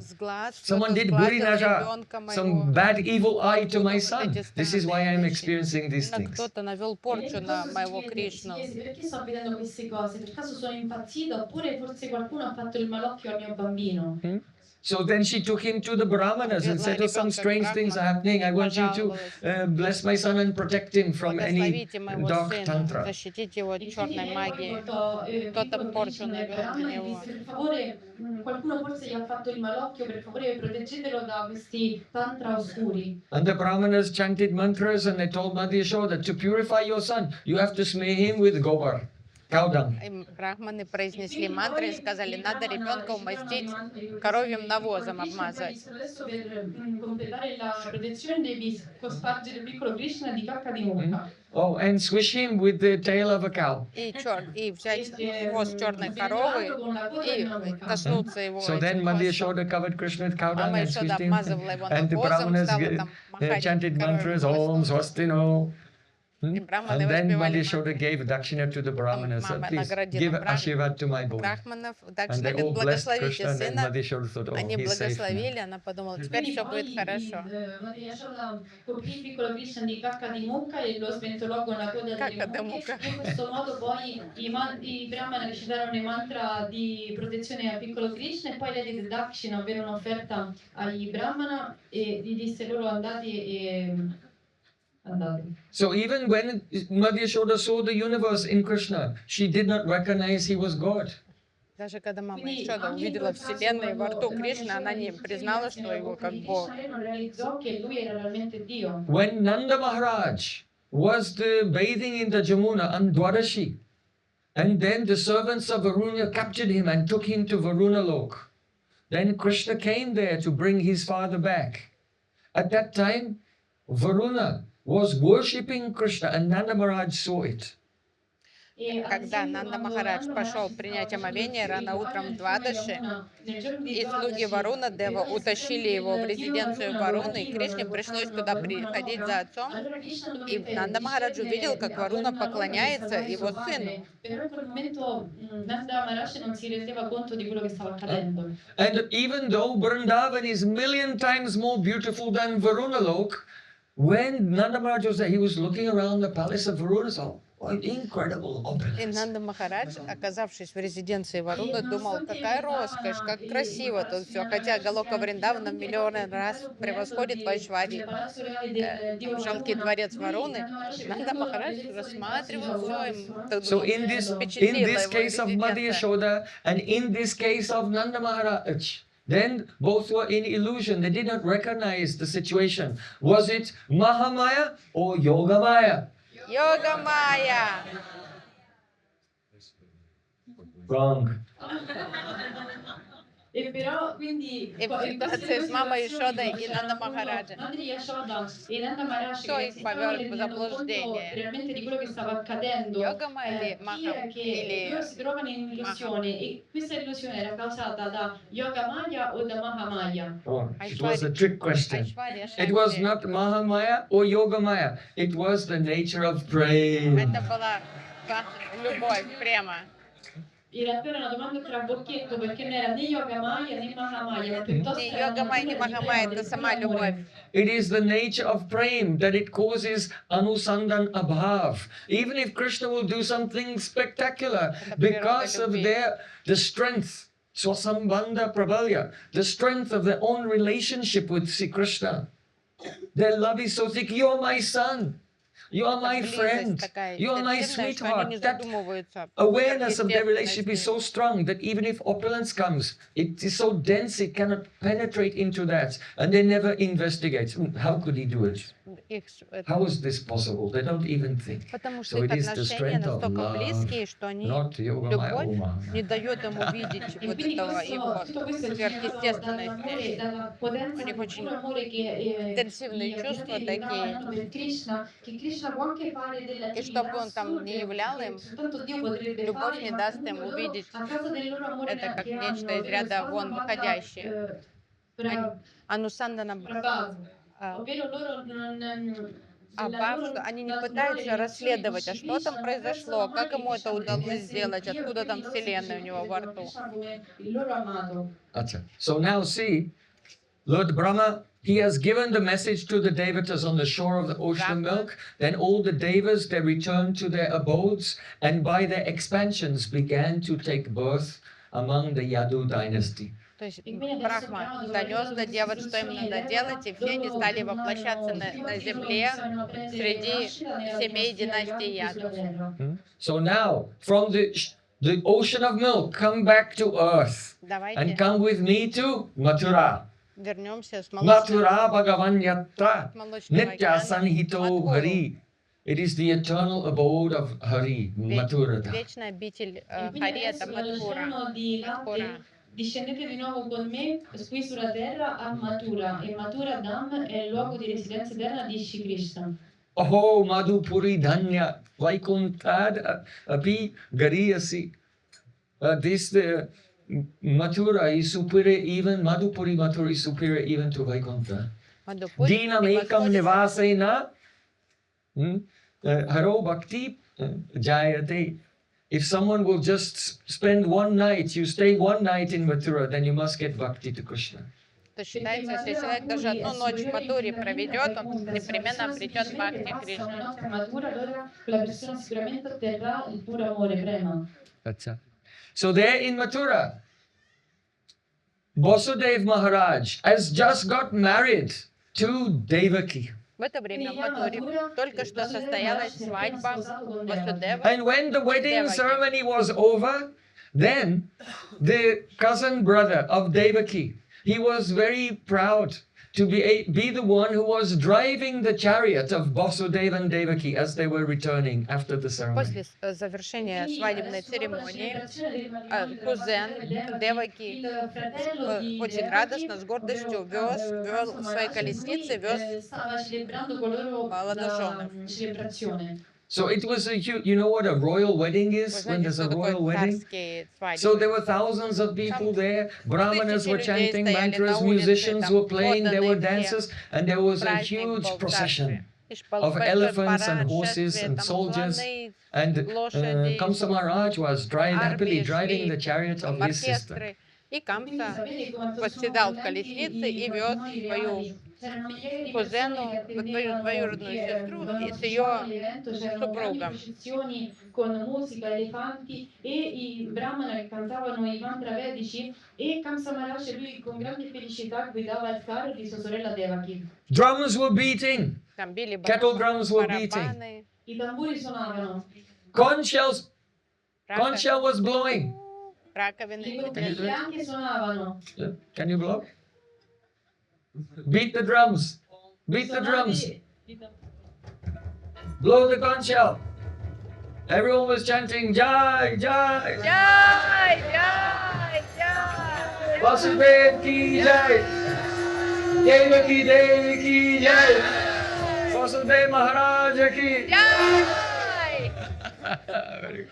Someone did guri naja, some bad evil eye to my son. This is why I am experiencing these things. Кто-то навел E порчу lei на si моего chiese, Кришну. perché sto vedendo queste cose? Per caso sono impazzita oppure forse qualcuno ha fatto il malocchio al mio bambino? So then she took him to the Brahmanas and said, oh, some strange things are happening. I want you to bless my son and protect him from any Благословите моего dark сына, tantra. защитите его от E quindi черной lei магии. portò Кто-то piccolo порчу Krishna nel навел на Brahma e него. disse: per favore, qualcuno forse gli ha fatto il malocchio, per favore proteggetelo da questi tantra oscuri. And the Brahmanas chanted mantras and they told Mother Yashoda, to purify your son, you have to smear him with gobar, cow dung. Брахманы произнесли мантры и сказали, надо ребенка умастить коровьим навозом, обмазать. Adesso per completare la protezione devi cospargere il piccolo Krishna di cacca di mucca. Oh, and swish him with the tail of a cow. И взять хвост черной коровы и коснуться его So then этим Mother хвостом. Yashoda covered Krishna with cow dung Мама and еще swished him. обмазывала его And the навозом, Brahmanas стала там махать chanted коровьим mantras, Om хвостом. Swastino. И брахманы And then воспевали Mother Yashoda мантры. gave dakshina to the Brahmanas. Мама Please наградила give Ashirvad to my boy. брахманов. And Дальше they all говорит, blessed благословите Krishna, and then сына. Mother Yashoda thought, oh, Они he's safe now. благословили, она подумала, теперь Quindi все будет poi хорошо. Maria Yashoda coprì il piccolo Krishna di cacca di mucca e lo sventolò con la coda Cacca delle di mucche. mucca. In questo modo poi i brahmana recitarono i mantra di protezione al piccolo Krishna e poi lei diede dakshina, ovvero un'offerta agli brahmana, e gli disse loro: andate. So even when Mother Yashoda saw the universe in Krishna, she did not recognize he was God. Даже когда мама Ишода увидела Вселенную во рту Кришны, она не признала, что его как Бог. When Nanda Maharaj was bathing in the Jamuna on Dwadashi, and then the servants of Varuna captured him and took him to Varuna Lok. Then Krishna came there to bring his father back. At that time, Varuna was worshipping Krishna and Nanda Maharaj saw it. Когда Нанда Махарадж пошел принять омовение рано утром в Двадаши, и слуги Варуна Дева утащили его в резиденцию Варуны, и Кришне пришлось туда приходить за отцом, и Нанда Махарадж увидел, как Варуна поклоняется его сыну. And even though Vrindavan is a million times more beautiful than Varuna Lok, when Nanda Maharaj was there, he was looking around the palace of Varuna, so incredible opulence. И Нанда Махарадж, оказавшись в резиденции Варуны, думал, какая роскошь, как красиво тут все, хотя Галока Вриндавана в миллионы раз превосходит Вайшвари, жалкий дворец Варуны. Нанда Махарадж рассматривал все, So in this case of Mother Yashoda and in this case of Nanda Maharaj, then both were in illusion. They did not recognize the situation. Was it Mahamaya or Yoga Maya? Yoga Maya! Wrong. E però quindi И в ситуации с мамой Ишодой и Нанда Махараджа. Кто их повел в заблуждение? Yoga Maya или Maha или loro si trovano in illusione e questa illusione era causata da Yoga Maya o da Maha Maya. Oh, it was a trick question. Айшварья It was Шакти. not Mahamaya or Yoga Maya. It was the nature of Prem. Это была любовь, према. In realtà era una domanda tra bocchetto perché non era né Yoga Maya né Maha Maya, ma piuttosto Не era Йога Майя, не una Маха natura Майя, di это puro сама любовь. amore. It is the nature of Prem that it causes anusandan abhav. Even if Krishna will do something spectacular, because of the strength, swasambandha prabalya, the strength of their own relationship with Sri Krishna. Their love is so thick. You're my son. You are my Близость friend. такая You are my интенсивная, что они не sweetheart. That задумываются о awareness of their relationship is сверхъестественности. so strong that even if opulence comes, it is so dense it cannot penetrate into that. And they never investigate. How could he do it? How is this possible? They don't even think. Потому что So их it is the отношения strength of настолько love, близкие, что not yoga любовь Maya. не дает им увидеть E вот quindi этого его tutto questo è segnato dall'amore, сверхъестественности. dalla У potenza них del очень puro amore che интенсивные gli чувства abbinati такие. hanno per Krishna, che Krishna può anche fare delle И attività чтобы он там не assurde являл che им, soltanto Dio potrebbe любовь fare, не ma даст им comunque loro, увидеть a causa del loro amore это как che нечто hanno, из ovvero ряда sposa вон banda выходящее. Анусандана Prabhu, ovvero loro Аббав, что они не пытаются расследовать, а что там произошло, как ему это удалось сделать, откуда там Вселенная у него во рту. So now see, Lord Brahma, he has given the message to the devatas on the shore of the ocean of milk. Then all the devas, they returned to their abodes and by their expansions began to take birth among the Yadu dynasty. То есть Брахма донес до девот, что им надо делать, и все они стали воплощаться на земле среди семей династии Ядов. So now, from the ocean of milk, come back to earth and come with me to Mathura. Вернемся с Mathura Bhagavanyatra молочного Nitya океана. Sanhito Hari. It is the eternal abode of Hari, Mathura. Вечная обитель Хари — это Мадхура. Discendete di nuovo con me qui sulla terra a Mathura, e Mathura Dham è il luogo di residenza eterna di Sri Krishna. Oh, Madhupuri Dhanya, Vaikuntad Api Gariyasi. This Mathura is superior even, Madhupuri Mathura is superior even to Vaikuntha. Dinam ekam nivasena haro bhakti jayate. If someone will just spend one night, you stay one night in Mathura, then you must get bhakti to Krishna. То считается, если человек даже одну ночь в Матуре проведет, он непременно обретет бхакти Кришны. So there in Mathura, Vasudev Maharaj has just got married to Devaki. В это время в Матуре только что состоялась свадьба Васудева. And when the wedding ceremony was over, then the cousin brother of Devaki, he was very proud to be the one who was driving the chariot of Vasudeva and Devaki as they were returning after the ceremony. После завершения свадебной церемонии кузен Деваки очень радостно, с гордостью вел свои колесницы, вез молодоженов. So it was a huge, you know what a royal wedding is when there's a royal wedding? So there were thousands of people there, brahmanas were chanting mantras, musicians were playing, there were dancers, and there was a huge procession of elephants and horses and soldiers. And Kamsa Maharaj was happily driving the chariot of his sister. И Камса восседал в колеснице и вез свою кузену, свою двоюродную сестру и с ее супругом. Con musica, elefanti e i brahmana che cantavano i mantra vedici, e Kamsa Maharaj lui con grande felicità guidava il carro di sua sorella Devaki. Drums were beating. Kettle drums were beating. I tamburi suonavano. Conch shell was blowing. Le anche suonavano. Can you blow? Beat the drums. Beat the drums. Blow the conch shell. Everyone was chanting Jai, Jai. Jai, Jai, Jai. Vasudev ki Jai. Devaki Devi ki Jai. Vasudev Maharaj ki Jai. Very good.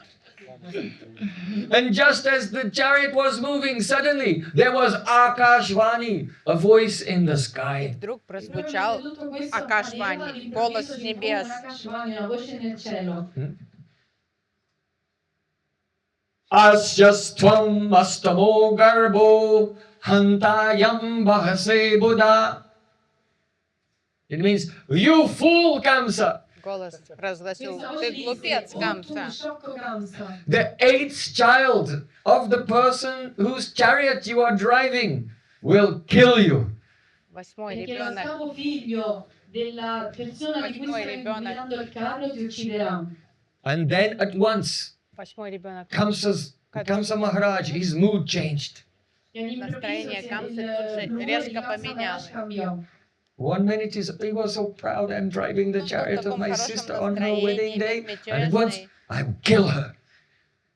And just as the chariot was moving, suddenly there was Akashvani, a voice in the sky. Вдруг прозвучал Акашвани, голос с небес. Asyastvam astamo garbo hantayam bahase buddha. It means, you fool Kamsa. Голос разгласил: ты глупец, Камса. The eighth child of the person whose chariot you are driving will kill you. 8-й ребенок della persona di cui Восьмой stai ребенок. guidando il carro ti ucciderà. And then at once, Восьмой ребенок. Kamsa Maharaj, his mood changed. E all'improvviso Настроение Камсы тут же l'umore резко di Kamsa Maharaj поменялось. cambiò. One minute he was so proud, I'm driving the Он был в chariot of таком my хорошем sister on her wedding настроении, day, and at once, безмятежный. I will kill her.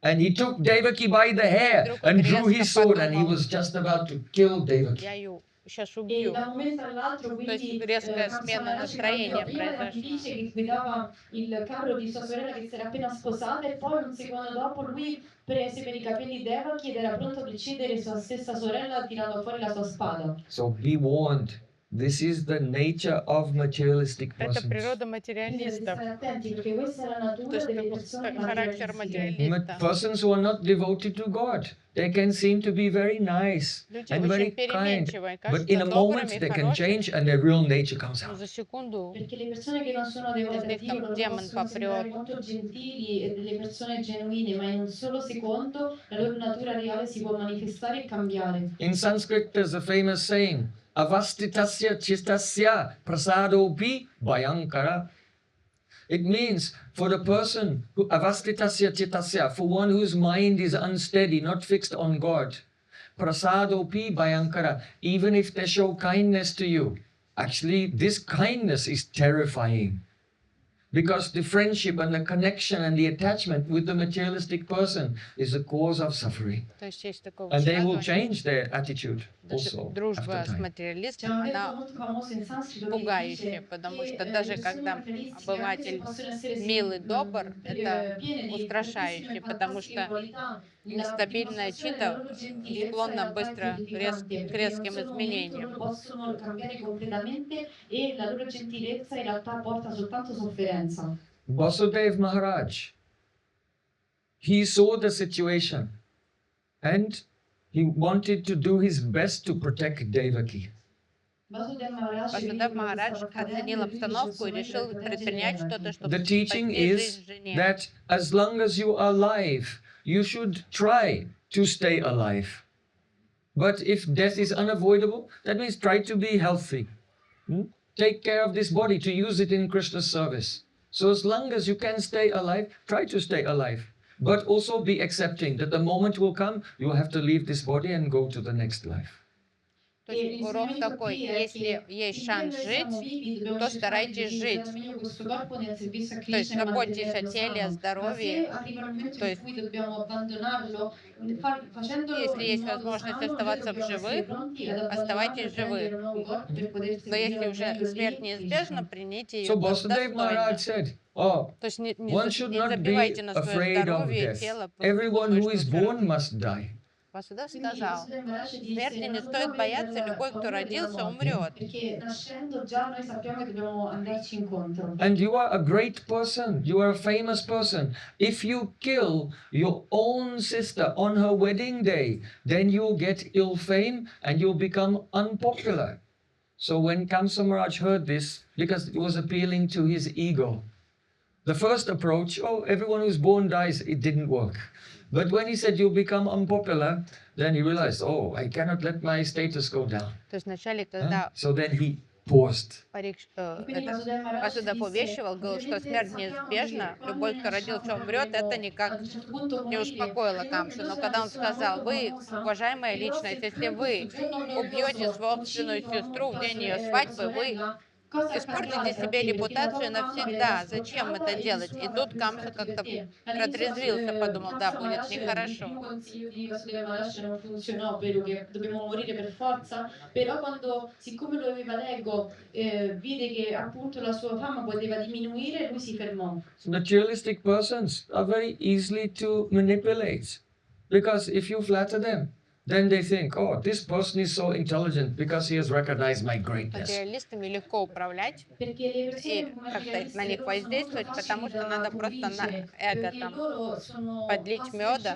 And he took Devaki by the hair and drew his sword, and he was just about to kill Devaki. Я ее сейчас E убью. da un momento all'altro quindi резкая Kamsa смена Maharaj настроения cambiò. Prima era произошла. felice che guidava il carro di sua sorella che si era appena sposata e poi un secondo dopo lui prese per i capelli Devaki ed era pronto ad uccidere sua stessa sorella tirando fuori la sua spada. So be warned. This is the nature of materialistic Это persons. природа Quindi dovete материалистов. stare attenti perché questa è la То natura есть delle такой persone характер materialistiche. материалиста. Persons who are not devoted to God, they can seem to be very nice Люди and very очень kind, переменчивые, but in кажутся a moment добрыми, they can хорошими, change and their real nature comes но out. за секунду Perché le persone che non sono devote a них Dio там loro демон possono sembrare попрет. molto gentili e delle persone genuine, ma in un solo secondo la loro natura reale si può manifestare e cambiare. In Sanskrit, there's a famous saying, avastitasya chittasya prasadopi bhayankara. It means for the person who avastitasya chittasya, for one whose mind is unsteady, not fixed on God, prasadopi bhayankara, even if they show kindness to you, actually this kindness is terrifying. Because the friendship and the connection and the attachment with the materialistic person is the cause of suffering. То есть есть такое And they will высказывание, change their attitude даже also дружба after с time. C'è материалистом, un detto она molto famoso in sanscrito che пугающая, dice потому che что le даже persone когда materialistiche, anche se обыватель possono essere милый, добр, это piene di устрашающе, tantissime потому fantastiche что qualità, la нестабильная dimostrazione чита della loro gentilezza in склонна realtà è быстро к terrificante, perché in un резким solo momento изменениям. loro possono cambiare completamente e la loro gentilezza in realtà porta soltanto sofferenza. Vasudev Maharaj, he saw the situation and he wanted to do his best to protect Devaki. Vasudeva Maharaj Васудев Махарадж оценил обстановку и решил предпринять что-то, чтобы The teaching спасти is жизнь жене. that as long as you are alive, you should try to stay alive. But if death is unavoidable, that means try to be healthy. Take care of this body to use it in Krishna's service. So as long as you can stay alive, try to stay alive. But also be accepting that the moment will come, you will have to leave this body and go to the next life. То есть урок такой, если есть шанс жить, то старайтесь жить. То есть заботьтесь о теле, о здоровье. То есть если есть возможность оставаться в живых, оставайтесь живых. Но если уже смерть неизбежна, примите ее So Vasudev Maharaj достойно. said, oh, То есть не one should not be забивайте на свое afraid of здоровье, death. тело. Everyone who is born must die. Васудев сказал, смерти не стоит бояться, любой, кто родился, умрет. And you are a great person, you are a famous person. If you kill your own sister on her wedding day, then you'll get ill fame and you'll become unpopular. So when Kamsa Maharaj heard this, because it was appealing to his ego, the first approach, oh, everyone who's born dies, it didn't work. But when he said you'll become unpopular, then he realized, oh, I cannot let my status go down. То есть вначале, когда So then he paused. Васудев увещевал, говорил, что смерть неизбежна, любой, кто родился, умрет, это никак не успокоило Камсу. Но когда он сказал, вы, уважаемая личность, если вы убьете собственную сестру в день ее свадьбы, вы испортите себе репутацию навсегда. Zачем это делать? И тут Камса как-то протрезвился, подумал, да, будет нехорошо. Però quando, siccome lo aveva l'ego, vide che appunto la sua fama poteva diminuire, lui si fermò. Materialistic persons are very easily to manipulate, because if you flatter them, then they think, oh, this person is so intelligent because he has recognized my greatness. Материалистами легко управлять и как-то на них воздействовать, потому что надо просто на эго там подлить меда.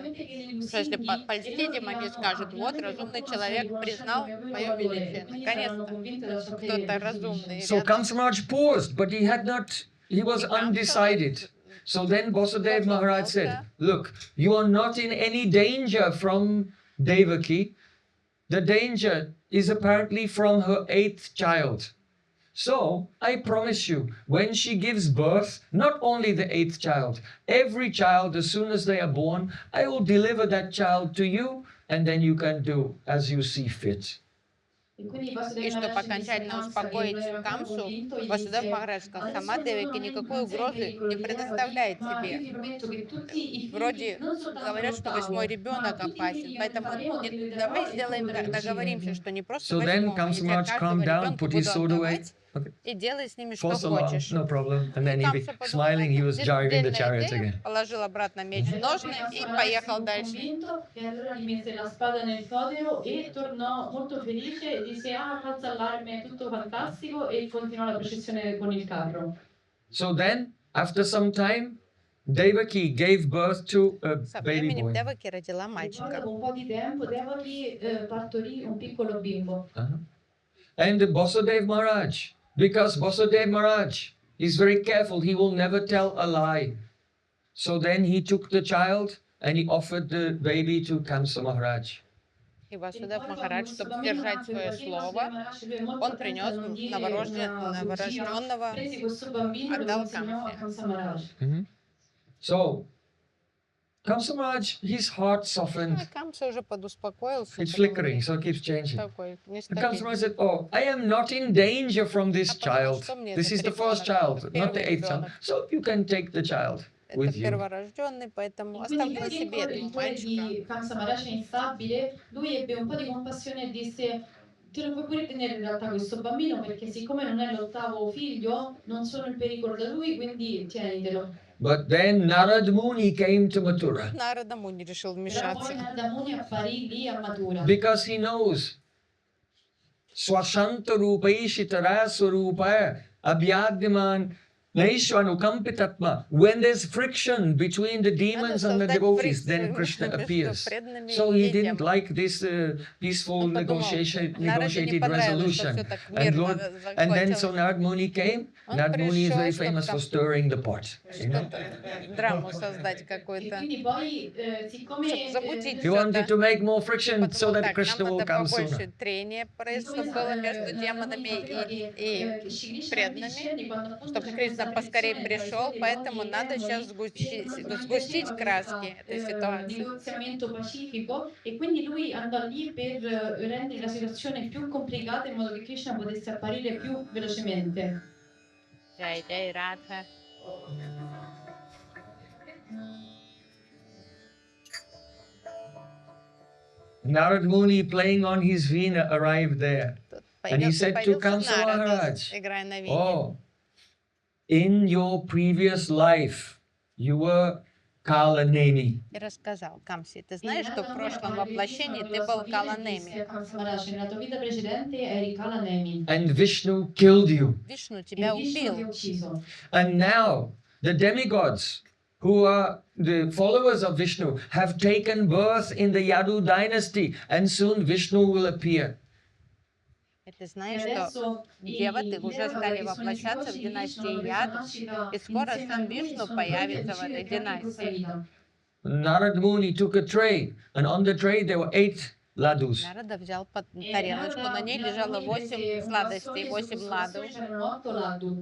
Что если польстить им, они скажут, вот, разумный человек признал мое величие. Наконец-то кто-то разумный. So Kamsa Maharaj paused, but he was undecided. So then Vasudev Maharaj said, look, you are not in any danger from Devaki. The danger is apparently from her 8th child. So, I promise you, when she gives birth, not only the 8th child, every child, as soon as they are born, I will deliver that child to you, and then you can do as you see fit. И чтобы окончательно успокоить Камсу, Васудев Махарадж сказал, сама Девики никакой угрозы не предоставляет тебе. Вроде говорят, что 8-й ребенок опасен, поэтому давай сделаем, договоримся, что не просто 8-го, если от каждого ребенка буду отдавать, и делай с ними, что хочешь. No problem. And then he smiling, he was driving the chariot again. Положил обратно меч в ножны и поехал дальше. E allora gli mise la spada nel codero e tornò molto felice e disse: Ah, calza allarme, è tutto fantastico, e continuò la processione con il carro. So then, after some time, Devaki gave birth to a Со baby временем boy. Деваки родила мальчика. Dopo un po' di tempo Devaki partorì un piccolo bimbo. And Vasudev Maharaj, because Vasudev Maharaj is very careful, he will never tell a lie. So then he took the child and he offered the baby to Kamsa Maharaj. И Васудев Махарадж, чтобы сдержать свое слово, он принес новорожденного, отдал Камсе. So, Kamsa Maharaj, his heart softened. Камса уже подуспокоился. It's flickering, so it keeps changing. Такой And Kamsa нестабильный. Maharaj said, oh, I am not in danger from this child. This is the first child, not the 8th child. So you can take the child Это with you. перворожденный, поэтому оставляй себе этого мальчика. Kamsa Maharaj è instabile, lui ebbe un po' di compassione e disse: te lo puoi pure tenere in realtà questo bambino, perché siccome non è l'8º figlio, non sono in pericolo da lui, quindi tienitelo. But then Narada Muni came to Mathura Нарада Муни решил Però poi вмешаться. Narada Muni apparì lì a Mathura. because he knows Swashanta Rupaishitara Swarupa Abhyadyaman Naishvanukampitatma. When there's friction between the demons and the devotees, then Krishna appears. So he didn't like this peaceful negotiated resolution. And then so Narada Muni came. Narada Muni is very famous for stirring the pot. You know? Драму создать E какую-то. quindi poi, siccome Чтобы замутить He всё wanted это. to make more friction so Потому that так, Krishna нам will надо come побольше sooner. трения было между демонами и преданными, чтобы Кришна поскорее пришел, поэтому надо сейчас сгустить краски этой ситуации. negoziamento pacifico, e quindi lui andò lì per rendere la situazione più complicata in modo che Krishna potesse apparire più velocemente. Jai Jai Radha. Narad Muni playing on his veena arrived there. And he said to Kamsa Maharaj, играя на вине. oh, in your previous life, you were Kalanemi. И рассказал Камсе, ты знаешь, что в прошлом воплощении ты был Каланеми. Nella tua vita precedente eri Kalanemi. And Vishnu killed you. Vishnu E тебя Vishnu ti ha убил. ucciso. And now the demigods, who are the followers of Vishnu, have taken birth in the Yadu dynasty, and soon Vishnu will appear. И ты знаешь, что деваты уже стали воплощаться в династии Яд, и скоро сам Вишну появится в этой династии. Narad Muni took a tray, and on the tray there were 8 ladus. Нарада взял тарелочку, на ней лежало 8 сладостей, 8 ладу.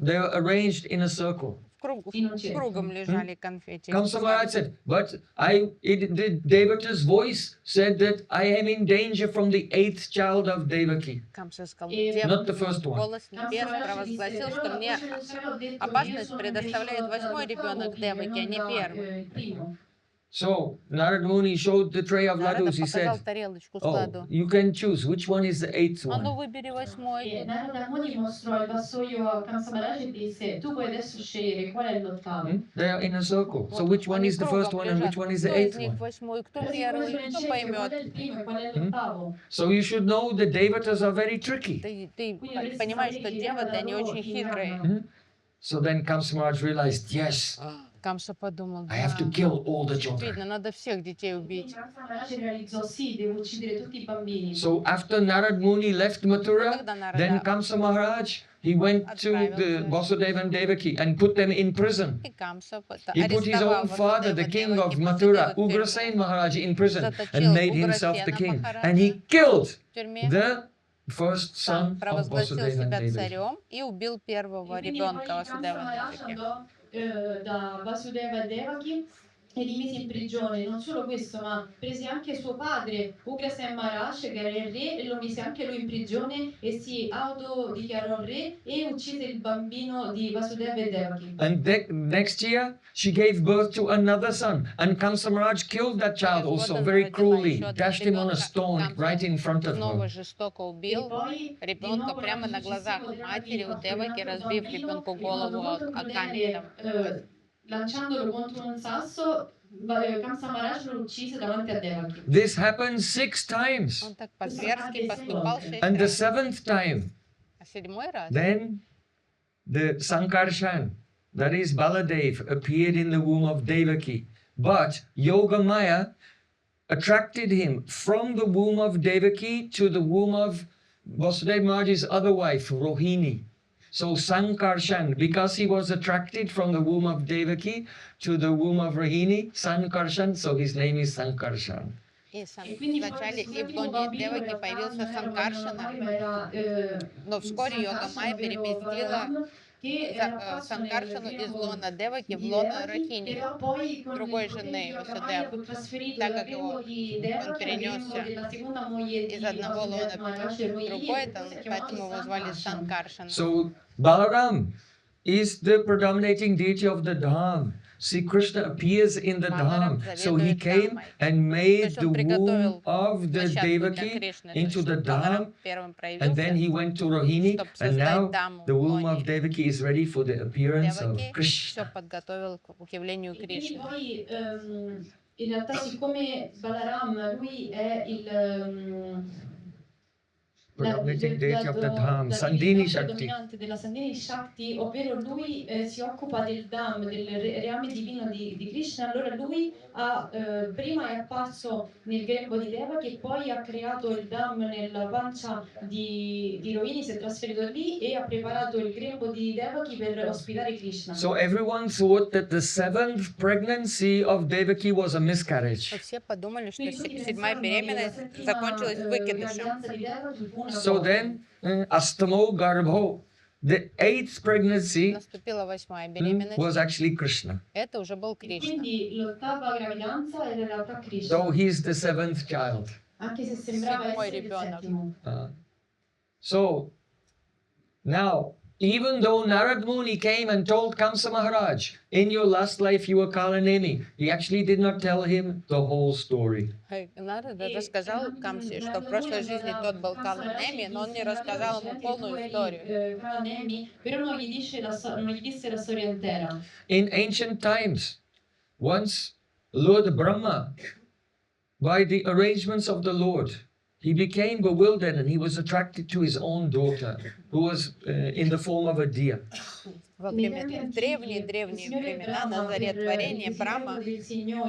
They were arranged in a circle. Кругом лежали конфетти. Kamsa Maharaj said, but the Devata's voice said that I am in danger from the 8th child of Devaki, Камса сказал, not the first one. голос небес провозгласил, что мне опасность предоставляет 8-й ребенок Деваки, а не 1-й. So Narad Muni showed the tray of Нарада ladus. He показал said, тарелочку с oh, ладу. you can choose which one is the 8th А ну one. выбери 8-й. Narada Muni mostrò il vassoio a Kamsa Maharaj e disse: tu puoi adesso scegliere qual è l'8º. They are in a circle. So which one is the first one and which one is the Кто из 8th них one? 8-й, кто Così 1-й, bisogna кто scegliere qual è поймет. il primo e qual è l'8º. So you should know the Devatas are very tricky. Ты понимаешь, что деваты, они очень хитрые. So then Kamsa Maharaj realized, yes, Камса подумал, I have to да, kill all the children. видно, надо всех детей убить. Kamsa Maharaj realizzò: sì, devo uccidere tutti i bambini. So after Narad Muni left Mathura, Когда then Нарада Kamsa Maharaj, he went to the Vasudeva and Devaki and put them in prison. и Камса He put his own father, the king of Mathura, Ugrasen Maharaj, in prison and made himself the king. And he killed the first Сам son of провозгласил Vasudeva and себя Devaki. царем и убил первого E quindi ребенка poi Васудева Kamsa Деваки. andò da Vasudeva e Devaki e li mise in prigione. Non solo questo, ma prese anche suo padre, Ugrasen Maharaj, che era il re, e lo mise anche lui in prigione e si autodichiarò re e uccise il bambino di Vasudeva e Devaki. And next year, she gave birth to another son. And Kamsa Maharaj killed that child also very cruelly, dashed him on a stone right in front of Снова her. жестоко E убил poi di ребенка nuovo прямо l'anno на глазах successivo матери у Devaki Деваки, offre un altro разбив bambino ребенку in modo голову molto о камень. crudele, lanciandolo contro un sasso. Kamsa Maharaj lo uccise davanti a Devaki. This happened 6 times. Он так по-зверски поступал 6 And the раз. 7th time, А 7-й раз then the Sankarshan, that is Baladev, appeared in the womb of Devaki. But Yoga Maya attracted him from the womb of Devaki to the womb of Vasudeva Maharaj's other wife, Rohini. So Sankarshan, because he was attracted from the womb of Devaki to the womb of Rohini, Sankarshan, so his name is Sankarshan. И E quindi poi вначале questo и в settimo лоне bambino in Деваки realtà появился non era un bambino normale, Санкаршана, ma era но вскоре Йога Sankarshan, Майя ovvero переместила Balaram, che era apparso nel Санкаршану из grembo лона Деваки в di лоно Devaki, Рахини, però poi con другой il potere жены di Yoga Maya Васудевы, fu trasferito так dal как grembo di он Devaki al grembo перенесся della seconda moglie из di одного лона Vasudeva Maharaj, в Rohini, другой, e per questo è chiamato поэтому его звали Sankarshan. Санкаршана. So Balaram is the predominating deity of the Dham. Sri Krishna appears in the Balaram Dham. So he заведует came Дхаммой. and То made есть the он womb приготовил of the площадку для Devaki Кришны, то into есть the чтобы Баларам Dham, первым and then проявился, he went to Rohini, чтобы and создать now Даму the в womb of лоне Devaki is ready for the appearance of Деваки, все Krishna. подготовил к явлению E quindi Кришны. poi in realtà siccome Balaram lui è Predominating deity of the Dham, Sandhini divinità Shakti. predominante della Sandhini Shakti, ovvero lui si occupa del Dham, del reame divino di Krishna. Allora lui prima è apparso nel grembo di Devaki e poi ha creato il Dham nella pancia di Rohini, si è trasferito lì e ha preparato il grembo di Devaki per ospitare Krishna. So everyone thought that the 7th pregnancy of Devaki was a miscarriage. Все подумали, что Quindi tutti седьмая pensavano che la беременность settima закончилась выкидышем. gravidanza di Devaki fu un So aborto. then, Astamo Garbho, the 8th pregnancy Наступила 8-я was беременность. actually Krishna. Это уже был E Кришна. quindi l'ottava gravidanza era in realtà Krishna, So he's the 7th child. anche se sembrava Седьмой essere il ребенок. settimo. So now, even though Narada Muni came and told Kamsa Maharaj, in your last life you were Kalanemi, he actually did not tell him the whole story. Нарада рассказал Камсе, что в прошлой жизни тот был Каланеми, но он не рассказал ему полную историю. Però non gli disse la storia intera. In ancient times, once Lord Brahma, by the arrangements of the Lord, he became bewildered and he was attracted to his own daughter, who was in the form of a deer. В древние времена, на заре творения, Брахма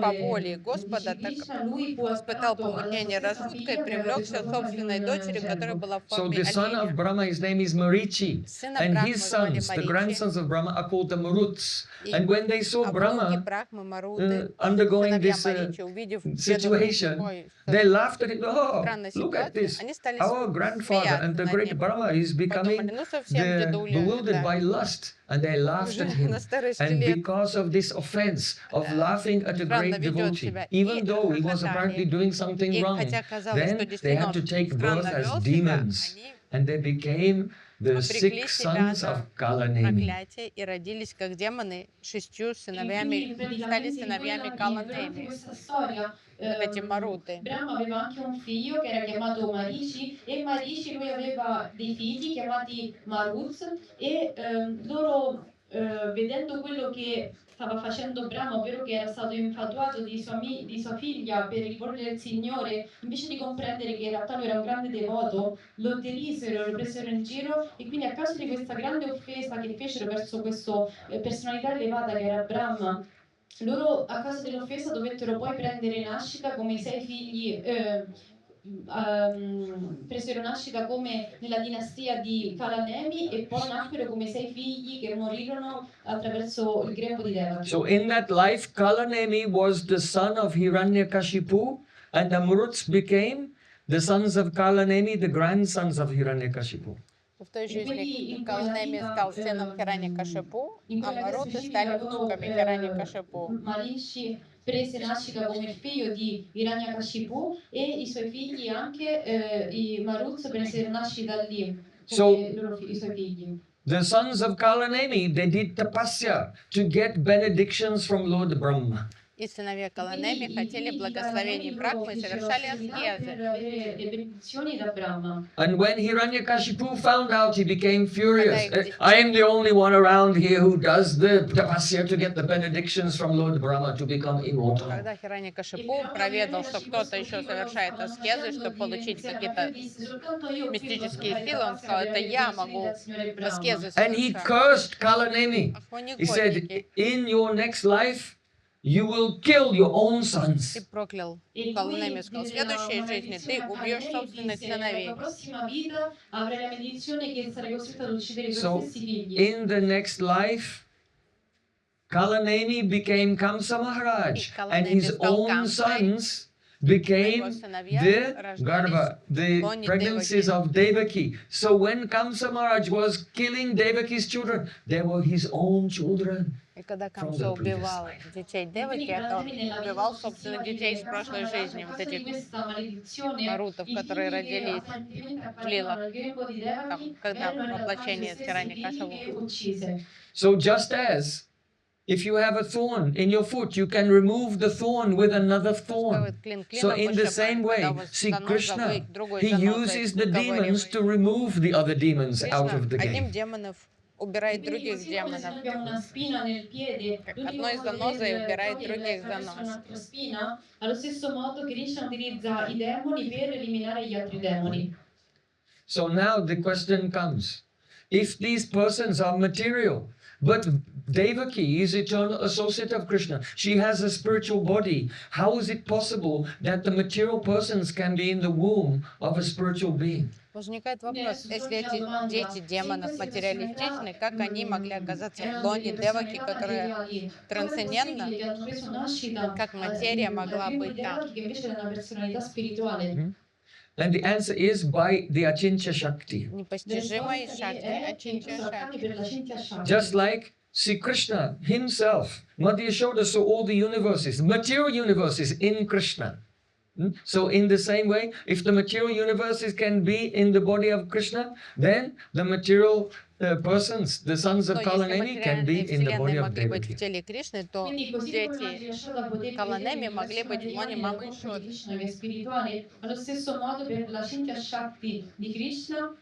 по воле Господа так испытал помутнение рассудка и привлекся собственной дочерью, которая была в So форме the son of оленя. Brahma, his name is Marichi, Сына and Брахмы his звали sons, the Маричи, grandsons of Brahma, are called the Maruts. и And when they saw внуки Brahma Брахмы, Маруты, undergoing сыновья this Маричи, увидев situation, ой, they laughed at it. Oh, странной look at ситуации, this. они стали Our grandfather and the смеяться над great ним. Brahma is becoming Подумали, ну совсем дедуля, bewildered by да, lust. And they laughed уже at him. на старости And лет because of this offense of laughing at a странно great ведет devotee, себя. even И though he was apparently хохотали. doing something И wrong, хотя казалось, что then they действительно had to он take birth странно as вел себя, demons. они And they became the обрекли 6 себя sons на of Kalanemi. проклятие и родились как демоны 6 E сыновьями, quindi стали praticamente сыновьями durante Каланеми, questa storia эти Маруты. Brahma aveva anche un figlio che era chiamato Marici e Marici lui aveva dei figli chiamati Maruts e loro vedendo quello che stava facendo Brahma, ovvero che era stato infatuato di sua figlia per il volere del Signore, invece di comprendere che in realtà lui era un grande devoto, lo derisero, lo presero in giro e quindi a causa di questa grande offesa che fecero verso questa personalità elevata che era Brahma, loro a causa dell'offesa dovettero poi prendere nascita come i 6 figli, presero nascita come nella dinastia di Kalanemi e poi nacquero come 6 figli che morirono attraverso il grembo di Devaki. So in that life, Kalanemi was the son of Hiranyakashipu, and the Maruts became the sons of Kalanemi, the grandsons of Hiranyakashipu. В той E жизни quindi in quella Каланеми vita, стал сыном Хираньякашипу, in а quella vita Маруты стали significa внуками proprio Хираньякашипу. Marishi prese nascita come il figlio di Hiranyakashipu e i suoi figli anche i Maruz presero nascita lì So- come i suoi figli. The sons of Kalanemi, they did tapasya to get benedictions from Lord Brahma. И сыновья Каланеми Quindi хотели i благословений Kalanemi loro Брахмы и fecero совершали austerità per аскезы. avere le benedizioni da Brahma. And when Hiranyakashipu found out, he became furious. Когда их I am the only one around here who does the tapasya to get the benedictions from Lord Brahma to become immortal. Когда Хираньякашипу проведал, что кто-то еще совершает аскезы, чтобы получить какие-то мистические силы, он сказал, это я могу аскезы And he совершать. cursed Kalanemi. Ах, вы He said, негодники. in your next life, you will kill your own И sons. проклял E Каланеми, lui сказал, в diede la следующей жизни ты maledizione a убьешь Kalanemi, собственных disse nella сыновей. tua prossima vita avrai la maledizione che sarai costretto ad uccidere i tuoi So, stessi figli. in the next life, Kalanemi became Kamsa Maharaj, and his own sons became the Garba, the pregnancies of Devaki. So when Kamsa Maharaj was killing Devaki's children, they were his own children. И когда From Камса the previous убивал life. детей Деваки, это он убивал собственных детей из прошлой жизни, вот этих марутов, которые родились в Лилах, там, когда воплощение Хираньякашипу. So just as if you have a thorn in your foot, you can remove the thorn with another thorn. So in the same way, see Krishna, he uses the demons to remove the other demons out Кришна of the одним game. демонов убирает других демонов. Как одно из заноза и убирает других занос. Allo stesso modo Krishna utilizza i demoni per eliminare gli altri demoni. So now the question comes, if these persons are material, but Devaki is eternal associate of Krishna, she has a spiritual body, how is it possible that the material persons can be in the womb of a spiritual being? Возникает вопрос, если эти дети демонов материалистичны, как они могли оказаться в лоне Деваки, которая трансцендентна, как материя могла быть там? And the answer is by the Achintya Shakti. Непостижимой Шакти, Ачинча Шакти. Just like Sri Krishna himself, Mother Yashoda saw all the universes, material universes in Krishna. So in the same way, if the material universes can be in the body of Krishna, then the material persons, the sons of Но если Kalanemi, can be материальные in the body вселенные of могли быть в Devaki. теле Кришны, то дети Каланеми могли быть в лоне Мамы Ишоды. Allo stesso modo per la Cintya Shakti di Krishna,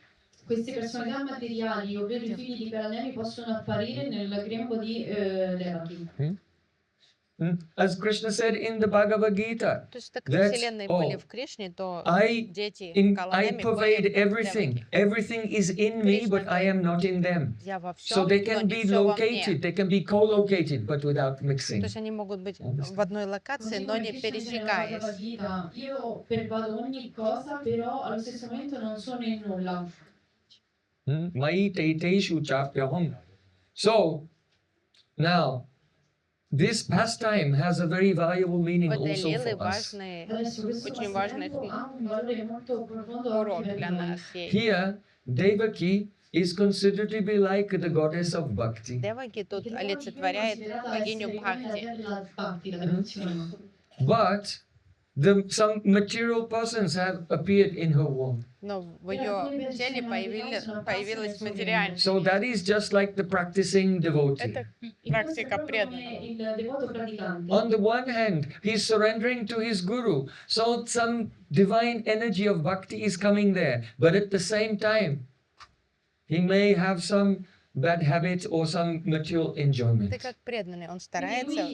queste personalità materiali, ovvero i figli di Kalanemi, possono apparire nel grembo di Devaki. As Krishna said in the Bhagavad Gita, То есть, так как that вселенные были в Кришне, то I дети Каланеми pervade были в everything. Деваки. Everything is in me, but I am not in them. Я во So всем, they но can не be все во мне. located, they can be co-located, but without То mixing. есть они могут быть в одной локации, но не пересекаясь. Io pervado ogni cosa, però allo stesso momento non sono in nulla. Mai te teshu chapyaham. So, now, this pastime has a very valuable meaning В этой also лилы for us. важный, Adesso questo очень важный passatempo ha un valore molto profondo урок anche per для noi. нас есть. Here, Devaki is considered to be like the goddess of bhakti. Деваки тут олицетворяет богиню Бхакти. But some material persons have appeared in her womb. Но в ее теле появилась материальность. So that is just like the practicing devotee. Это практика преданного. On the one hand, he's surrendering to his guru, so some divine energy of bhakti is coming there. But at the same time, he may have some bad habit or some material Ты enjoyment. как преданный, он старается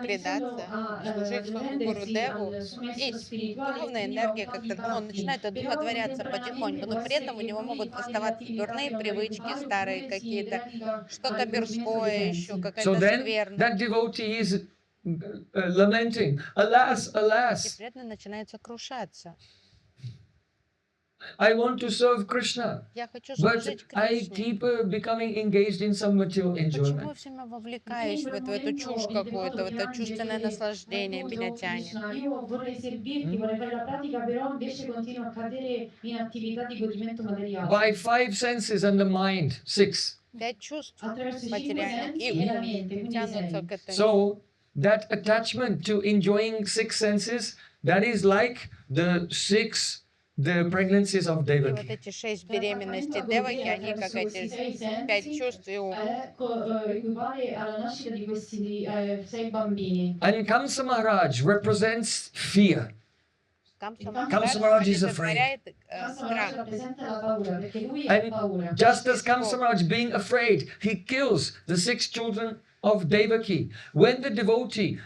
предаться, служить своему Гурудеву, и духовная энергия как-то начинает одухотворяться потихоньку, но при этом у него могут оставаться дурные привычки старые какие-то, что-то мирское еще, So какая-то then скверна. that devotee is lamenting, alas, И alas, преданный начинает сокрушаться. I want to serve Krishna, Я хочу but служить I Кришне. keep becoming engaged in some material Почему я enjoyment. все время вовлекаюсь вот в эту чушь какую-то, в это чувственное наслаждение меня тянет? Io vorrei servirti, vorrei fare la pratica, però invece continuo a cadere in attività di godimento materiale. By 5 senses and the mind, 6. 5 чувств Attraverso i cinque материальных sensi и e la ум mente, quindi тянутся sei. к этому. So that attachment to enjoying 6 senses, that is like the pregnancies of И вот Devaki. эти 6 L'attaccamento беременностей a Деваки, godere они как attraverso эти questi sei 5 sensi чувств и ум. equivale alla nascita di questi sei bambini. And Kamsa Maharaj represents fear. Камса Kamsa Махарадж Maharaj is afraid. олицетворяет Questo страх. rappresenta la paura, perché lui ha paura. And just as Kamsa Maharaj being afraid, he kills the 6 children of Devaki. When the devotee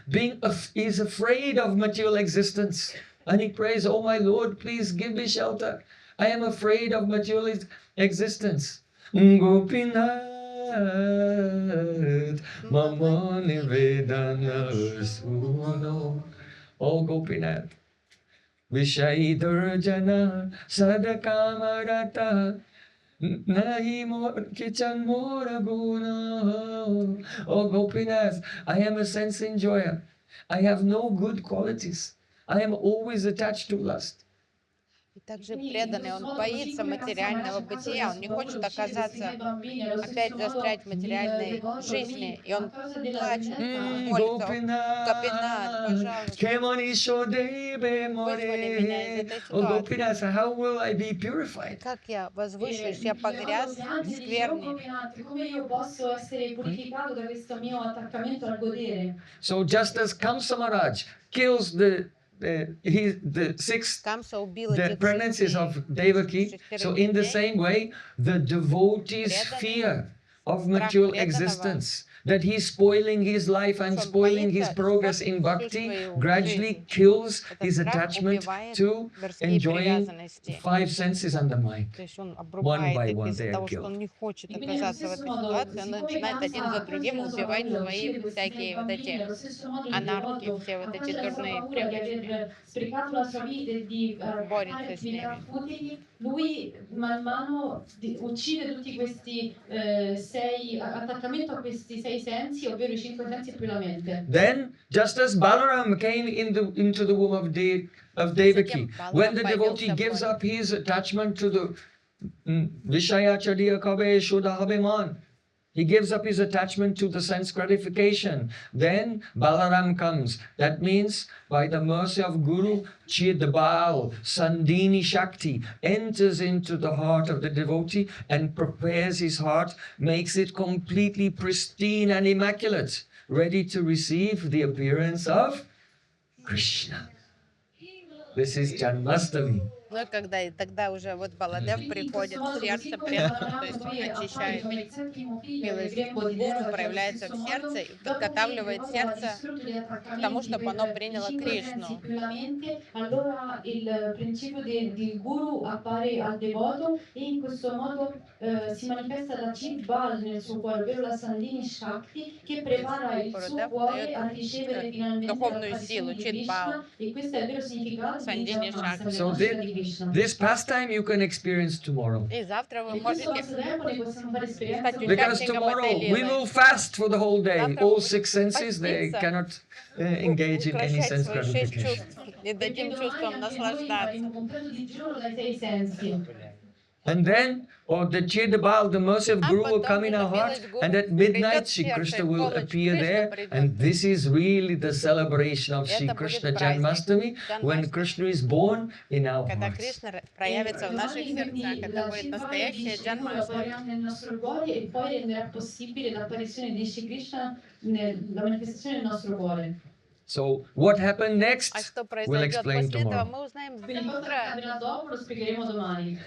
is afraid of material existence, and he prays, "Oh my Lord, please give me shelter. I am afraid of material existence." Gopinath mama nivedana suno. Oh Gopinath, Vishaidar jana sadakamarata nahi kichan mora guna. Oh Gopinath, I am a sense enjoyer. I have no good qualities. I am always attached to lust. И также преданный, он боится материального бытия, он не хочет оказаться, опять застрять в материальной жизни, и он плачет, молится: Гопинат, пожалуйста, вызволи меня из этой Oh ситуации. Gopinath, how will I be purified? Как я возвышусь, я погряз в скверне. Come io posso essere purificato da questo mio attaccamento al godere? So just as Kamsa Maharaj kills the 6 Камса убил the этих pregnancies of Devaki, so in the same way, the devotee's fear of material existence, that he's spoiling his life and spoiling his progress in bhakti, gradually kills his attachment to enjoying 5 senses and the mind. То есть он One обрубает by их one из-за they are того, что killed. он не хочет E quindi allo оказаться в stesso этой modo, ситуации, он siccome начинает один за Kamsa другим ha la sua убивать paura, свои uccide questi sei всякие вот bambini, эти allo stesso modo il анархи, devoto, все вот a эти causa della sua дурные paura di привычки. aver sprecato la sua vita e di fare Борется с attività ними. futili, lui man mano uccide tutti questi attaccamento a questi sei sensi, ovvero i cinque sensi più la mente. Then, just as Balaram came into the womb of Devaki, when the devotee gives up his attachment to the Vishayacharya Kabe Shuddhabiman, he gives up his attachment to the sense gratification. Then Balaram comes. That means by the mercy of Guru, Chidbal, Sandini Shakti, enters into the heart of the devotee and prepares his heart, makes it completely pristine and immaculate, ready to receive the appearance of Krishna. This is Janmashtami. Ну и тогда уже вот Баладев приходит в сердце преданного, то есть очищает милость Гуру, проявляется в сердце и подготавливает сердце к тому, чтобы оно приняло Кришну. Allora il principio di guru appare al devoto e in questo modo si manifesta la Chidbal nel suo cuore, ovvero la Sandini Shakti che prepara il suo cuore a ricevere finalmente l'apparizione di Krishna, e questo è il vero significato di Janmashtami, So this pastime you can experience tomorrow. И завтра вы E questo можете passatempo ne possiamo fare esperienza стать Because участником tomorrow этой we лилы. will fast for the whole day. Завтра All мы 6 senses, they поститься, cannot engage in any укращать sense свои 6 gratification. чувств и дадим чувствам Noi наслаждаться. faremo completo digiuno dai sei sensi. And then, or the Chidabal, the mercy of А Guru will потом come in уже our heart, милость Гуру and at midnight придет в Sri сердце, Krishna и в will полночь appear Кришна there, придет. and this is really the celebration of Sri Это будет Krishna праздник Janmashtami, when Джанмаштами. Krishna is born in our Когда hearts. Кришна проявится в наших Domani сердцах, quindi это la будет Chidbal di настоящая Shri Guru Джанмаштами. appariranno nel nostro cuore e poi renderà possibile l'apparizione di Shri Krishna, la manifestazione nel nostro cuore. So, what happened А next, что we'll произойдет explain после этого, tomorrow. мы узнаем Quindi cosa завтра. accadrà dopo lo spiegheremo domani.